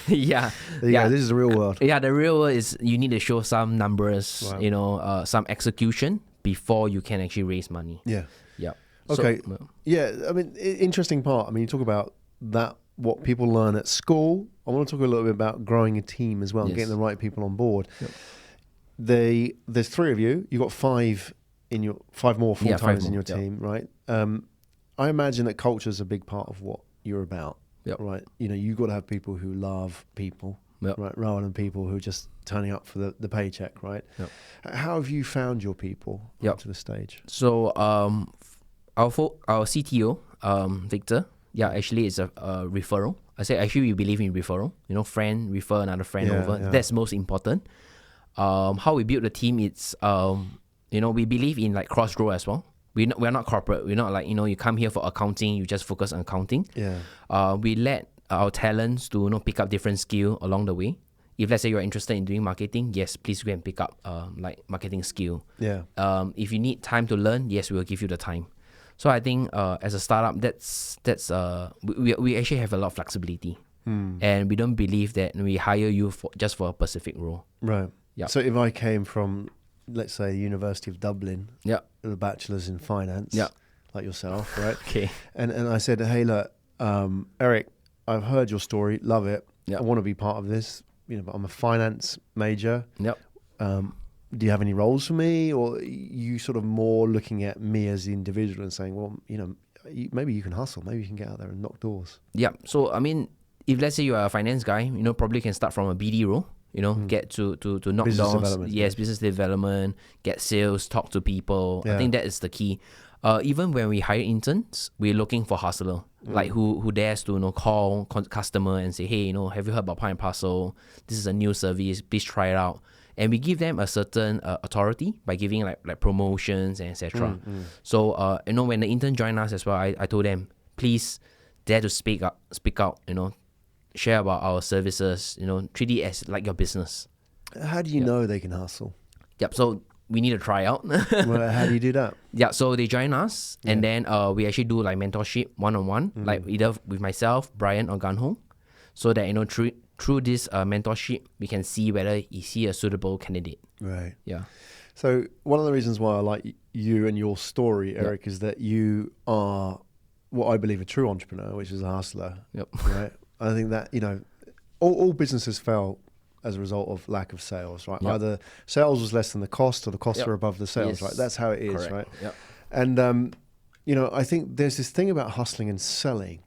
Yeah. There you go. This is the real world. Yeah, the real world is you need to show some numbers, Wow. some execution before you can actually raise money. Yeah. Yeah. Okay. So, Yeah, I mean, interesting part. I mean, you talk about that, what people learn at school. I want to talk a little bit about growing a team as well, and Yes. getting the right people on board. Yep. There's three of you. You've got five more full Yeah, five timers in more, your yep. team, right? I imagine that culture is a big part of what you're about, Yep. right? You've got to have people who love people, Yep. right, rather than people who are just turning up for the paycheck, right? Yep. How have you found your people Yep. up to the stage? So our CTO, Victor, actually it's a referral. I say actually we believe in referral. Friend refer another friend Yeah, over. yeah. That's most important. How we build the team, it's we believe in like cross grow as well. We're not corporate. We're not like you come here for accounting. You just focus on accounting. Yeah. We let our talents to pick up different skill along the way. If let's say you're interested in doing marketing, yes, please go and pick up like marketing skill. Yeah. If you need time to learn, yes, we will give you the time. So I think as a startup, that's we actually have a lot of flexibility, and we don't believe that we hire you just for a specific role. Right. Yeah. So if I came from, let's say, the University of Dublin, Yeah. with a bachelor's in finance, Yeah. like yourself, right? Okay. And I said, hey, look, Eric, I've heard your story, love it. Yeah. I want to be part of this. But I'm a finance major. Yep. Do you have any roles for me, or are you sort of more looking at me as the individual and saying, well, maybe you can hustle, maybe you can get out there and knock doors. Yeah. So I mean, if let's say you are a finance guy, probably can start from a BD role. Get to knock Business doors. development, Yes, business development, get sales, talk to people. Yeah. I think that is the key. Even when we hire interns, we're looking for hustler, like who dares to call customer and say, hey, have you heard about Parcel? This is a new service. Please try it out. And we give them a certain authority by giving like promotions and etc. So when the intern joined us as well, I told them, please dare to speak out, share about our services, treat it as like your business. How do you know they can hustle? Yep. So we need to try out. Well, how do you do that? Yeah. So they join us, and then we actually do like mentorship one-on-one, like either with myself, Brian, or Ganho, so that through this mentorship, we can see whether is he a suitable candidate. Right. Yeah. So one of the reasons why I like you and your story, Eric, is that you are what I believe a true entrepreneur, which is a hustler. Yep. Right. I think that all businesses fail as a result of lack of sales, right? Yep. Either sales was less than the cost, or the costs Yep. are above the sales, Yes. right? That's how it is, Correct. right? Yep. And I think there's this thing about hustling and selling,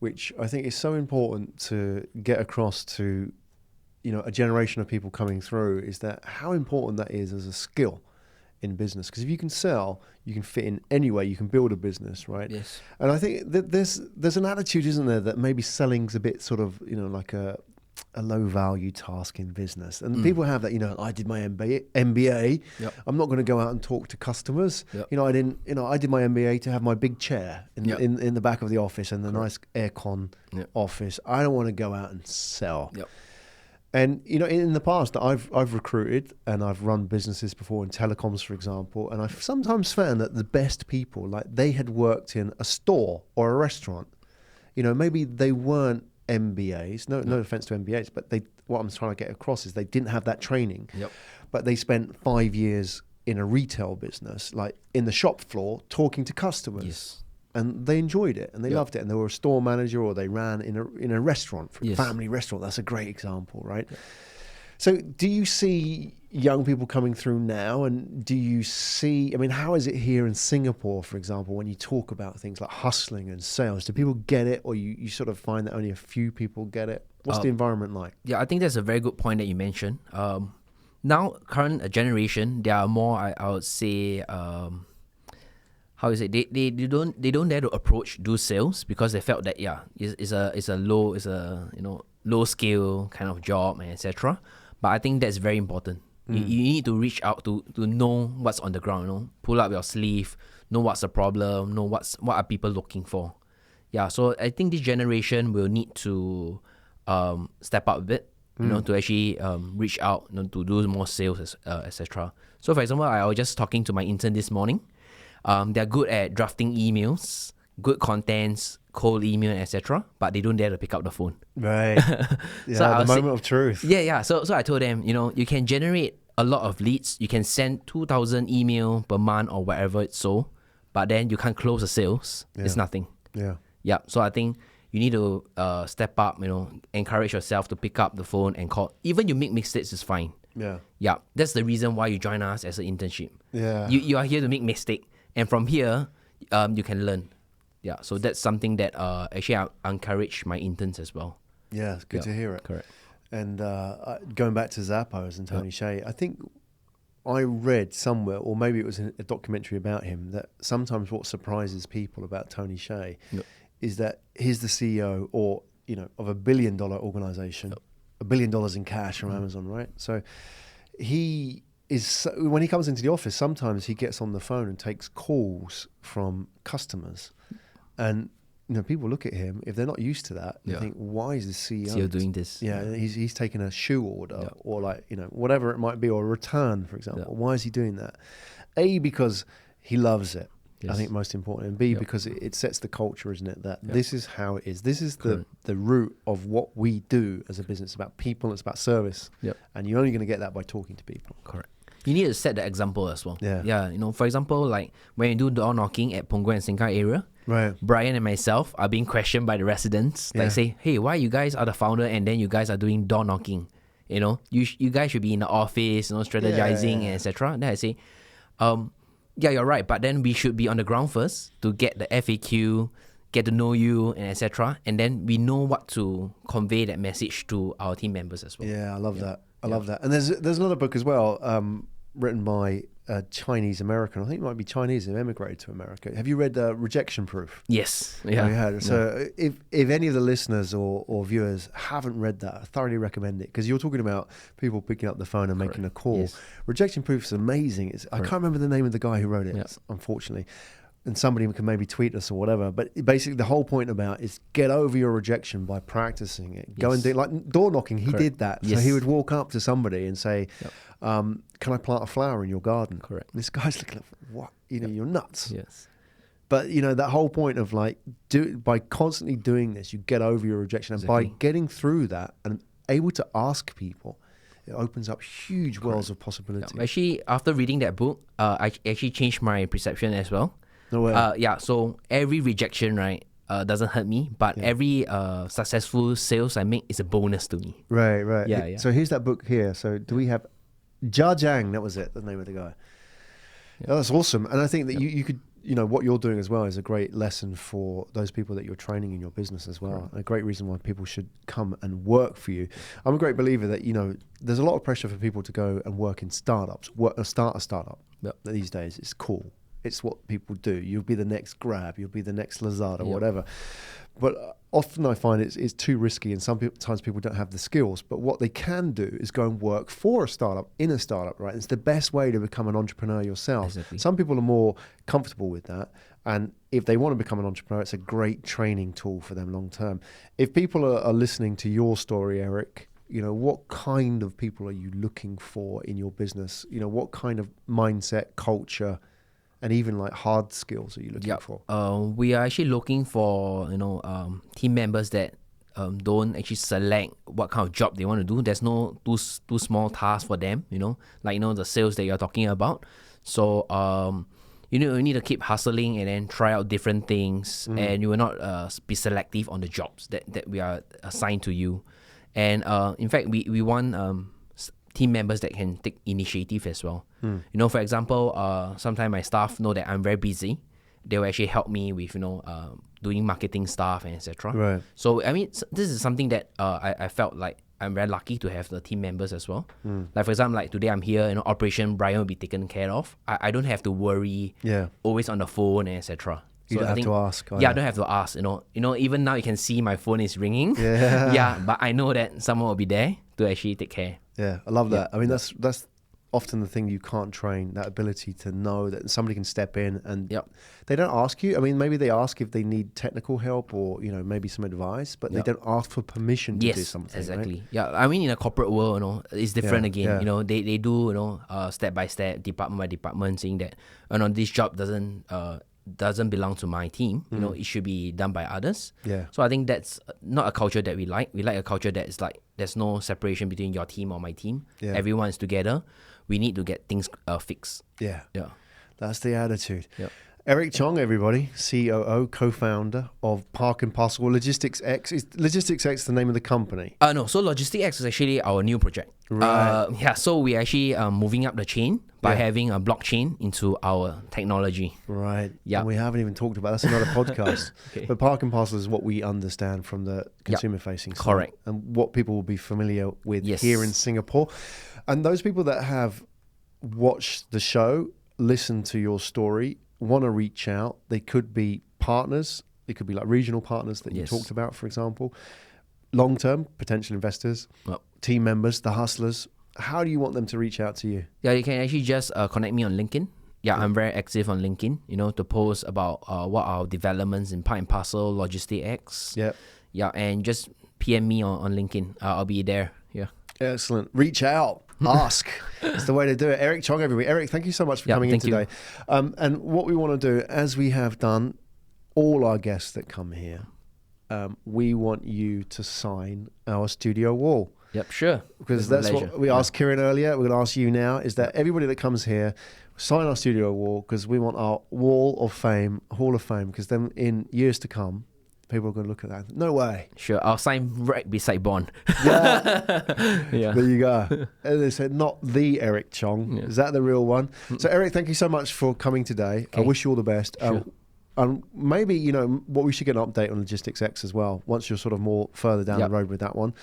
which I think is so important to get across to, a generation of people coming through, is that how important that is as a skill in business. Because if you can sell, you can fit in anywhere, you can build a business, right? Yes. And I think that there's an attitude, isn't there, that maybe selling's a bit sort of, like a low value task in business. And people have that, I did my MBA. Yep. I'm not going to go out and talk to customers. Yep. I did my MBA to have my big chair Yep. in the back of the office and the nice aircon Yep. office. I don't want to go out and sell. Yep. And in the past, I've recruited and I've run businesses before in telecoms, for example, and I've sometimes found that the best people, like, they had worked in a store or a restaurant. Maybe they weren't MBAs. No offense to MBAs, but what I'm trying to get across is they didn't have that training. Yep. But they spent 5 years in a retail business, like in the shop floor, talking to customers. Yes. And they enjoyed it and they Yep. loved it, and they were a store manager or they ran in a restaurant, Yes. family restaurant. That's a great example, right? Yep. So do you see young people coming through now, and do you see, how is it here in Singapore, for example, when you talk about things like hustling and sales? Do people get it, or you sort of find that only a few people get it? What's the environment like? Yeah, I think that's a very good point that you mentioned. Now, current generation, they are more, I would say, how is it? They don't dare to do sales because they felt that it's a low scale kind of job and etc. But I think that's very important. You need to reach out to know what's on the ground. Pull up your sleeve, know what's the problem, know what are people looking for. Yeah, so I think this generation will need to step up a bit, to actually reach out, to do more sales, etc. So for example, I was just talking to my intern this morning. They're good at drafting emails, good contents, cold email, etc. But they don't dare to pick up the phone. Right. Yeah, So the moment of truth. Yeah. So I told them, you can generate a lot of leads. You can send 2,000 email per month or whatever it's so, but then you can't close the sales. Yeah. It's nothing. Yeah. Yeah. So I think you need to step up. Encourage yourself to pick up the phone and call. Even you make mistakes is fine. Yeah. Yeah. That's the reason why you join us as an internship. Yeah. You are here to make mistake, and from here, you can learn. Yeah. So that's something that actually I encourage my interns as well. Yeah, it's good to hear it. Correct. And going back to Zappos and Tony Hsieh, I think I read somewhere, or maybe it was a documentary about him, that sometimes what surprises people about Tony Hsieh is that he's the CEO of $1 billion organization, $1 billion in cash from Amazon, right? So he is, when he comes into the office, sometimes he gets on the phone and takes calls from customers. And people look at him, if they're not used to that, they think, why is the CEO doing this? Yeah, he's taking a shoe order or whatever it might be, or a return, for example. Yeah. Why is he doing that? A, because he loves it. Yes. I think most important. And B, because it sets the culture, isn't it? That this is how it is. This is the root of what we do as a business. It's about people, it's about service. Yep. And you're only going to get that by talking to people. Correct. You need to set the example as well. Yeah. Yeah. For example, like when you do door knocking at Punggol and Sengkang area, Right. Brian and myself are being questioned by the residents. Yeah. Like say, hey, why you guys are the founder and then you guys are doing door knocking? You guys should be in the office, strategizing and etc. Then I say, yeah, you're right, but then we should be on the ground first to get the FAQ, get to know you and etc. And then we know what to convey that message to our team members as well. Yeah, I love that. I love that. And there's another book as well, written by a Chinese American. I think it might be Chinese who emigrated to America. Have you read Rejection Proof? Yes. Oh, Yeah. you had. So if any of the listeners or viewers haven't read that, I thoroughly recommend it, because you're talking about people picking up the phone and making a call. Yes. Rejection Proof is amazing. I can't remember the name of the guy who wrote it, unfortunately. And somebody can maybe tweet us or whatever. But basically the whole point about is get over your rejection by practicing it. Go and do, like door knocking. He did that. So he would walk up to somebody and say, can I plant a flower in your garden? Correct. And this guy's looking at, what? You're nuts. Yes. But that whole point of like, by constantly doing this, you get over your rejection. And by getting through that and able to ask people, it opens up huge wells of possibility. Yeah. Actually, after reading that book, I actually changed my perception as well. No way. So every rejection, right, doesn't hurt me, but every successful sales I make is a bonus to me. Right. Yeah. So here's that book here. So do we have Jia Jiang? That was it, the name of the guy. Oh, that's awesome. And I think that you could, what you're doing as well is a great lesson for those people that you're training in your business as well. A great reason why people should come and work for you. I'm a great believer that, there's a lot of pressure for people to go and work in startups, start a startup these days. It's cool. It's what people do. You'll be the next Grab. You'll be the next Lazada, whatever. But often I find it's too risky, and sometimes people don't have the skills. But what they can do is go and work for a startup, in a startup, right? It's the best way to become an entrepreneur yourself. Exactly. Some people are more comfortable with that. And if they want to become an entrepreneur, it's a great training tool for them long term. If people are listening to your story, Eric, what kind of people are you looking for in your business? What kind of mindset, culture, and even like hard skills are you looking for? We are actually looking for team members that don't actually select what kind of job they want to do. There's no too small tasks for them. The sales that you're talking about. So you need to keep hustling and then try out different things, and you will not be selective on the jobs that we are assigned to you. And in fact, we want team members that can take initiative as well. For example, sometimes my staff know that I'm very busy. They will actually help me with doing marketing stuff and etc. Right. So this is something that I felt like I'm very lucky to have the team members as well. Like for example, like today I'm here, Operation Brian will be taken care of. I don't have to worry. Always on the phone and etc. You don't have to ask. I don't have to ask. Even now you can see my phone is ringing. But I know that someone will be there to actually take care. Yeah, I love that. I mean, that's often the thing you can't train, that ability to know that somebody can step in and they don't ask you. I mean, maybe they ask if they need technical help or, maybe some advice, but they don't ask for permission to do something. Exactly. Right? Yeah, I mean, in a corporate world, it's different again. They do, step by step, department by department, saying that, this job doesn't belong to my team. It should be done by others. So I think that's not a culture that we like. We like a culture that is like there's no separation between your team or my team. Everyone is together. We need to get things fixed. Yeah. That's the attitude. Eric Chong, everybody, COO, co-founder of Parcel. Logistics X. Is Logistics X the name of the company? No. So Logistics X is actually our new project. Right. So we actually moving up the chain by having a blockchain into our technology. Right. Yeah. And we haven't even talked about that's another podcast. But Parcel is what we understand from the consumer-facing side. Correct. And what people will be familiar with here in Singapore. And those people that have watched the show, listened to your story, want to reach out, they could be partners. They could be like regional partners that you talked about, for example. Long-term, potential investors, team members, the hustlers. How do you want them to reach out to you? Yeah, you can actually just connect me on LinkedIn. I'm very active on LinkedIn, to post about what our developments in Part and Parcel, Logistics X. And just PM me on LinkedIn. I'll be there. Excellent. Reach out. Ask. It's the way to do it. Eric Chong, everybody. Eric, thank you so much for coming in today. And what we want to do, as we have done all our guests that come here, we want you to sign our studio wall. Sure. Because that's what we asked Kieran earlier. We're going to ask you now, is that everybody that comes here, sign our studio wall, because we want our wall of fame, hall of fame, because then in years to come, people are going to look at that. No way. Sure. I'll sign right beside Bond. There you go. And they said, not the Eric Chong. Is that the real one? So Eric, thank you so much for coming today. I wish you all the best. Sure. maybe, you know, what we should get an update on Logistics X as well. Once you're sort of more further down Yep. the road with that one,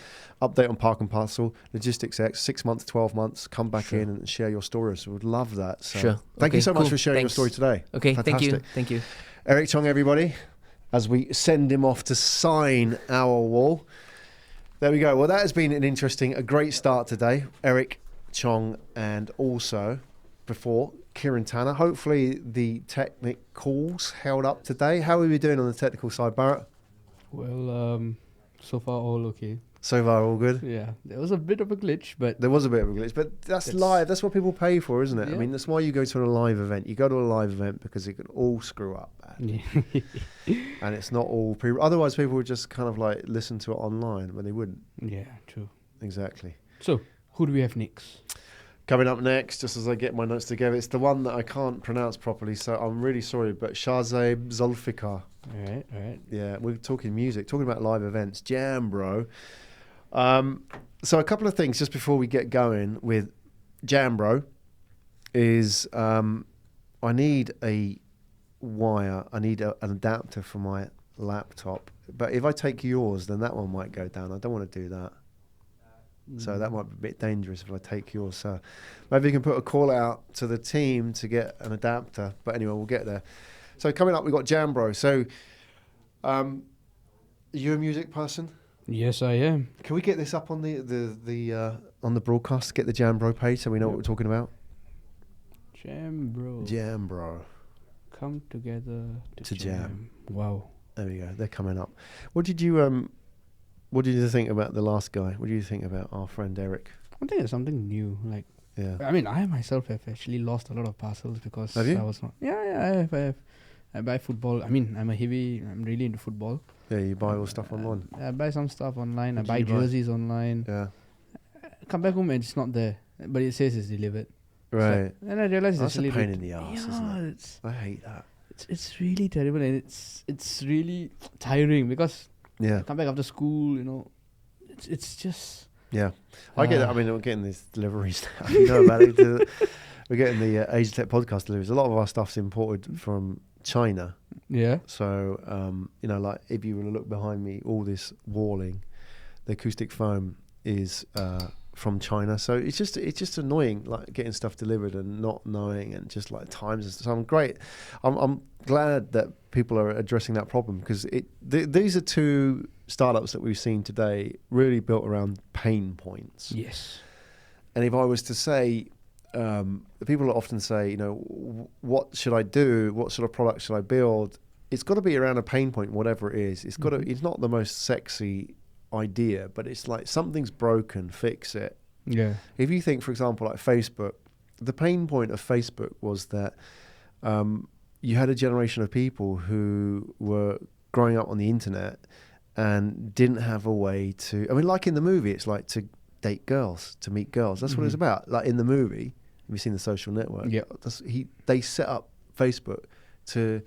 update on Park and Parcel, Logistics X, 6 months, 12 months, come back Sure. in and share your stories. So we'd love that. So Sure. Thank you Okay, so much cool. for sharing Thanks. your story today. Okay, thank you. Fantastic. Thank you. Eric Chong, everybody, as we send him off to sign our wall. There we go. Well, that has been a great start today. Eric Chong and also before Kieran Tanner. Hopefully the technicals held up today. How are we doing on the technical side, Barrett? Well, so far all okay. So far, all good. Yeah, there was a bit of a glitch, but There was a bit of a glitch, but that's It's- live. That's what people pay for, isn't it? I Yeah. mean, that's why you go to a live event. You go to a live event because it can all screw up, man. And it's not all people. Otherwise, people would just kind of like listen to it online, but they wouldn't. yeah, true. Exactly. So, who do we have next? Coming up next, just as I get my notes together, it's the one that I can't pronounce properly, so I'm really sorry, but Shahzeb Zulfikar. All right. Yeah, we're talking music, talking about live events. Jambro. So a couple of things just before we get going with Jambro is I need a wire, I need an adapter for my laptop. But if I take yours, then that one might go down. I don't want to do that. So that might be a bit dangerous if I take yours. So maybe you can put a call out to the team to get an adapter. But anyway, we'll get there. So coming up, we've got Jambro. So are you a music person? Yes, I am. Can we get this up on the broadcast? Get the Jambro page so we know what we're talking about. Jambro. Jambro. Come together To jam. Wow. There we go. They're coming up. What did you think about the last guy? What do you think about our friend Eric? I think it's something new. Like, Yeah. I mean, I myself have actually lost a lot of parcels because Have you? I was not. Yeah, I have. I buy football. I mean, I'm really into football. Yeah, you buy all stuff online. I buy some stuff online. What I did buy you buy? jerseys online. Yeah. Come back home and it's not there, but it says it's delivered. Right. So, and I realized That's it's a actually pain in the arse, isn't it? it's I hate that. it's really terrible and it's really tiring because Yeah. I come back after school. You know, it's just. Yeah. I get that. I mean, we're getting these deliveries now. You know about it. We're getting the Asia Tech podcast deliveries. A lot of our stuff's imported from China. Yeah. So, you know, like if you were to look behind me, all this walling, the acoustic foam is from China. So it's just annoying, like getting stuff delivered and not knowing and just like times. So I'm glad that people are addressing that problem because these are two startups that we've seen today really built around pain points. Yes. And if I was to say, people often say, you know, what should I do? What sort of product should I build? It's got to be around a pain point, whatever it is. It's got to. It's not the most sexy idea, but it's like something's broken, fix it. Yeah. If you think, for example, like Facebook, the pain point of Facebook was that you had a generation of people who were growing up on the internet and didn't have a way to. I mean, like in the movie, it's like to date girls, to meet girls. That's what it's about. Like in the movie, have you seen The Social Network? Yeah. They set up Facebook to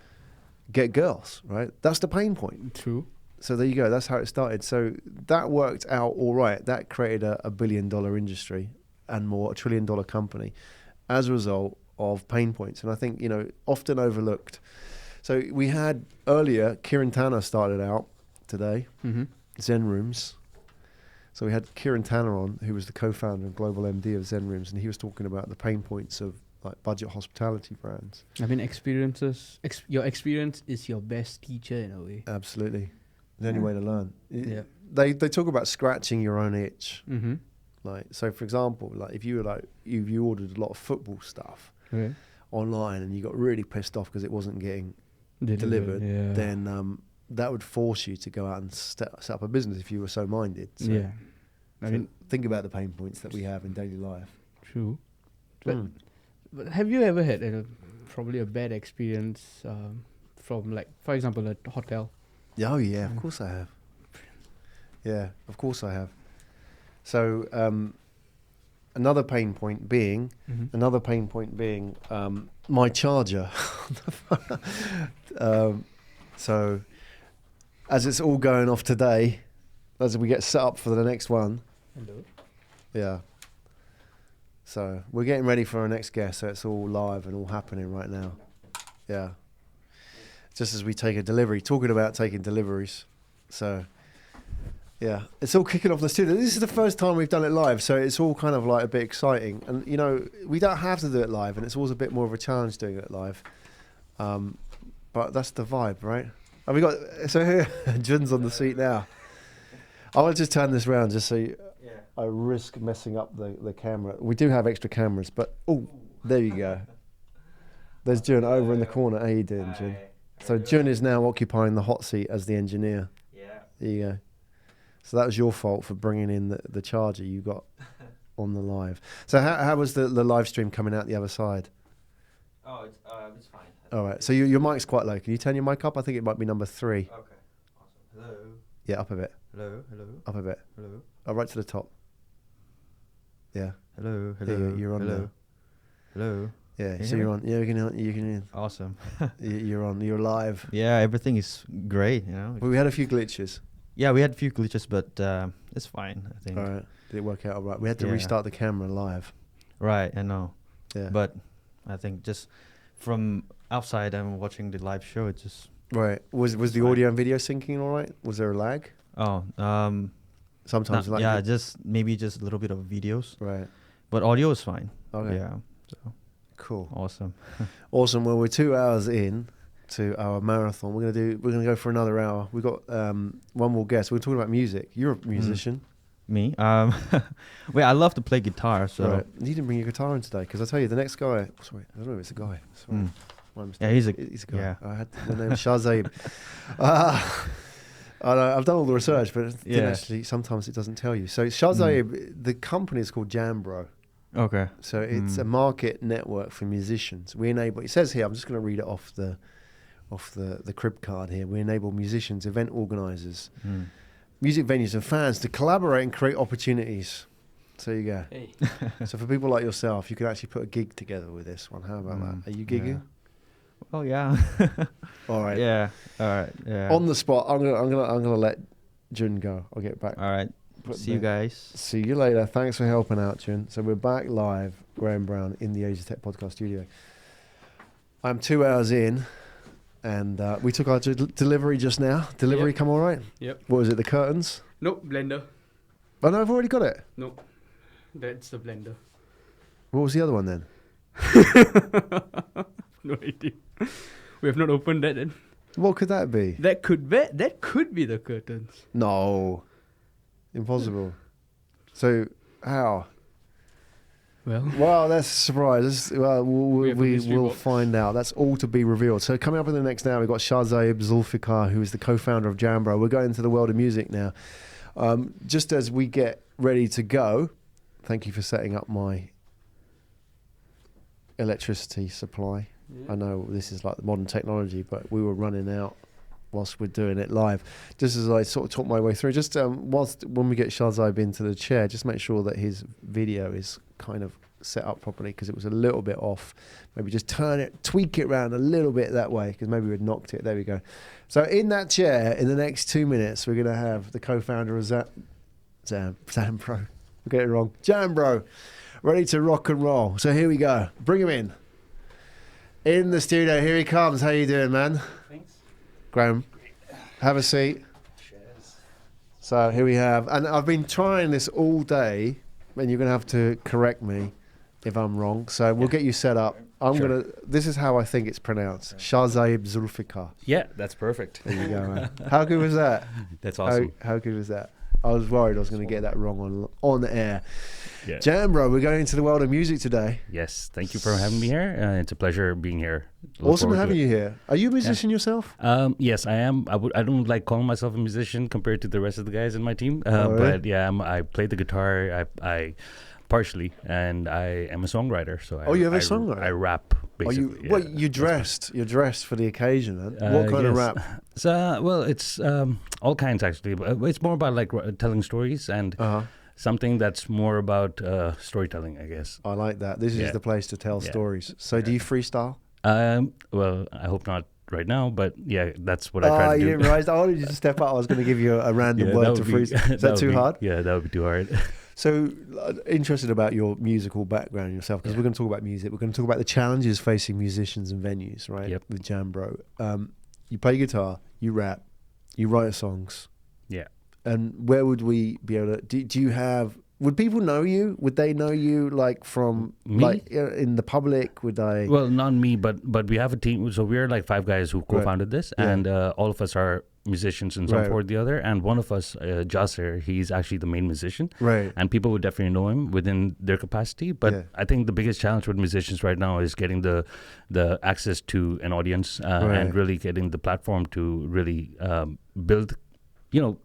get girls, right? That's the pain point. True. So there you go. That's how it started. So that worked out all right. That created a $1 billion industry and more, $1 trillion company as a result of pain points. And I think, you know, often overlooked. So we had earlier, Kieran Tanner started out today, Zen Rooms. So we had Kieran Tanner on, who was the co-founder and global MD of Zen Rooms, and he was talking about the pain points of like budget hospitality brands. I mean, your experience is your best teacher in a way. Absolutely. The only Yeah. way to learn. Yeah. They talk about scratching your own itch. Mm-hmm. Like, so for example, like if you were like, you ordered a lot of football stuff Right. online and you got really pissed off because it wasn't getting delivered, Yeah. then that would force you to go out and set up a business if you were so minded. So, yeah. I so mean, think about the pain points that we have in daily life. true. But, Mm. but have you ever had probably a bad experience from, like, for example, a hotel? Oh yeah, of course I have. Yeah, of course I have. So another pain point being my charger. So as it's all going off today, as we get set up for the next one. Hello. Yeah. So we're getting ready for our next guest, so it's all live and all happening right now. Yeah. just as we take a delivery. Talking about taking deliveries, so yeah, it's all kicking off in the studio. This is the first time we've done it live, so it's all kind of like a bit exciting. And you know, we don't have to do it live, and it's always a bit more of a challenge doing it live. But that's the vibe, right? Have we got so here? Jun's on the seat now. I want to just turn this around just so I risk messing up the camera. We do have extra cameras, but there you go. There's Jun over in the corner. How you doing, Jun? So Jun is now occupying the hot seat as the engineer. Yeah. There you go. So that was your fault for bringing in the charger you got on the live. So how was the live stream coming out the other side? Oh, it's fine. All right. So your mic's quite low. Can you turn your mic up? I think it might be number 3. Okay. Awesome. Hello. Yeah, up a bit. Hello. Hello. Up a bit. Hello. Oh, right to the top. Yeah. Hello. Hello. You're on now. Hello. Yeah. Can So you you're hear on. You can. Awesome. You're on. You're live. Yeah, everything is great. You know. Well, we had a few glitches. Yeah, we had a few glitches, but it's fine. I think. All right. Did it work out all right? We had to Yeah. restart the camera live. Right. I know. Yeah. But I think just from outside and watching the live show, it just Right. Was the fine. audio and video syncing all right? Was there a lag? Sometimes like yeah, just maybe just a little bit of videos, Right. but audio is fine. Okay. Yeah. So Cool. awesome. Awesome. Well, we're 2 hours in to our marathon. We're gonna go for another hour. We've got one more guest. We're talking about music. You're a musician. Me? Well, I love to play guitar, so Right. You didn't bring your guitar in today because I tell you the next guy. Sorry, I don't know if it's a guy. Sorry. Mm. My mistake. Yeah, he's a guy. yeah. I had the name Shazib. I know, I've done all the research, but it didn't Yeah. actually. Sometimes it doesn't tell you. So Shazib, the company is called Jambro. Okay. So it's a market network for musicians. We enable. It says here. I'm just going to read it off the crib card here. We enable musicians, event organisers, music venues, and fans to collaborate and create opportunities. So you go. Hey. So for people like yourself, you could actually put a gig together with this one. How about that? Are you gigging? Oh yeah. All right. Yeah. All right. Yeah. On the spot, I'm gonna let Jun go. I'll get back. All right. See you guys. See you later. Thanks for helping out, Jun. So we're back live, Graham Brown, in the Asia Tech Podcast studio. I'm 2 hours in, and we took our delivery just now. Delivery come all right? Yep. What was it, the curtains? Nope, blender. Oh, no, I've already got it. Nope. That's the blender. What was the other one then? No idea. We have not opened that then. What could that be? That could be the curtains. No. Impossible. So, how? Well, Well, that's a surprise. Well, We have a we mystery will box. find out. That's all to be revealed. So coming up in the next hour, we've got Shazib Zulfikar, who is the co-founder of Jambro. We're going into the world of music now. Just as we get ready to go, thank you for setting up my electricity supply. I know this is like the modern technology, but we were running out whilst we're doing it live. Just as I sort of talk my way through, just whilst when we get Shazib into the chair, just make sure that his video is kind of set up properly because it was a little bit off. Maybe just tweak it around a little bit that way because maybe we'd knocked it. There we go. So in that chair, in the next 2 minutes, we're going to have the co-founder of Jambro. I'll get it wrong. Jambro, ready to rock and roll. So here we go. Bring him in. In the studio, here he comes. How you doing, man? Thanks. Graham, have a seat. Cheers. So here we have, and I've been trying this all day, and you're going to have to correct me if I'm wrong. So we'll get you set up. Sure. This is how I think it's pronounced. Shazib Zulfikar. Yeah, that's perfect. There you go, man. How good was that? That's awesome. How good was that? I was worried I was going to get that wrong on air. Yeah. Jambro, we're going into the world of music today. Yes, thank you for having me here. It's a pleasure being here. Awesome having you here. Are you a musician yourself? Yes, I am. I don't like calling myself a musician compared to the rest of the guys in my team. Oh, really? But yeah, I play the guitar. I partially, and I am a songwriter. So Oh, you have a songwriter? I rap Are basically. you? yeah. Well, you're dressed for the occasion, man. What kind of yes. rap? So, well, it's all kinds actually. But it's more about like telling stories and something that's more about storytelling, I guess. I like that. This is Yeah. the place to tell Yeah. stories. So do you freestyle? Well, I hope not right now, but yeah, that's what I try to you do. didn't realize. I wanted you to step up. I was going to give you a random word to freestyle. Is that too hard? Yeah, that would be too hard. So interested about your musical background yourself, because we're going to talk about music. We're going to talk about the challenges facing musicians and venues, right? Yep. With Jambro. you play guitar, you rap, you write songs. Yeah. And where would we be able to? Do you have? Would people know you? Would they know you like from Me? like in the public? Would they? Well, not me, but we have a team. So we're like 5 guys who co-founded this, Yeah. and all of us are musicians in some Right. form or the other. And one of us, Jasser, he's actually the main musician. Right. And people would definitely know him within their capacity. But Yeah. I think the biggest challenge with musicians right now is getting the access to an audience Right. and really getting the platform to really build,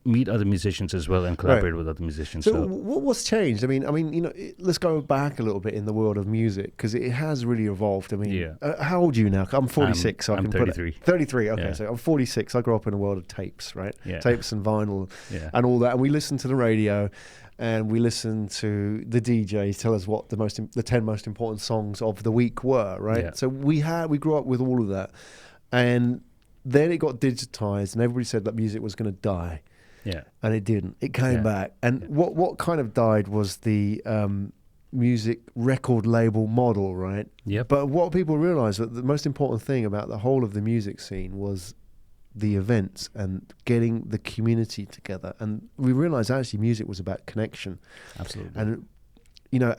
meet other musicians as well and collaborate with other musicians. So what's changed? I mean, let's go back a little bit in the world of music because it has really evolved. I mean, Yeah. how old are you now? I'm 46, so I I'm can 33. put it. 33. Okay, Yeah. so I'm 46. I grew up in a world of tapes, right? Yeah. Tapes and vinyl Yeah. and all that, and we listened to the radio, and we listened to the DJs tell us what the 10 most important songs of the week were, right? Yeah. So we grew up with all of that, and then it got digitized, and everybody said that music was going to die. Yeah. And it didn't. It came Yeah. back. And what kind of died was the music record label model, right? Yep. But what people realized that the most important thing about the whole of the music scene was the events and getting the community together. And we realized actually music was about connection. Absolutely. And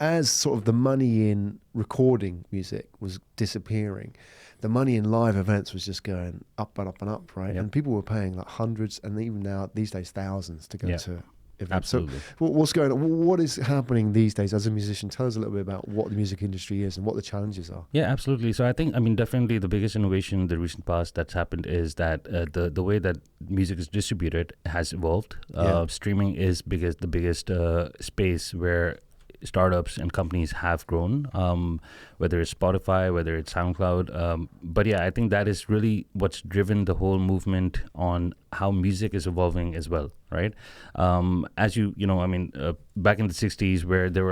as sort of the money in recording music was disappearing, the money in live events was just going up and up and up, right? Yep. And people were paying like hundreds and even now these days thousands to go Yeah. to events. Absolutely. So what's going on? What is happening these days as a musician? Tell us a little bit about what the music industry is and what the challenges are. Yeah, absolutely. So I think, definitely the biggest innovation in the recent past that's happened is that the way that music is distributed has evolved. Yeah. Streaming is the biggest space where startups and companies have grown, whether it's Spotify, whether it's SoundCloud. But yeah, I think that is really what's driven the whole movement on how music is evolving as well, right? As back in the 60s where there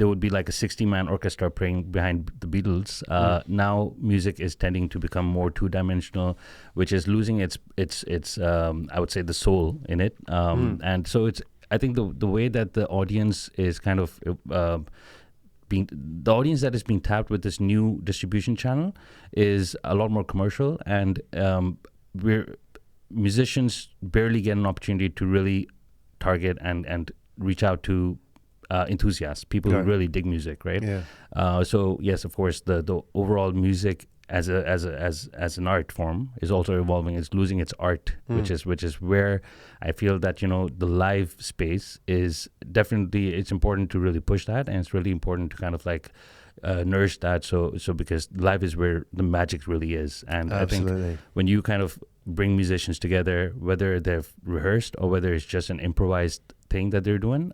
would be like a 60-man orchestra playing behind the Beatles. Now music is tending to become more two-dimensional, which is losing its I would say the soul in it. And so I think the way that the audience is kind of the audience that is being tapped with this new distribution channel is a lot more commercial, and musicians barely get an opportunity to really target and reach out to enthusiasts, people who really dig music, right? Yeah. So yes, of course, the overall music as an art form is also evolving. It's losing its art, which is where I feel that the live space is definitely, it's important to really push that, and it's really important to kind of like nourish that. So because live is where the magic really is, and Absolutely. I think when you kind of bring musicians together, whether they've rehearsed or whether it's just an improvised thing that they're doing,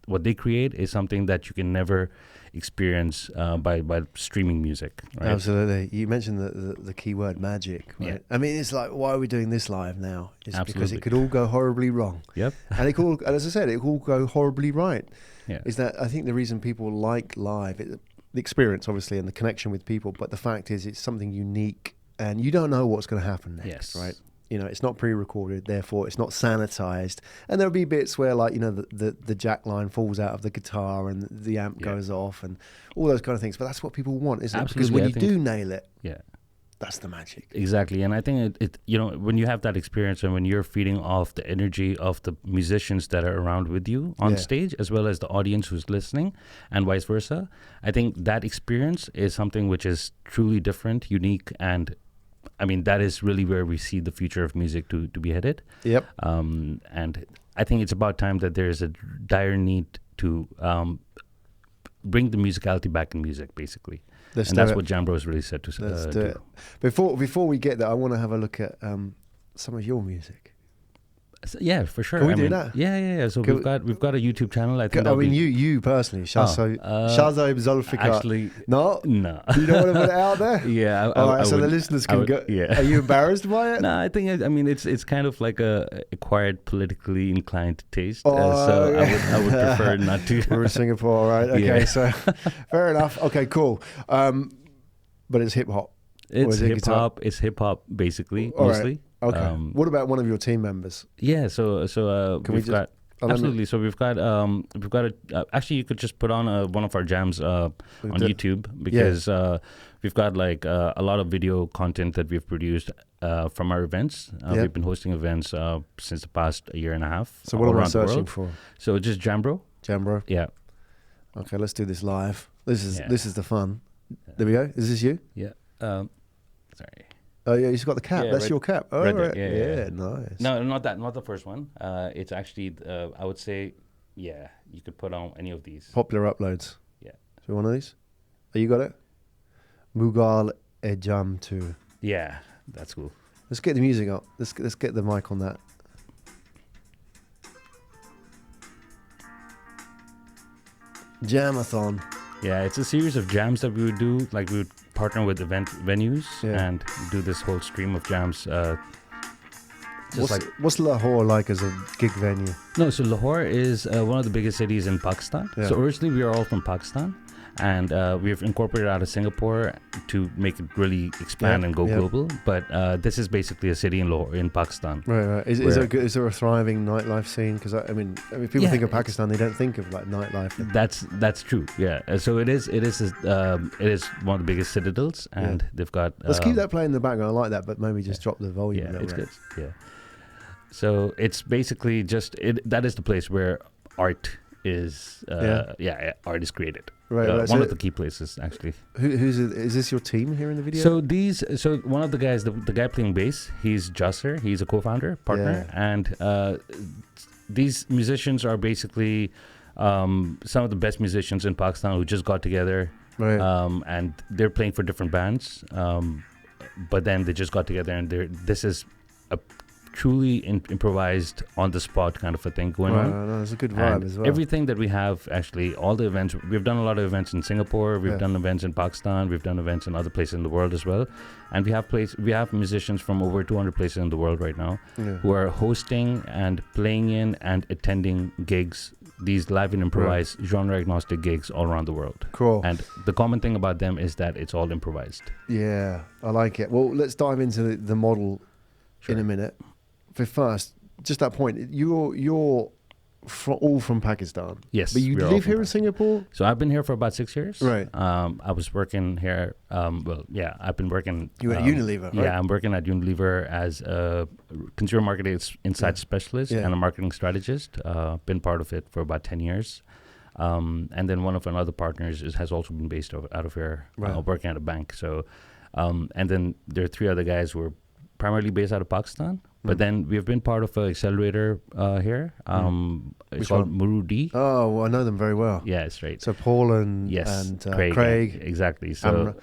what they create is something that you can never experience by streaming music, right? Absolutely. You mentioned the key word magic, right? Yeah. I mean, it's like, why are we doing this live now? It's because Absolutely. it could all go horribly wrong. Yep. And and as I said, it could all go horribly right. Yeah. Is that I think the reason people like live, the experience obviously and the connection with people, but the fact is it's something unique and you don't know what's going to happen next, Yes. right? It's not pre-recorded, therefore it's not sanitized. And there'll be bits where the jack line falls out of the guitar and the amp goes off and all those kind of things. But that's what people want, isn't it? Because when Absolutely, you do nail it, Yeah. that's the magic. Exactly. And I think it when you have that experience and when you're feeding off the energy of the musicians that are around with you on stage, as well as the audience who's listening and vice versa, I think that experience is something which is truly different, unique, and that is really where we see the future of music to be headed. Yep. And I think it's about time that there is a dire need to bring the musicality back in music, basically. Let's and do that's it. what Jambro is really set to Let's do do. it. Before we get there, I want to have a look at some of your music. Yeah, for sure. Can we do that? Yeah. So Can we've got a YouTube channel. I think. You personally, Shazza Zulfikar. Actually, No? no. You don't want to put it out there? Yeah. All right, I so would, the listeners can go. Yeah. Are you embarrassed by it? No, I think it's kind of like a acquired politically inclined taste. Oh, so yeah. I would prefer not to. We're in Singapore, right? Okay, Yeah. so fair enough. Okay, cool. But it's hip hop. It's is it hip guitar? hop. It's hip hop basically, All right. mostly. Okay. What about one of your team members? Yeah. So Can we we've got. Absolutely. So we've got actually you could just put on one of our jams on YouTube because we've got like a lot of video content that we've produced from our events. We've been hosting events since the past year and a half. So what am I searching for? So just Jambro. Jambro. Yeah. Okay, let's do this live. This is the fun. There we go. Is this you? Yeah. Sorry. Oh yeah, you've got the cap. Yeah, That's right- your cap. Oh, right there. right. Yeah, Nice. No, not that. Not the first one. It's actually I would say, you could put on any of these. Popular uploads. Yeah. So one of these? Oh, you got it? Mughal Ejam 2. Yeah, that's cool. Let's get the music up. Let's get the mic on that. Jamathon. Yeah, it's a series of jams that we would do. Like we would partner with event venues and do this whole stream of jams. What's Lahore like as a gig venue? No, so Lahore is one of the biggest cities in Pakistan. Yeah. So originally we are all from Pakistan, and we've incorporated out of Singapore to make it really expand and go global. But this is basically a city in Lahore in Pakistan. Right. Is there a thriving nightlife scene? Because I mean, if people think of Pakistan, they don't think of like nightlife. That's true. Yeah. So it is one of the biggest citadels, and they've got. Let's keep that playing in the background. I like that, but maybe just drop the volume. Yeah, it's bit. good. Yeah. So it's basically just that is the place where art is. Art is created. Right. One of the key places, actually. Is this your team here in the video? So one of the guys, the guy playing bass, he's Jasser. He's a co-founder, partner, and these musicians are basically some of the best musicians in Pakistan who just got together, right. And they're playing for different bands, but then they just got together, and this is a truly improvised on the spot kind of a thing going on. No, it's a good vibe as well. Everything that we have, actually, all the events, we've done a lot of events in Singapore, we've done events in Pakistan, we've done events in other places in the world as well, and we have musicians from over 200 places in the world right now who are hosting and playing in and attending gigs, these live and improvised genre agnostic gigs all around the world. Cool. And the common thing about them is that it's all improvised. Yeah, I like it. Well, let's dive into the model in a minute. But first, just that point, you're all from Pakistan. Yes. But you live here in Singapore? So I've been here for about 6 years. Right. I was working here. I've been working. You were at Unilever, right? Yeah, I'm working at Unilever as a consumer marketing insight specialist and a marketing strategist. Been part of it for about 10 years. And then one of our other partners has also been based out of here, working at a bank. So, and then there are 3 other guys who are primarily based out of Pakistan. But then we've been part of an accelerator here. It's called Murudi. Oh, well, I know them very well. Yes, right. So Paul and Craig. Exactly. So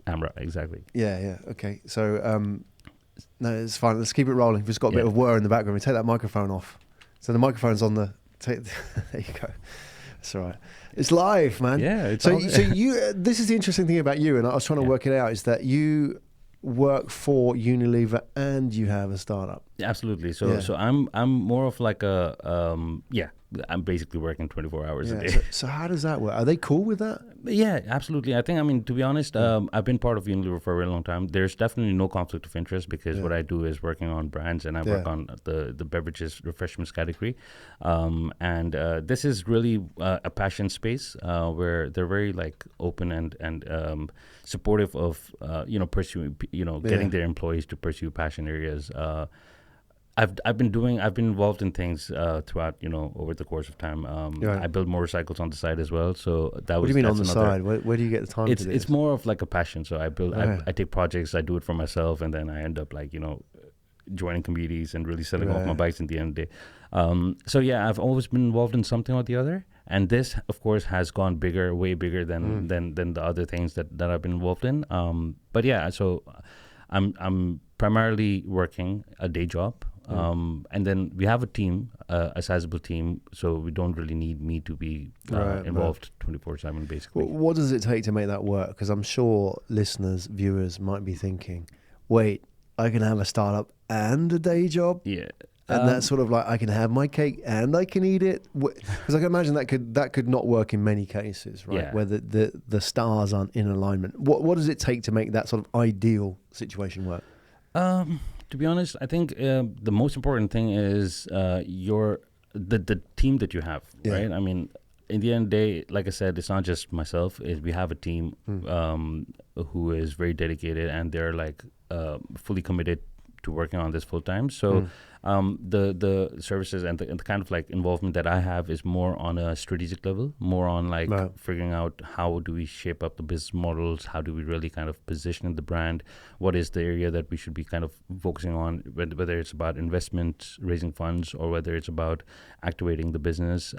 Amra, exactly. Yeah. Okay. So no, it's fine. Let's keep it rolling. We've just got a bit of whir in the background. We take that microphone off. So the microphone's on the. There you go. That's all right. It's live, man. Yeah. So you. This is the interesting thing about you, and I was trying to work it out. Is that you work for Unilever and you have a startup? Absolutely. So I'm more of like I'm basically working 24 hours a day. So how does that work? Are they cool with that? Yeah, absolutely. I mean, to be honest, I've been part of Unilever for a really long time. There's definitely no conflict of interest because what I do is working on brands, and I work on the beverages, refreshments category. And this is really a passion space where they're very like open and supportive of pursuing getting their employees to pursue passion areas. I've been involved in things throughout over the course of time. I build motorcycles on the side as well. So that what was. What do you mean on the side? Where do you get the time to do this? It's more of like a passion. So I build. I take projects. I do it for myself, and then I end up like joining communities and really selling off my bikes at the end of the day. So yeah, I've always been involved in something or the other, and this, of course, has gone bigger, way bigger than the other things that I've been involved in. But yeah, so I'm primarily working a day job. And then we have a team, a sizable team, so we don't really need me to be involved 24/7, basically. Well, what does it take to make that work? Because I'm sure listeners, viewers might be thinking, wait, I can have a startup and a day job? Yeah. And that's sort of like, I can have my cake and I can eat it? Because I can imagine that could not work in many cases, right? Yeah. Where the stars aren't in alignment. What does it take to make that sort of ideal situation work? To be honest, I think the most important thing is your the team that you have, Yeah. right? I mean, in the end of the day, like I said, it's not just myself. We have a team who is very dedicated, and they're like fully committed to working on this full time. So the services and the kind of like involvement that I have is more on a strategic level, more on like Right. figuring out how do we shape up the business models, how do we really kind of position the brand, what is the area that we should be kind of focusing on, whether it's about investment, raising funds, or whether it's about activating the business.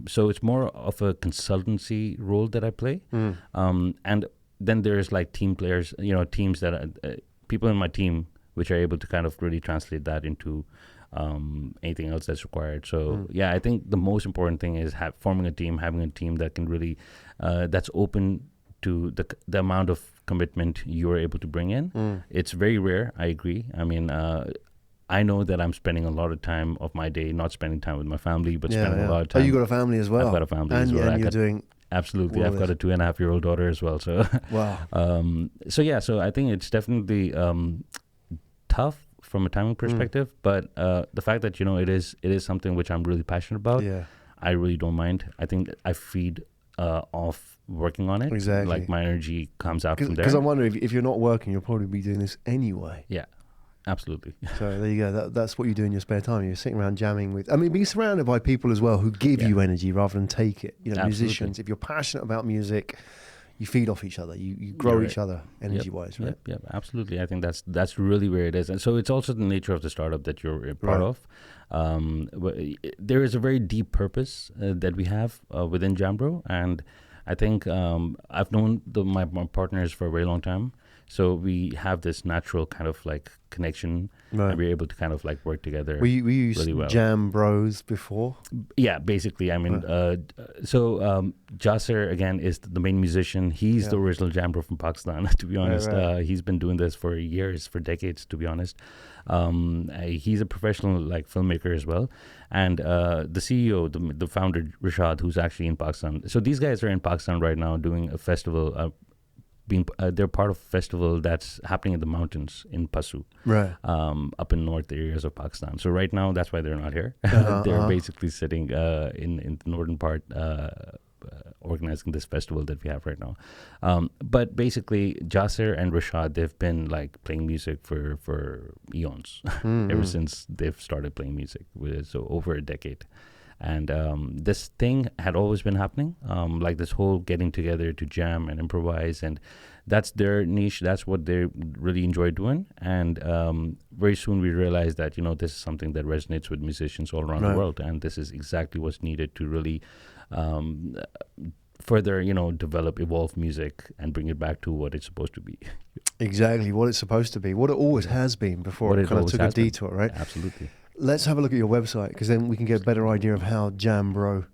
So it's more of a consultancy role that I play. And then there's like team players, teams that are, people in my team which are able to kind of really translate that into anything else that's required. So yeah, I think the most important thing is forming a team, having a team that can really that's open to the amount of commitment you're able to bring in. It's very rare, I agree. I mean, I know that I'm spending a lot of time of my day not spending time with my family, but spending a lot of time. Oh, you got a family as well. I've got a family as well. And you're doing. Absolutely, all I've got a 2.5-year-old daughter as well. So Wow. So I think it's definitely tough from a timing perspective, but the fact that it is something which I'm really passionate about. Yeah. I really don't mind. I think I feed off working on it. Exactly. Like my energy comes out from there. Because I'm wondering if you're not working, you'll probably be doing this anyway. Yeah, absolutely. So there you go. That's what you do in your spare time. You're sitting around jamming with. I mean, be surrounded by people as well who give you energy rather than take it. Absolutely. Musicians. If you're passionate about music, you feed off each other. You grow Right. each other energy-wise, right? Yep, absolutely. I think that's really where it is. And so it's also the nature of the startup that you're a part of. There is a very deep purpose that we have within Jambro, and I think I've known my partners for a very long time. So we have this natural kind of like connection, and we're able to kind of like work together. We used really well. Jambros before. Yeah, basically. I mean, Jasser again is the main musician. He's the original Jambro from Pakistan. To be honest, he's been doing this for years, for decades. To be honest, he's a professional like filmmaker as well, and the CEO, the founder Rashad, who's actually in Pakistan. So these guys are in Pakistan right now doing a festival. They're part of a festival that's happening in the mountains in Pasu, Right. up in north areas of Pakistan. So right now, that's why they're not here. They're basically sitting in the northern part, organizing this festival that we have right now. But basically, Jasser and Rashad, they've been like playing music for eons, ever since they've started playing music. So over a decade. And this thing had always been happening, like this whole getting together to jam and improvise, and that's their niche. That's what they really enjoy doing. And very soon we realized that this is something that resonates with musicians all around the world, and this is exactly what's needed to really further, develop, evolve music and bring it back to what it's supposed to be. Exactly what it's supposed to be, what it always has been before it kind of took a detour, right? Absolutely. Let's have a look at your website, because then we can get a better idea of how Jambro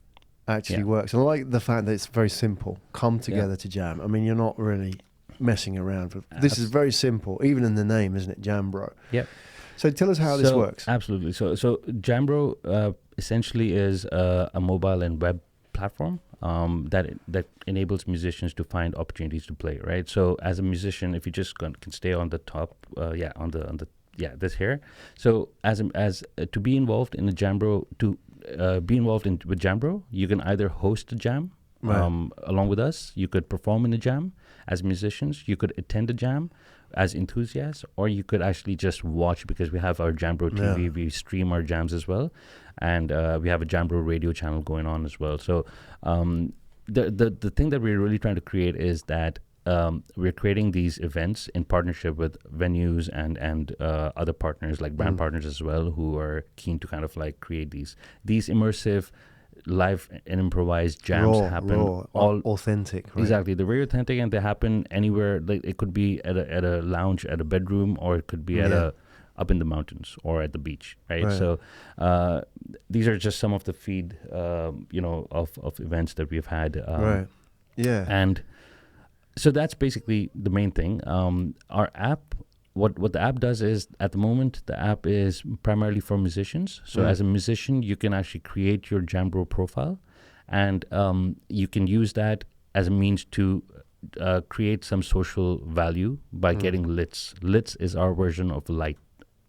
actually works. And I like the fact that it's very simple. Come together to jam. I mean, you're not really messing around. This is very simple, even in the name, isn't it? Jambro. Yep. So tell us how this works. Absolutely. So Jambro essentially is a mobile and web platform that enables musicians to find opportunities to play. Right. So as a musician, if you just can stay on the top, this here. So as to be involved in the Jambro, with Jambro, you can either host a jam along with us. You could perform in a jam as musicians. You could attend a jam as enthusiasts, or you could actually just watch, because we have our Jambro TV. We stream our jams as well, and we have a Jambro radio channel going on as well. So the thing that we're really trying to create is that we're creating these events in partnership with venues and other partners, like brand partners as well, who are keen to kind of like create these immersive live and improvised jams happen all authentic, right? Exactly, they're very authentic, and they happen anywhere. Like it could be at a lounge, at a bedroom, or it could be at up in the mountains or at the beach, right? So these are just some of the feed of events that we've had, and so that's basically the main thing. Our app, what the app does is, at the moment, the app is primarily for musicians. So as a musician, you can actually create your Jambro profile, and you can use that as a means to create some social value by getting lits. Lits is our version of light.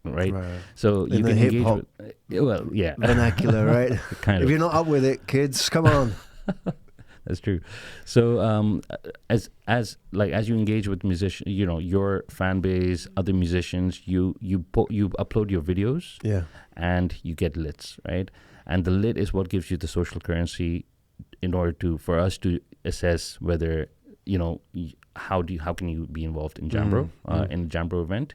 right? Right. So In you the can engage hip-hop with, well, yeah, vernacular, right? kind If of. you're not up with it, kids, come on. That's true. So as you engage with musician, your fan base, other musicians, you upload your videos Yeah. and you get lits, right? And the lit is what gives you the social currency in order for us to assess whether how can you be involved in Jambro in a Jambro event.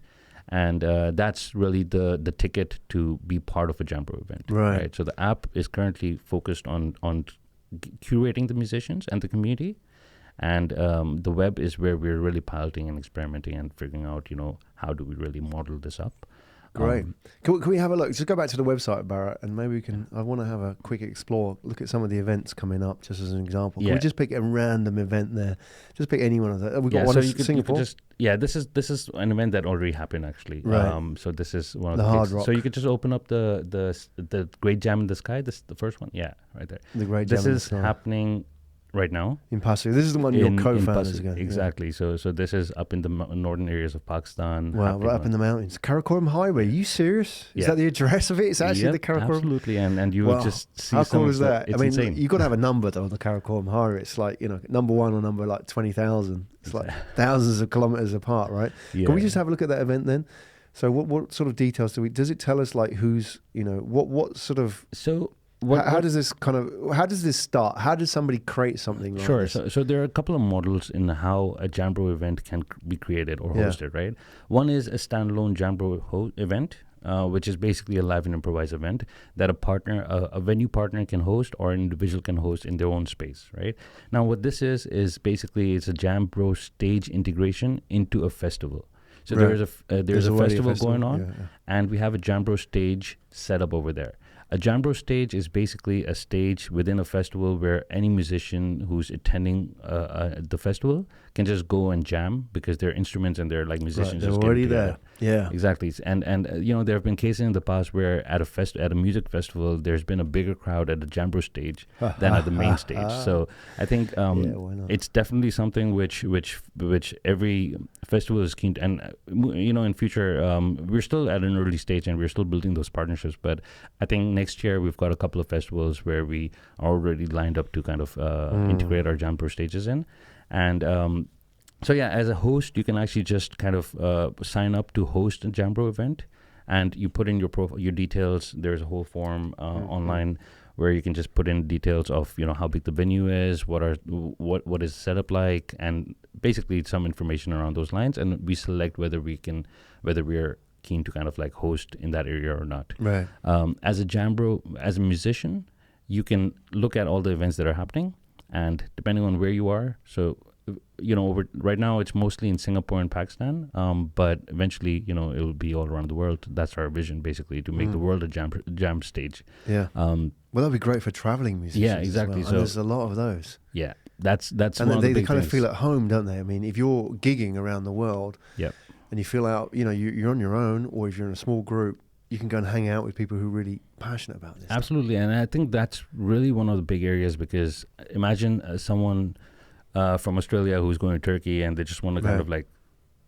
And that's really the ticket to be part of a Jambro event, Right. So the app is currently focused on curating the musicians and the community, and the web is where we're really piloting and experimenting and figuring out, how do we really model this up. Great. Can we have a look? Just go back to the website, Barrett, and maybe we can. I want to have a quick explore. Look at some of the events coming up, just as an example. Can we just pick a random event there? Just pick any one of them. We've got one in Singapore. This is an event that already happened actually. Right. So this is one of The the Hard cases. Rock. So you could just open up the Great Jam in the Sky. This the first one. Yeah, right there. The Great This Jam in the is Sky. happening right now. In Parcel. This is the one your in co-founders Parcel. are going. Exactly. So this is up in the northern areas of Pakistan. Wow, right up in the mountains. Karakoram Highway. Are you serious? Is Yeah. that the address of it? It's actually the Karakoram. Absolutely, and you Wow. would just see How some cool of is the- that? It's I mean, insane. you've got to have a number though on the Karakoram Highway. It's like, number one or number like 20,000. It's like thousands of kilometers apart, right? Yeah. Can we just have a look at that event then? So what sort of details does it tell us, like who's, what sort of, So how does this start? How does somebody create something like Sure. this? So there are a couple of models in how a Jambro event can be created or Yeah. hosted, right? One is a standalone Jambro event, which is basically a live and improvised event that a venue partner can host or an individual can host in their own space, right? Now, what this is basically it's a Jambro stage integration into a festival. So Right. there's a already festival going on, yeah. and we have a Jambro stage set up over there. A Jambro stage is basically a stage within a festival where any musician who's attending the festival can just go and jam because their instruments and their musicians They're just get already together. there. Yeah. Exactly, and there have been cases in the past where at a music festival there's been a bigger crowd at the Jambro stage than at the main stage. So I think why not? it's definitely something which every festival is keen to, and in future we're still at an early stage and we're still building those partnerships. But I think next year we've got a couple of festivals where we are already lined up to kind of integrate our Jambro stages in, and. So yeah, as a host, you can actually just kind of sign up to host a Jambro event, and you put in your details. There's a whole form online where you can just put in details of how big the venue is, what is the setup like, and basically some information around those lines. And we select whether we're keen to kind of host in that area or not. Right. As a musician, you can look at all the events that are happening, and depending on where you are, so. Right now it's mostly in Singapore and Pakistan, but eventually, it'll be all around the world. That's our vision, basically, to make the world a jam stage. Yeah. Well, that'd be great for traveling musicians. Yeah, exactly. As well. So and there's a lot of those. Yeah, that's And one then of the they big kind of things. feel at home, don't they? I mean, if you're gigging around the world, Yep. and you feel out, you're on your own, or if you're in a small group, you can go and hang out with people who are really passionate about this. Absolutely, and I think that's really one of the big areas, because imagine someone from Australia who's going to Turkey and they just want to kind of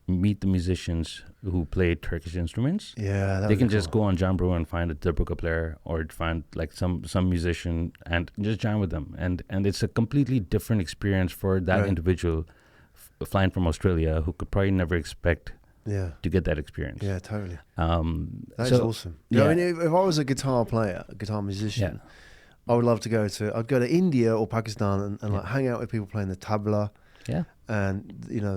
meet the musicians who play Turkish instruments. Yeah, They can just go on Jambro and find a darbuka player or find some musician and just jam with them, and it's a completely different experience for that individual flying from Australia who could probably never expect to get that experience. Yeah, totally. That's That's awesome. Yeah. I mean, if I was a guitar player, a guitar musician, I would love to I'd go to India or Pakistan and hang out with people playing the tabla. Yeah. And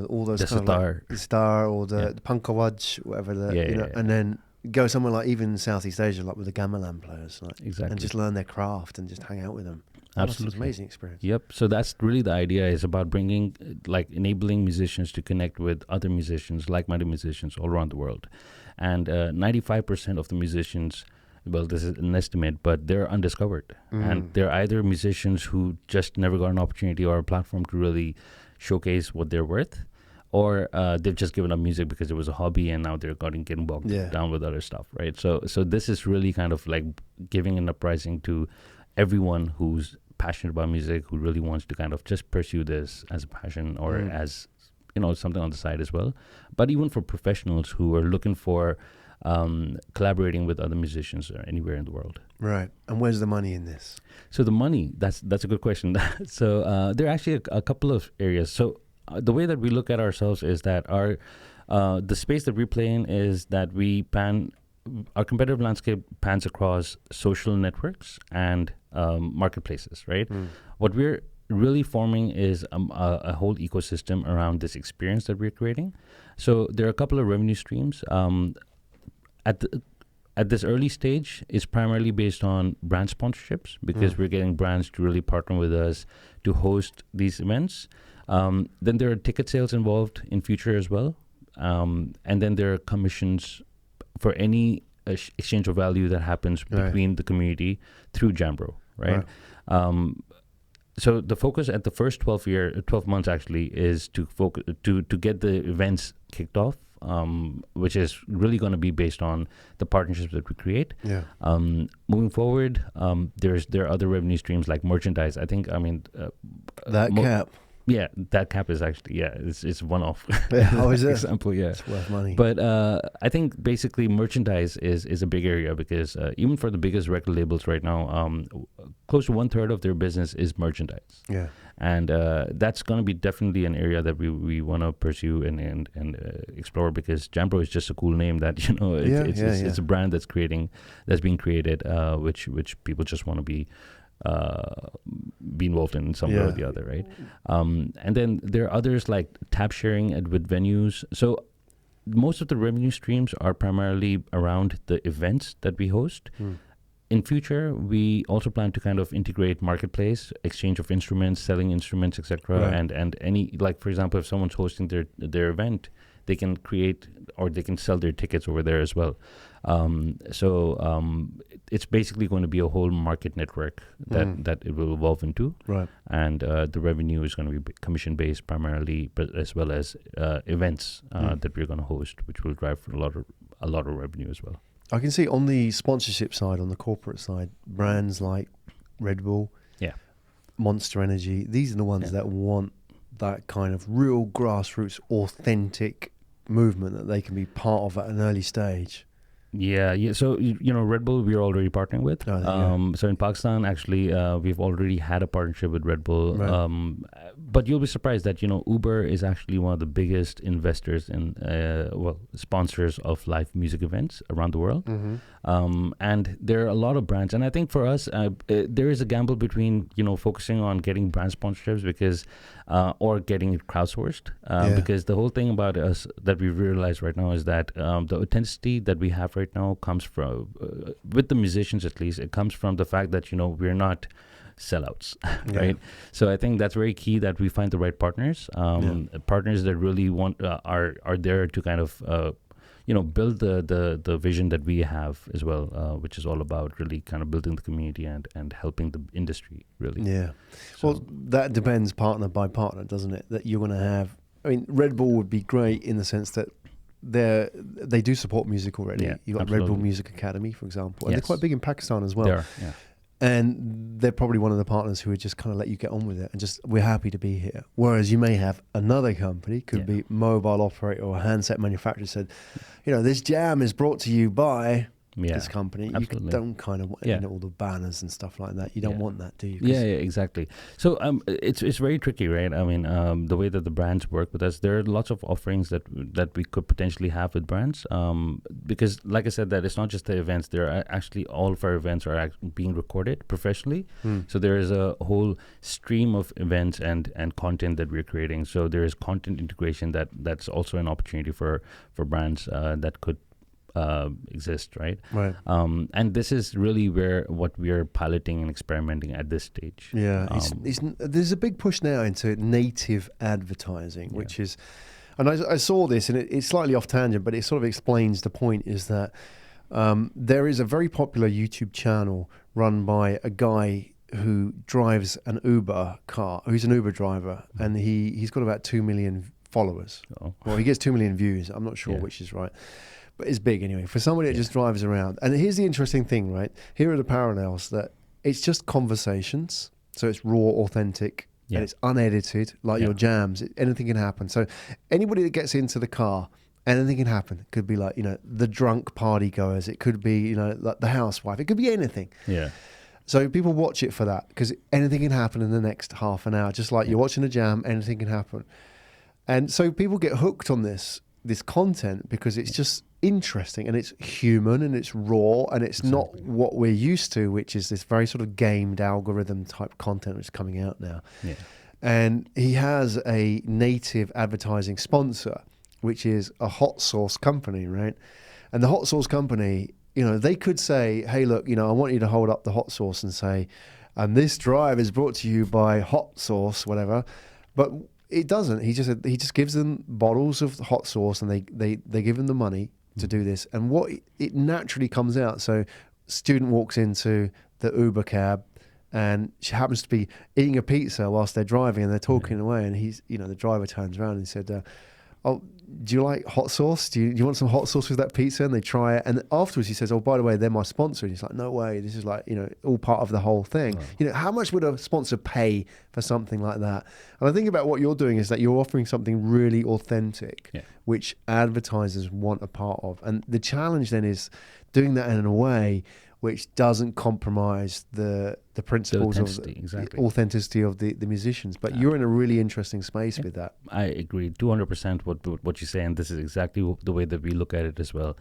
all those The kind sitar. of the star or the pankawaj, whatever Yeah. and then go somewhere like even Southeast Asia, like with the gamelan players, Exactly. and just learn their craft and just hang out with them. Absolutely. It's an amazing experience. Yep. So that's really the idea, is about bringing, enabling musicians to connect with other musicians, like-minded musicians all around the world. And 95% of the musicians, well, this is an estimate, but they're undiscovered. And they're either musicians who just never got an opportunity or a platform to really showcase what they're worth, or they've just given up music because it was a hobby and now they're getting bogged down with other stuff, right? So this is really kind of giving an uprising to everyone who's passionate about music, who really wants to kind of just pursue this as a passion or as something on the side as well. But even for professionals who are looking for collaborating with other musicians anywhere in the world. Right. And where's the money in this? So the money, that's a good question. So there are actually a couple of areas. So the way that we look at ourselves is that the space that we play in is that our competitive landscape pans across social networks and marketplaces, right? What we're really forming is a whole ecosystem around this experience that we're creating. So there are a couple of revenue streams. At this early stage, it's primarily based on brand sponsorships because we're getting brands to really partner with us to host these events. Then there are ticket sales involved in future as well. And then there are commissions for any exchange of value that happens between the community through Jambro, right? So the focus at the first 12 months actually is to focus to get the events kicked off, which is really going to be based on the partnerships that we create. Yeah. Moving forward, there are other revenue streams like merchandise. I think That cap. Yeah, that cap is actually it's one off. How is it? Example, yeah. It's worth money. But I think basically merchandise is a big area because even for the biggest record labels right now, close to 1/3 of their business is merchandise. Yeah. And that's going to be definitely an area that we want to pursue and explore because Jambro is just a cool name that it's a brand that's being created, which people just want to be involved in some way or the other, right? And then there are others like tab sharing with venues. So most of the revenue streams are primarily around the events that we host. In future, we also plan to kind of integrate marketplace, exchange of instruments, selling instruments, etc. And any, like for example, if someone's hosting their event, they can create or they can sell their tickets over there as well. It's basically going to be a whole market network that it will evolve into. Right. And the revenue is going to be commission based primarily, but as well as events that we're going to host, which will drive a lot of revenue as well. I can see on the sponsorship side, on the corporate side, brands like Red Bull, Monster Energy, these are the ones that want that kind of real grassroots, authentic movement that they can be part of at an early stage. Yeah. So, Red Bull, we're already partnering with. So in Pakistan, actually, we've already had a partnership with Red Bull. Right. But you'll be surprised that, Uber is actually one of the biggest investors in, sponsors of live music events around the world. And there are a lot of brands. And I think for us, there is a gamble between, focusing on getting brand sponsorships because, or getting it crowdsourced. Because the whole thing about us that we realize right now is that the authenticity that we have right now comes from, with the musicians at least, it comes from the fact that, we're not sellouts, right? So I think that's very key that we find the right partners, partners that really want are there to kind of build the vision that we have as well, which is all about really kind of building the community and helping the industry really. Yeah. So, well, that depends partner by partner, doesn't it? That you're going to have. I mean, Red Bull would be great in the sense that they do support music already. You've got Red Bull Music Academy, for example, and they're quite big in Pakistan as well. They are, and they're probably one of the partners who would just kind of let you get on with it and just, we're happy to be here. Whereas you may have another company, could be mobile operator or handset manufacturer, said, this jam is brought to you by this company. Absolutely. You don't kind of want all the banners and stuff like that. You don't want that, do you? Yeah, exactly. So it's very tricky, right? I mean, the way that the brands work with us, there are lots of offerings that we could potentially have with brands, because like I said, that it's not just the events. There are actually all of our events are being recorded professionally. So there is a whole stream of events and content that we're creating. So there is content integration that's also an opportunity for brands that could exist, right? And this is really what we are piloting and experimenting at this stage. There's a big push now into native advertising, which is, and I saw this, and it's slightly off tangent, but it sort of explains the point, is that there is a very popular YouTube channel run by a guy who drives an Uber car, who's an Uber driver, and he's got about 2 million followers. Well, he gets 2 million views. I'm not sure which is right. But it's big anyway, for somebody that just drives around. And here's the interesting thing, right? Here are the parallels, that it's just conversations. So it's raw, authentic, and it's unedited, like your jams. Anything can happen. So anybody that gets into the car anything can happen. It could be like, the drunk party goers. It could be, like the housewife. It could be anything. Yeah. So people watch it for that, because anything can happen in the next half an hour. Just like you're watching a jam, anything can happen. And so people get hooked on this content because it's just interesting and it's human and it's raw and it's not what we're used to, which is this very sort of gamed algorithm type content that's coming out now. Yeah. And he has a native advertising sponsor, which is a hot sauce company, right? And the hot sauce company, they could say, hey, look, I want you to hold up the hot sauce and say, and this drive is brought to you by hot sauce, whatever. But it doesn't. He just gives them bottles of hot sauce, and they give him the money to do this. And what it naturally comes out. So student walks into the Uber cab, and she happens to be eating a pizza whilst they're driving, and they're talking away. And the driver turns around and he said, oh, do you like hot sauce? Do you want some hot sauce with that pizza? And they try it. And afterwards he says, oh, by the way, they're my sponsor. And he's like, no way. This is like, all part of the whole thing. Right. How much would a sponsor pay for something like that? And I think about what you're doing is that you're offering something really authentic, which advertisers want a part of. And the challenge then is doing that in a way which doesn't compromise the principles of the authenticity of the musicians. But you're in a really interesting space with that. I agree 200% what you say, and this is exactly the way that we look at it as well.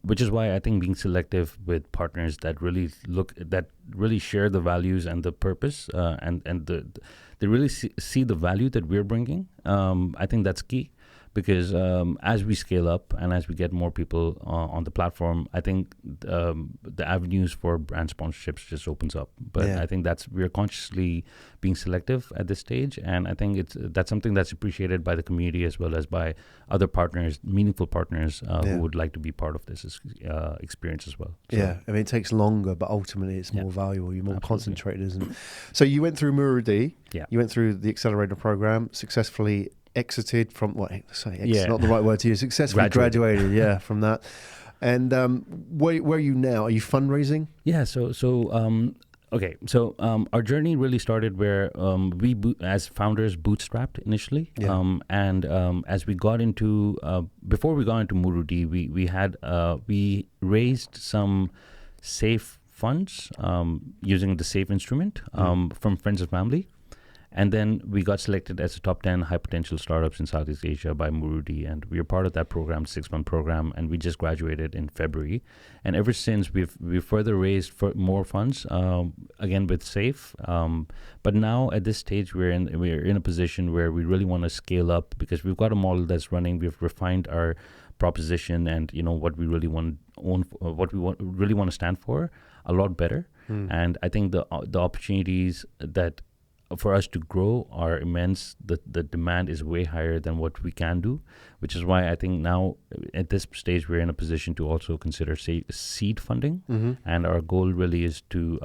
Which is why I think being selective with partners that really share the values and the purpose, and they really see the value that we're bringing. I think that's key. Because as we scale up and as we get more people on the platform, I think the avenues for brand sponsorships just opens up. But I think we're consciously being selective at this stage, and I think that's something that's appreciated by the community as well as by other partners, meaningful partners who would like to be part of this experience as well. So, it takes longer, but ultimately it's more valuable. You're more concentrated, isn't it? So you went through Murudi. Yeah. You went through the accelerator program, successfully exited from not the right word to use, successfully graduated from that. And where are you now? Are you fundraising? Our journey really started where we as founders bootstrapped initially, and as we got into before we got into Murudi, we raised some safe funds using the safe instrument from friends and family. And then we got selected as a top 10 high potential startups in Southeast Asia by Murudi, and we are part of that program, 6-month program, and we just graduated in February. And ever since we've further raised more funds, again with Safe. But now at this stage we're in a position where we really want to scale up because we've got a model that's running. We've refined our proposition and what we really want to own, what we really want to stand for a lot better. And I think the opportunities that for us to grow are immense. The demand is way higher than what we can do, which is why I think now at this stage we're in a position to also consider seed funding. And our goal really is to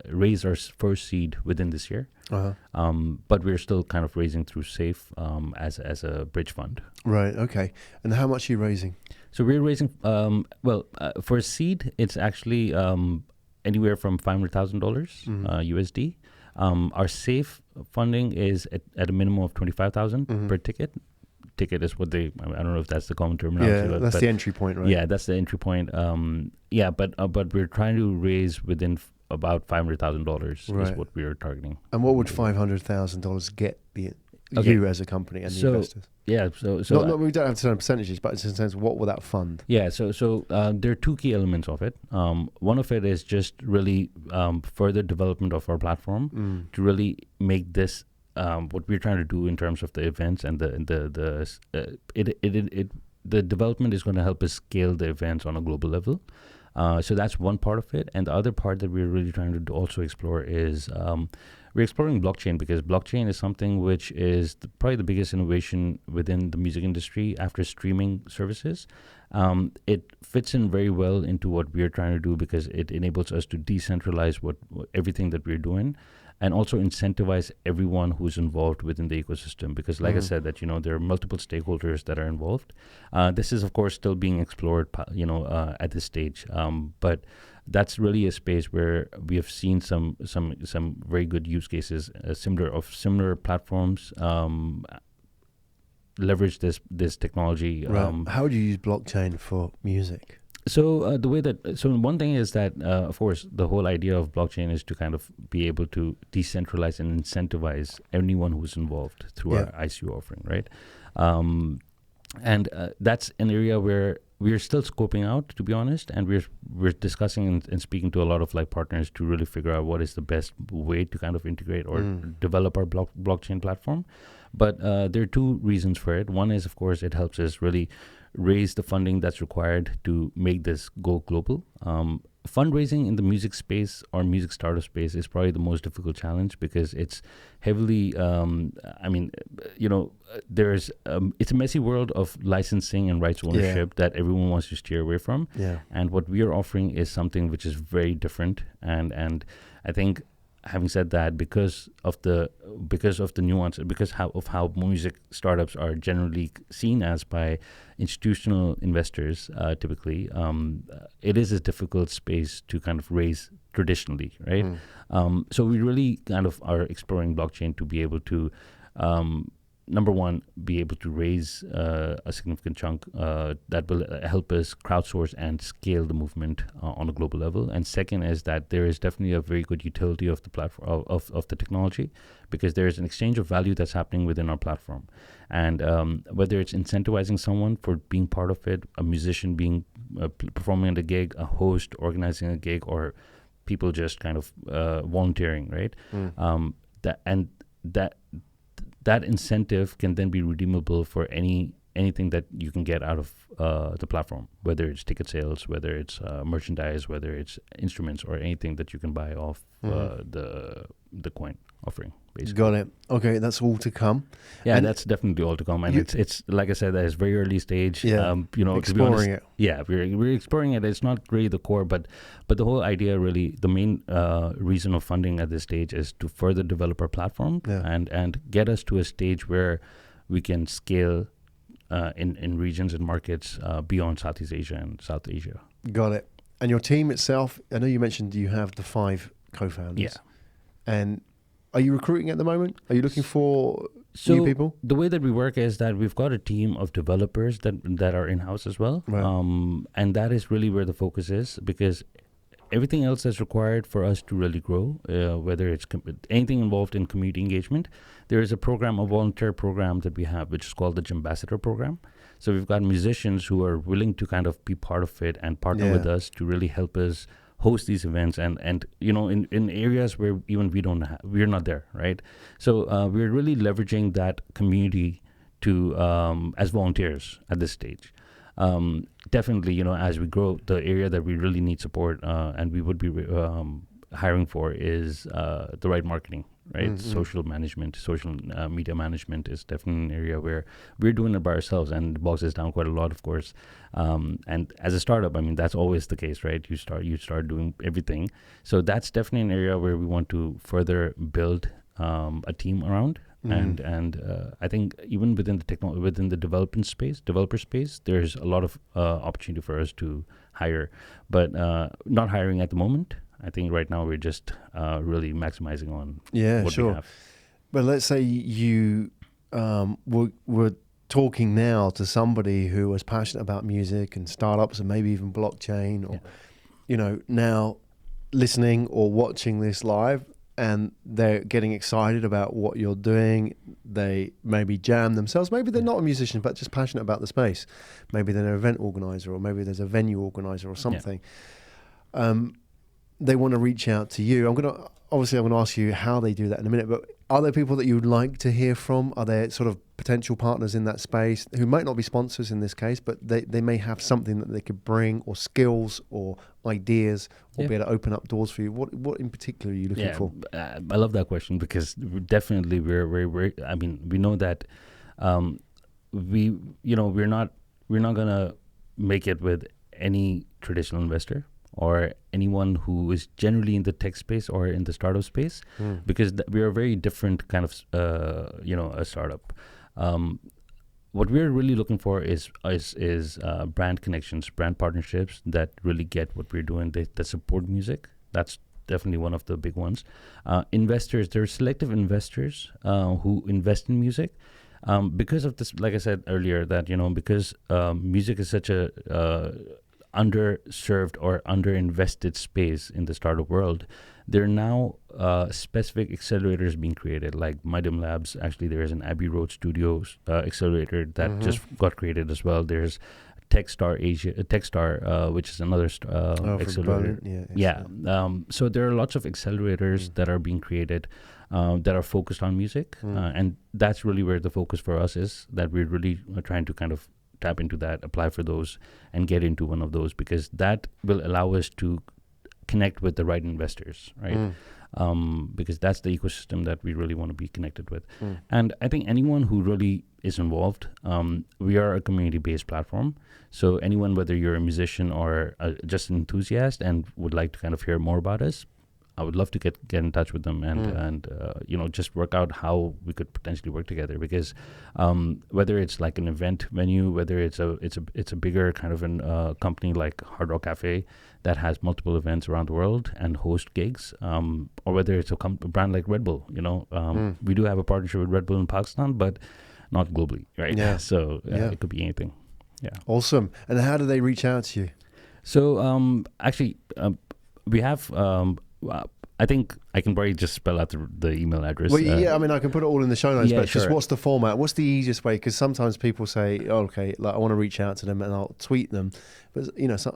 raise our first seed within this year. But we're still kind of raising through Safe as a bridge fund. Right. Okay. And how much are you raising? So we're raising for a seed it's actually anywhere from $500,000 USD. Our Safe funding is at a minimum of $25,000 per ticket. Ticket is what I don't know if that's the common terminology. Yeah, that's the entry point, right? Yeah, that's the entry point. But we're trying to raise within about $500,000 is what we are targeting. And what would $500,000 get you as a company and the investors? Yeah, we don't have to say percentages, but in a sense, what will that fund? Yeah, so there are two key elements of it. One of it is just really further development of our platform to really make this what we're trying to do in terms of the events and the development is going to help us scale the events on a global level. So that's one part of it, and the other part that we're really trying to also explore is we're exploring blockchain because blockchain is something which is probably the biggest innovation within the music industry after streaming services. It fits in very well into what we're trying to do because it enables us to decentralize everything that we're doing and also incentivize everyone who's involved within the ecosystem because like I said that there are multiple stakeholders that are involved. This is of course still being explored at this stage, but that's really a space where we have seen some very good use cases similar platforms leverage this technology. Right. How would you use blockchain for music? So one thing is that of course the whole idea of blockchain is to kind of be able to decentralize and incentivize anyone who's involved through our ICO offering, right? And that's an area where we're still scoping out, to be honest, and we're discussing and speaking to a lot of like partners to really figure out what is the best way to kind of integrate or develop our blockchain platform. But there are two reasons for it. One is, of course, it helps us really raise the funding that's required to make this go global. Fundraising in the music space or music startup space is probably the most difficult challenge because it's heavily, there's it's a messy world of licensing and rights ownership that everyone wants to steer away from. Yeah. And what we are offering is something which is very different. And I think, having said that, because of the nuance, because of how music startups are generally seen as by institutional investors, typically, it is a difficult space to kind of raise traditionally, right? So we really kind of are exploring blockchain to be able to, number one, be able to raise a significant chunk that will help us crowdsource and scale the movement on a global level. And second is that there is definitely a very good utility of the platform of the technology, because there is an exchange of value that's happening within our platform. And whether it's incentivizing someone for being part of it, a musician being performing at a gig, a host organizing a gig, or people just kind of volunteering, right? That incentive can then be redeemable for anything that you can get out of the platform, whether it's ticket sales, whether it's merchandise, whether it's instruments, or anything that you can buy off the coin offering. Basically. Got it. Okay, that's all to come. Yeah, And that's definitely all to come, and it's like I said, that is very early stage. Yeah, to be honest, exploring it. Yeah, we're exploring it. It's not really the core, but the whole idea, really, the main reason of funding at this stage is to further develop our platform and get us to a stage where we can scale in regions and markets beyond Southeast Asia and South Asia. Got it. And your team itself, I know you mentioned you have the 5 co-founders. Yeah. And are you recruiting at the moment? Are you looking for new people? The way that we work is that we've got a team of developers that are in-house as well. Right. And that is really where the focus is, because everything else that's required for us to really grow, whether it's anything involved in community engagement, there is a volunteer program that we have, which is called the Jambassador program. So we've got musicians who are willing to kind of be part of it and partner with us to really help us host these events and in areas where even we're not there, right? So we're really leveraging that community to as volunteers at this stage. Definitely, as we grow, the area that we really need support and we would be hiring for is the right marketing, right? Mm-hmm. Social management, social media management is definitely an area where we're doing it by ourselves, and it bogs us down quite a lot, of course. And as a startup, I mean, that's always the case, right? You start doing everything. So that's definitely an area where we want to further build a team around. Mm. And I think even within the developer space, there's a lot of opportunity for us to hire, but not hiring at the moment. I think right now we're just really maximizing on what we have. But let's say you were talking now to somebody who was passionate about music and startups and maybe even blockchain, or now listening or watching this live, and they're getting excited about what you're doing. They maybe jam themselves. Maybe they're not a musician, but just passionate about the space. Maybe they're an event organizer, or maybe there's a venue organizer or something. They want to reach out to you. I'm going to ask you how they do that in a minute, but are there people that you would like to hear from? Are there sort of potential partners in that space who might not be sponsors in this case, but they may have something that they could bring, or skills or ideas, or be able to open up doors for you? What in particular are you looking for? I love that question, because definitely we're I mean, we know that we're not gonna make it with any traditional investor or anyone who is generally in the tech space or in the startup space, because we are a very different kind of a startup. What we're really looking for is brand connections, brand partnerships that really get what we're doing, that support music. That's definitely one of the big ones. Investors, there are selective investors who invest in music. because of this, like I said earlier, that because music is such a underserved or underinvested space in the startup world, there are now specific accelerators being created, like Midem Labs. Actually, there is an Abbey Road Studios accelerator that just got created as well. There's Techstar Asia, Techstar, which is another accelerator. So there are lots of accelerators that are being created that are focused on music, and that's really where the focus for us is. That we're really trying to kind of tap into that, apply for those, and get into one of those, because that will allow us to connect with the right investors, right? Because that's the ecosystem that we really want to be connected with. And I think anyone who really is involved, we are a community-based platform. So anyone, whether you're a musician or just an enthusiast and would like to kind of hear more about us, I would love to get in touch with them and just work out how we could potentially work together. Because whether it's like an event venue, whether it's a bigger kind of an company like Hard Rock Cafe that has multiple events around the world and host gigs, or whether it's a brand like Red Bull, we do have a partnership with Red Bull in Pakistan, but not globally, right? Yeah. So it could be anything. Yeah. Awesome. And how do they reach out to you? So actually, we have. I think I can probably just spell out the email address. Well, I mean, I can put it all in the show notes, but just sure. what's the format? What's the easiest way? Because sometimes people say, okay, like I want to reach out to them and I'll tweet them. But,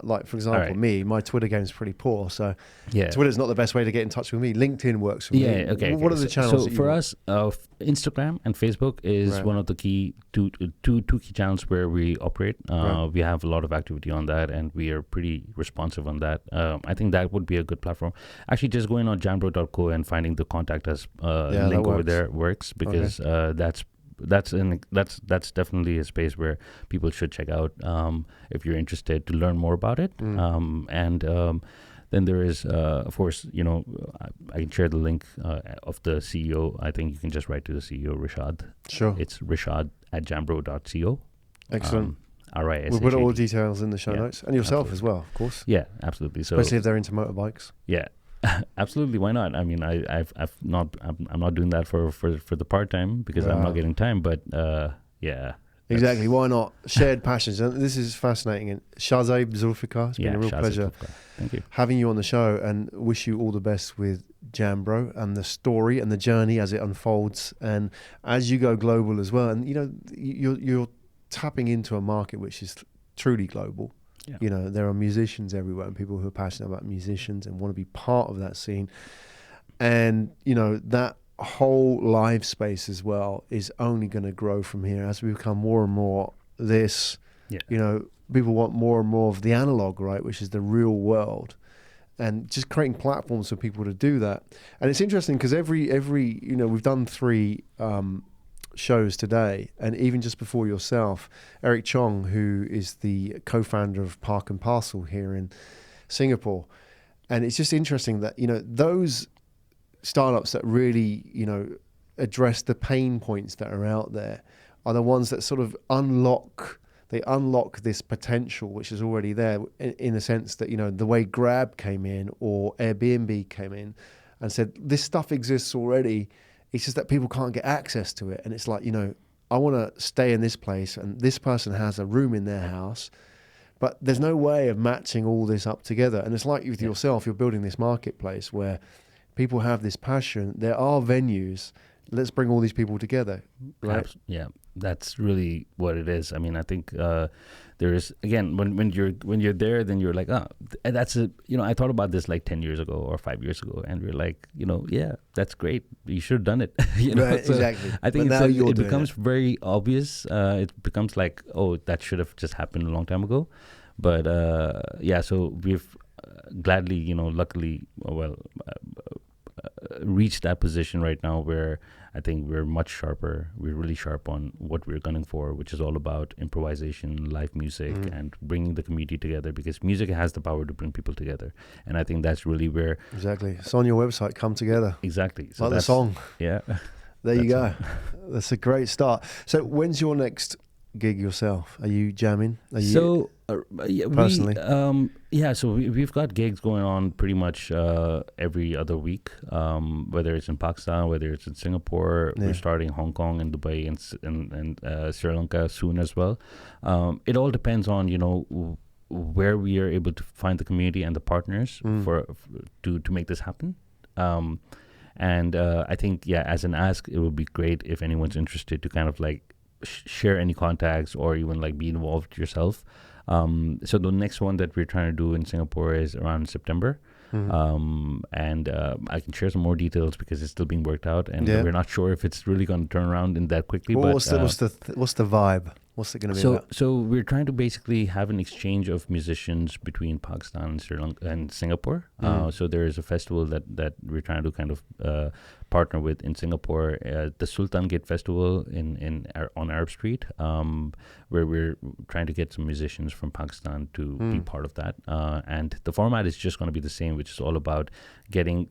like, for example, me, my Twitter game is pretty poor. So Twitter's not the best way to get in touch with me. LinkedIn works for me. Okay. What are the channels? So for us, Instagram and Facebook is one of the key two key channels where we operate. We have a lot of activity on that, and we are pretty responsive on that. I think that would be a good platform. Actually, just going on jambro.co and finding the contact us link over there works, because that's definitely a space where people should check out if you're interested to learn more about it. Then there is, of course, I can share the link of the CEO. I think you can just write to the CEO, Rishad. Sure. It's rishad@jambro.co. Excellent. RISHAD. We'll put all the details in the show notes, and yourself as well, of course. Yeah, absolutely. So, especially if they're into motorbikes. Yeah. Absolutely, why not? I mean, I'm not doing that for the part time because I'm not getting time. But exactly. Why not? Shared passions. And this is fascinating. And Shahzaib Zulfikar, it's been a real pleasure Thank you. having you on the show, and wish you all the best with Jambro and the story and the journey as it unfolds, and as you go global as well. And you're tapping into a market which is truly global. Yeah. There are musicians everywhere and people who are passionate about musicians and want to be part of that scene. And, that whole live space as well is only going to grow from here as we become more and more this, people want more and more of the analog, right, which is the real world. And just creating platforms for people to do that. And it's interesting because every we've done 3 shows today, and even just before yourself, Eric Chong, who is the co-founder of Parcel here in Singapore. And it's just interesting that those startups that really address the pain points that are out there are the ones that sort of unlock this potential which is already there, in a sense that the way Grab came in or Airbnb came in and said this stuff exists already. It's just that people can't get access to it. And it's like, I want to stay in this place and this person has a room in their house, but there's no way of matching all this up together. And it's like with yourself, you're building this marketplace where people have this passion. There are venues. Let's bring all these people together. Right? Yeah, that's really what it is. I mean, I think there is, again, when you're there, then you're like, that's I thought about this like 10 years ago or 5 years ago, and we're like, that's great. You should have done it. Right, so exactly. I think it becomes very obvious. It becomes like, that should have just happened a long time ago. But so we've gladly, luckily, reached that position right now where I think we're much sharper. We're really sharp on what we're gunning for, which is all about improvisation, live music, and bringing the community together, because music has the power to bring people together. And I think that's really where... Exactly. It's on your website, Come Together. Exactly. So like the song. Yeah. There you go. That's a great start. So when's your next gig yourself? Are you jamming? Are you So personally? So we've got gigs going on pretty much every other week, whether it's in Pakistan, whether it's in Singapore. Yeah. We're starting Hong Kong and Dubai and Sri Lanka soon as well. It all depends on where we are able to find the community and the partners to make this happen. And I think, as an ask, it would be great if anyone's interested to kind of like share any contacts or even like be involved yourself. So the next one that we're trying to do in Singapore is around September. And I can share some more details because it's still being worked out, and we're not sure if it's really going to turn around in that quickly. Well, but what's the vibe? What's it going to be about? So we're trying to basically have an exchange of musicians between Pakistan and Sri Lanka and Singapore. So there is a festival that we're trying to kind of partner with in Singapore, the Sultan Gate Festival on Arab Street, where we're trying to get some musicians from Pakistan to be part of that. And the format is just going to be the same, which is all about getting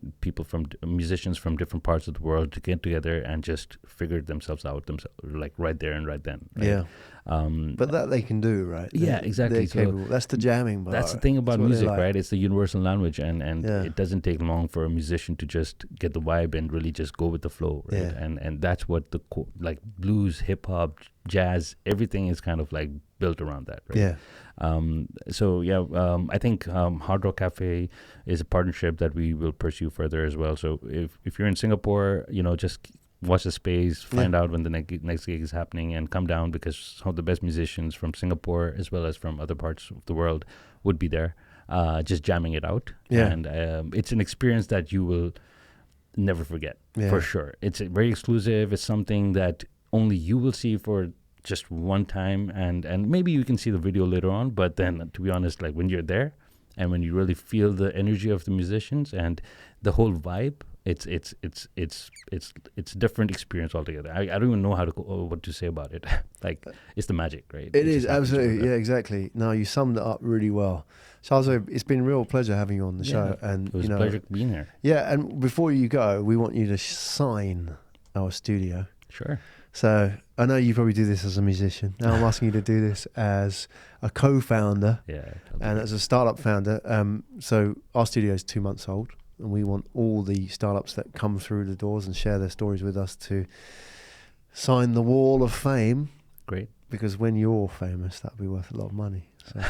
musicians from different parts of the world to get together and just figure themselves out like right there and right then. Right? Yeah. But that they can do, right? Exactly. They're capable. That's the jamming part. That's the thing about music, like. right? It's the universal language, and it doesn't take long for a musician to just get the vibe and really just go with the flow, right? Yeah. And that's what like blues, hip hop, jazz, everything is kind of like built around that, right? Yeah. I think Hard Rock Cafe is a partnership that we will pursue further as well. So if you're in Singapore, just watch the space, find out when the next gig is happening, and come down, because some of the best musicians from Singapore as well as from other parts of the world would be there, just jamming it out. Yeah. And it's an experience that you will never forget, for sure. It's very exclusive. It's something that only you will see for just one time, and maybe you can see the video later on, but then, to be honest, like when you're there and when you really feel the energy of the musicians and the whole vibe, it's a different experience altogether. I don't even know what to say about it. Like, it's the magic, right? It is, absolutely. Yeah, exactly. No, you summed it up really well. Charles, it's been a real pleasure having you on the show. And it was a pleasure being here. Yeah, and before you go, we want you to sign our studio. Sure. So I know you probably do this as a musician. Now I'm asking you to do this as a co-founder and as a startup founder. So our studio is 2 months old, and we want all the startups that come through the doors and share their stories with us to sign the wall of fame. Great. Because when you're famous, that'll be worth a lot of money. So.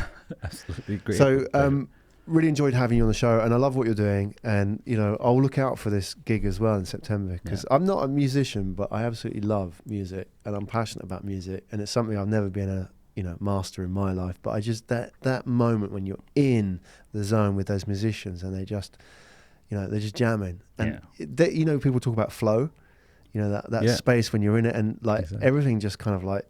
Absolutely great. So really enjoyed having you on the show, and I love what you're doing, and I'll look out for this gig as well in September, because I'm not a musician, but I absolutely love music, and I'm passionate about music, and it's something I've never been a master in my life, but I just that moment when you're in the zone with those musicians and they just they're just jamming, and people talk about flow, that space when you're in it, and like everything just kind of like,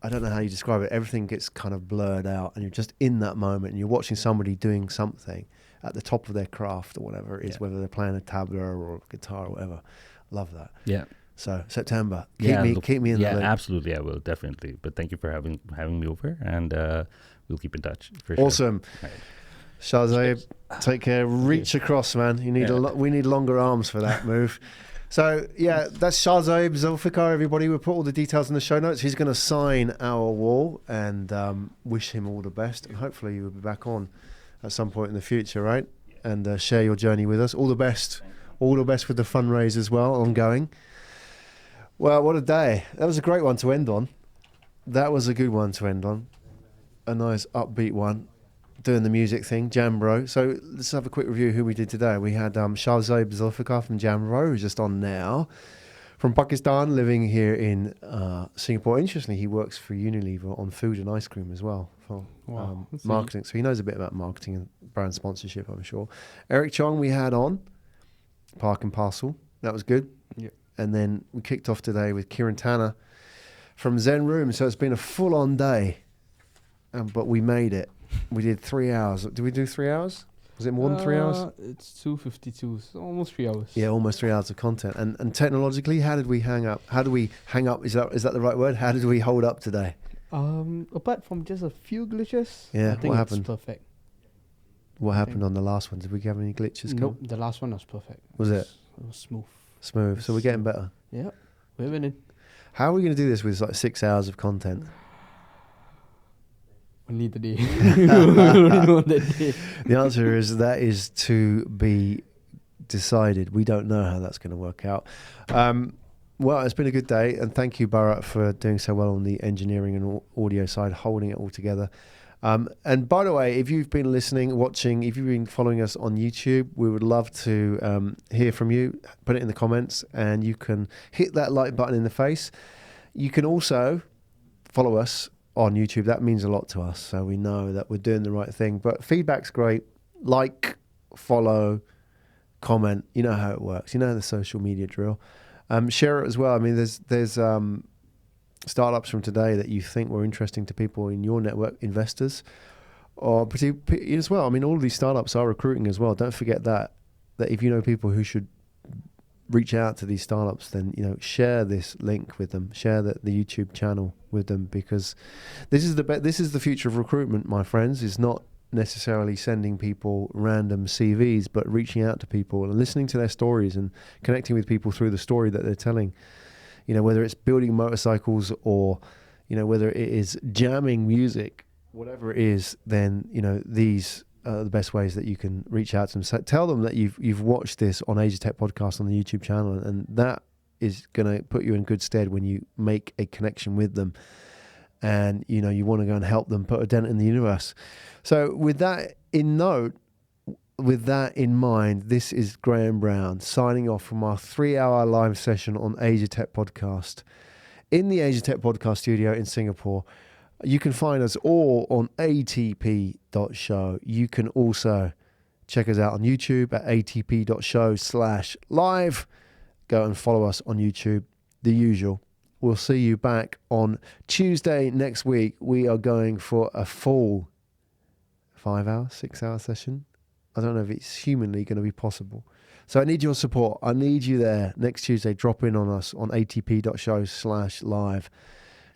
I don't know how you describe it. Everything gets kind of blurred out, and you're just in that moment, and you're watching somebody doing something at the top of their craft or whatever it is, whether they're playing a tabla or a guitar or whatever. Love that. Yeah. So September, keep me in the loop. Yeah, absolutely, I will, definitely. But thank you for having me over, and we'll keep in touch for awesome. Sure. Right. Shahzaib, take care. Reach across, man. You need we need longer arms for that move. So, that's Shahzaib Zulfikar, everybody. We'll put all the details in the show notes. He's going to sign our wall, and wish him all the best. And hopefully you'll be back on at some point in the future, right? And share your journey with us. All the best. All the best with the fundraise as well, ongoing. Well, what a day. That was a great one to end on. That was a good one to end on. A nice upbeat one. Doing the music thing, Jambro. So let's have a quick review of who we did today. We had Shahzaib Zulfikar from Jambro, who's just on now, from Pakistan, living here in Singapore. Interestingly, he works for Unilever on food and ice cream as well for marketing. So he knows a bit about marketing and brand sponsorship, I'm sure. Eric Chong we had on, Park and Parcel. That was good. Yeah. And then we kicked off today with Kieran Tanner from Zen Room. So it's been a full-on day, but we made it. We did 3 hours. Did we do 3 hours? Was it more than 3 hours? It's 2:52, so almost 3 hours. Yeah, almost 3 hours of content. And technologically, how did we hang up? How do we hang up? Is that the right word? How did we hold up today? Apart from just a few glitches, I think what happened? It's perfect. What happened on the last one? Did we have any glitches? Nope, the last one was perfect. Was it? It was smooth. Smooth. So we're getting better. Yeah, we're winning. How are we going to do this with like 6 hours of content? Only the day. Only on that day. The answer is that is to be decided. We don't know how that's going to work out. Well, it's been a good day, and thank you, Bharat, for doing so well on the engineering and audio side, holding it all together. And by the way, if you've been listening, watching, if you've been following us on YouTube, we would love to hear from you. Put it in the comments, and you can hit that like button in the face. You can also follow us on YouTube. That means a lot to us, so we know that we're doing the right thing. But feedback's great. Like, follow, comment. You know how it works. You know the social media drill. Share it as well. I mean, there's startups from today that you think were interesting to people in your network, investors, or as well. I mean, all of these startups are recruiting as well. Don't forget that if you know people who should reach out to these startups, then share this link with them. Share the YouTube channel with them, because this is the future of recruitment, my friends. Is not necessarily sending people random CVs, but reaching out to people and listening to their stories and connecting with people through the story that they're telling. Whether it's building motorcycles or whether it is jamming music, whatever it is, then these are the best ways that you can reach out to them. So tell them that you've watched this on Asia Tech Podcast on the YouTube channel, and that is going to put you in good stead when you make a connection with them. And you want to go and help them put a dent in the universe. So with that in mind, this is Graham Brown signing off from our 3-hour live session on Asia Tech Podcast in the Asia Tech Podcast studio in Singapore. You can find us all on atp.show. You can also check us out on YouTube at atp.show/live. Go and follow us on YouTube, the usual. We'll see you back on Tuesday next week. We are going for a full 5-hour, 6-hour session. I don't know if it's humanly going to be possible. So I need your support. I need you there next Tuesday. Drop in on us on atp.show/live.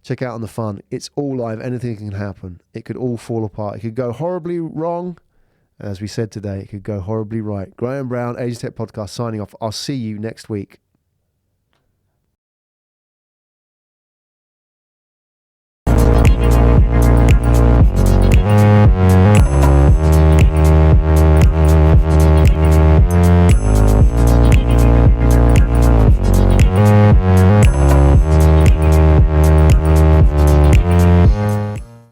Check out on the fun. It's all live. Anything can happen. It could all fall apart. It could go horribly wrong. As we said today, it could go horribly right. Graham Brown, Asia Tech Podcast, signing off. I'll see you next week.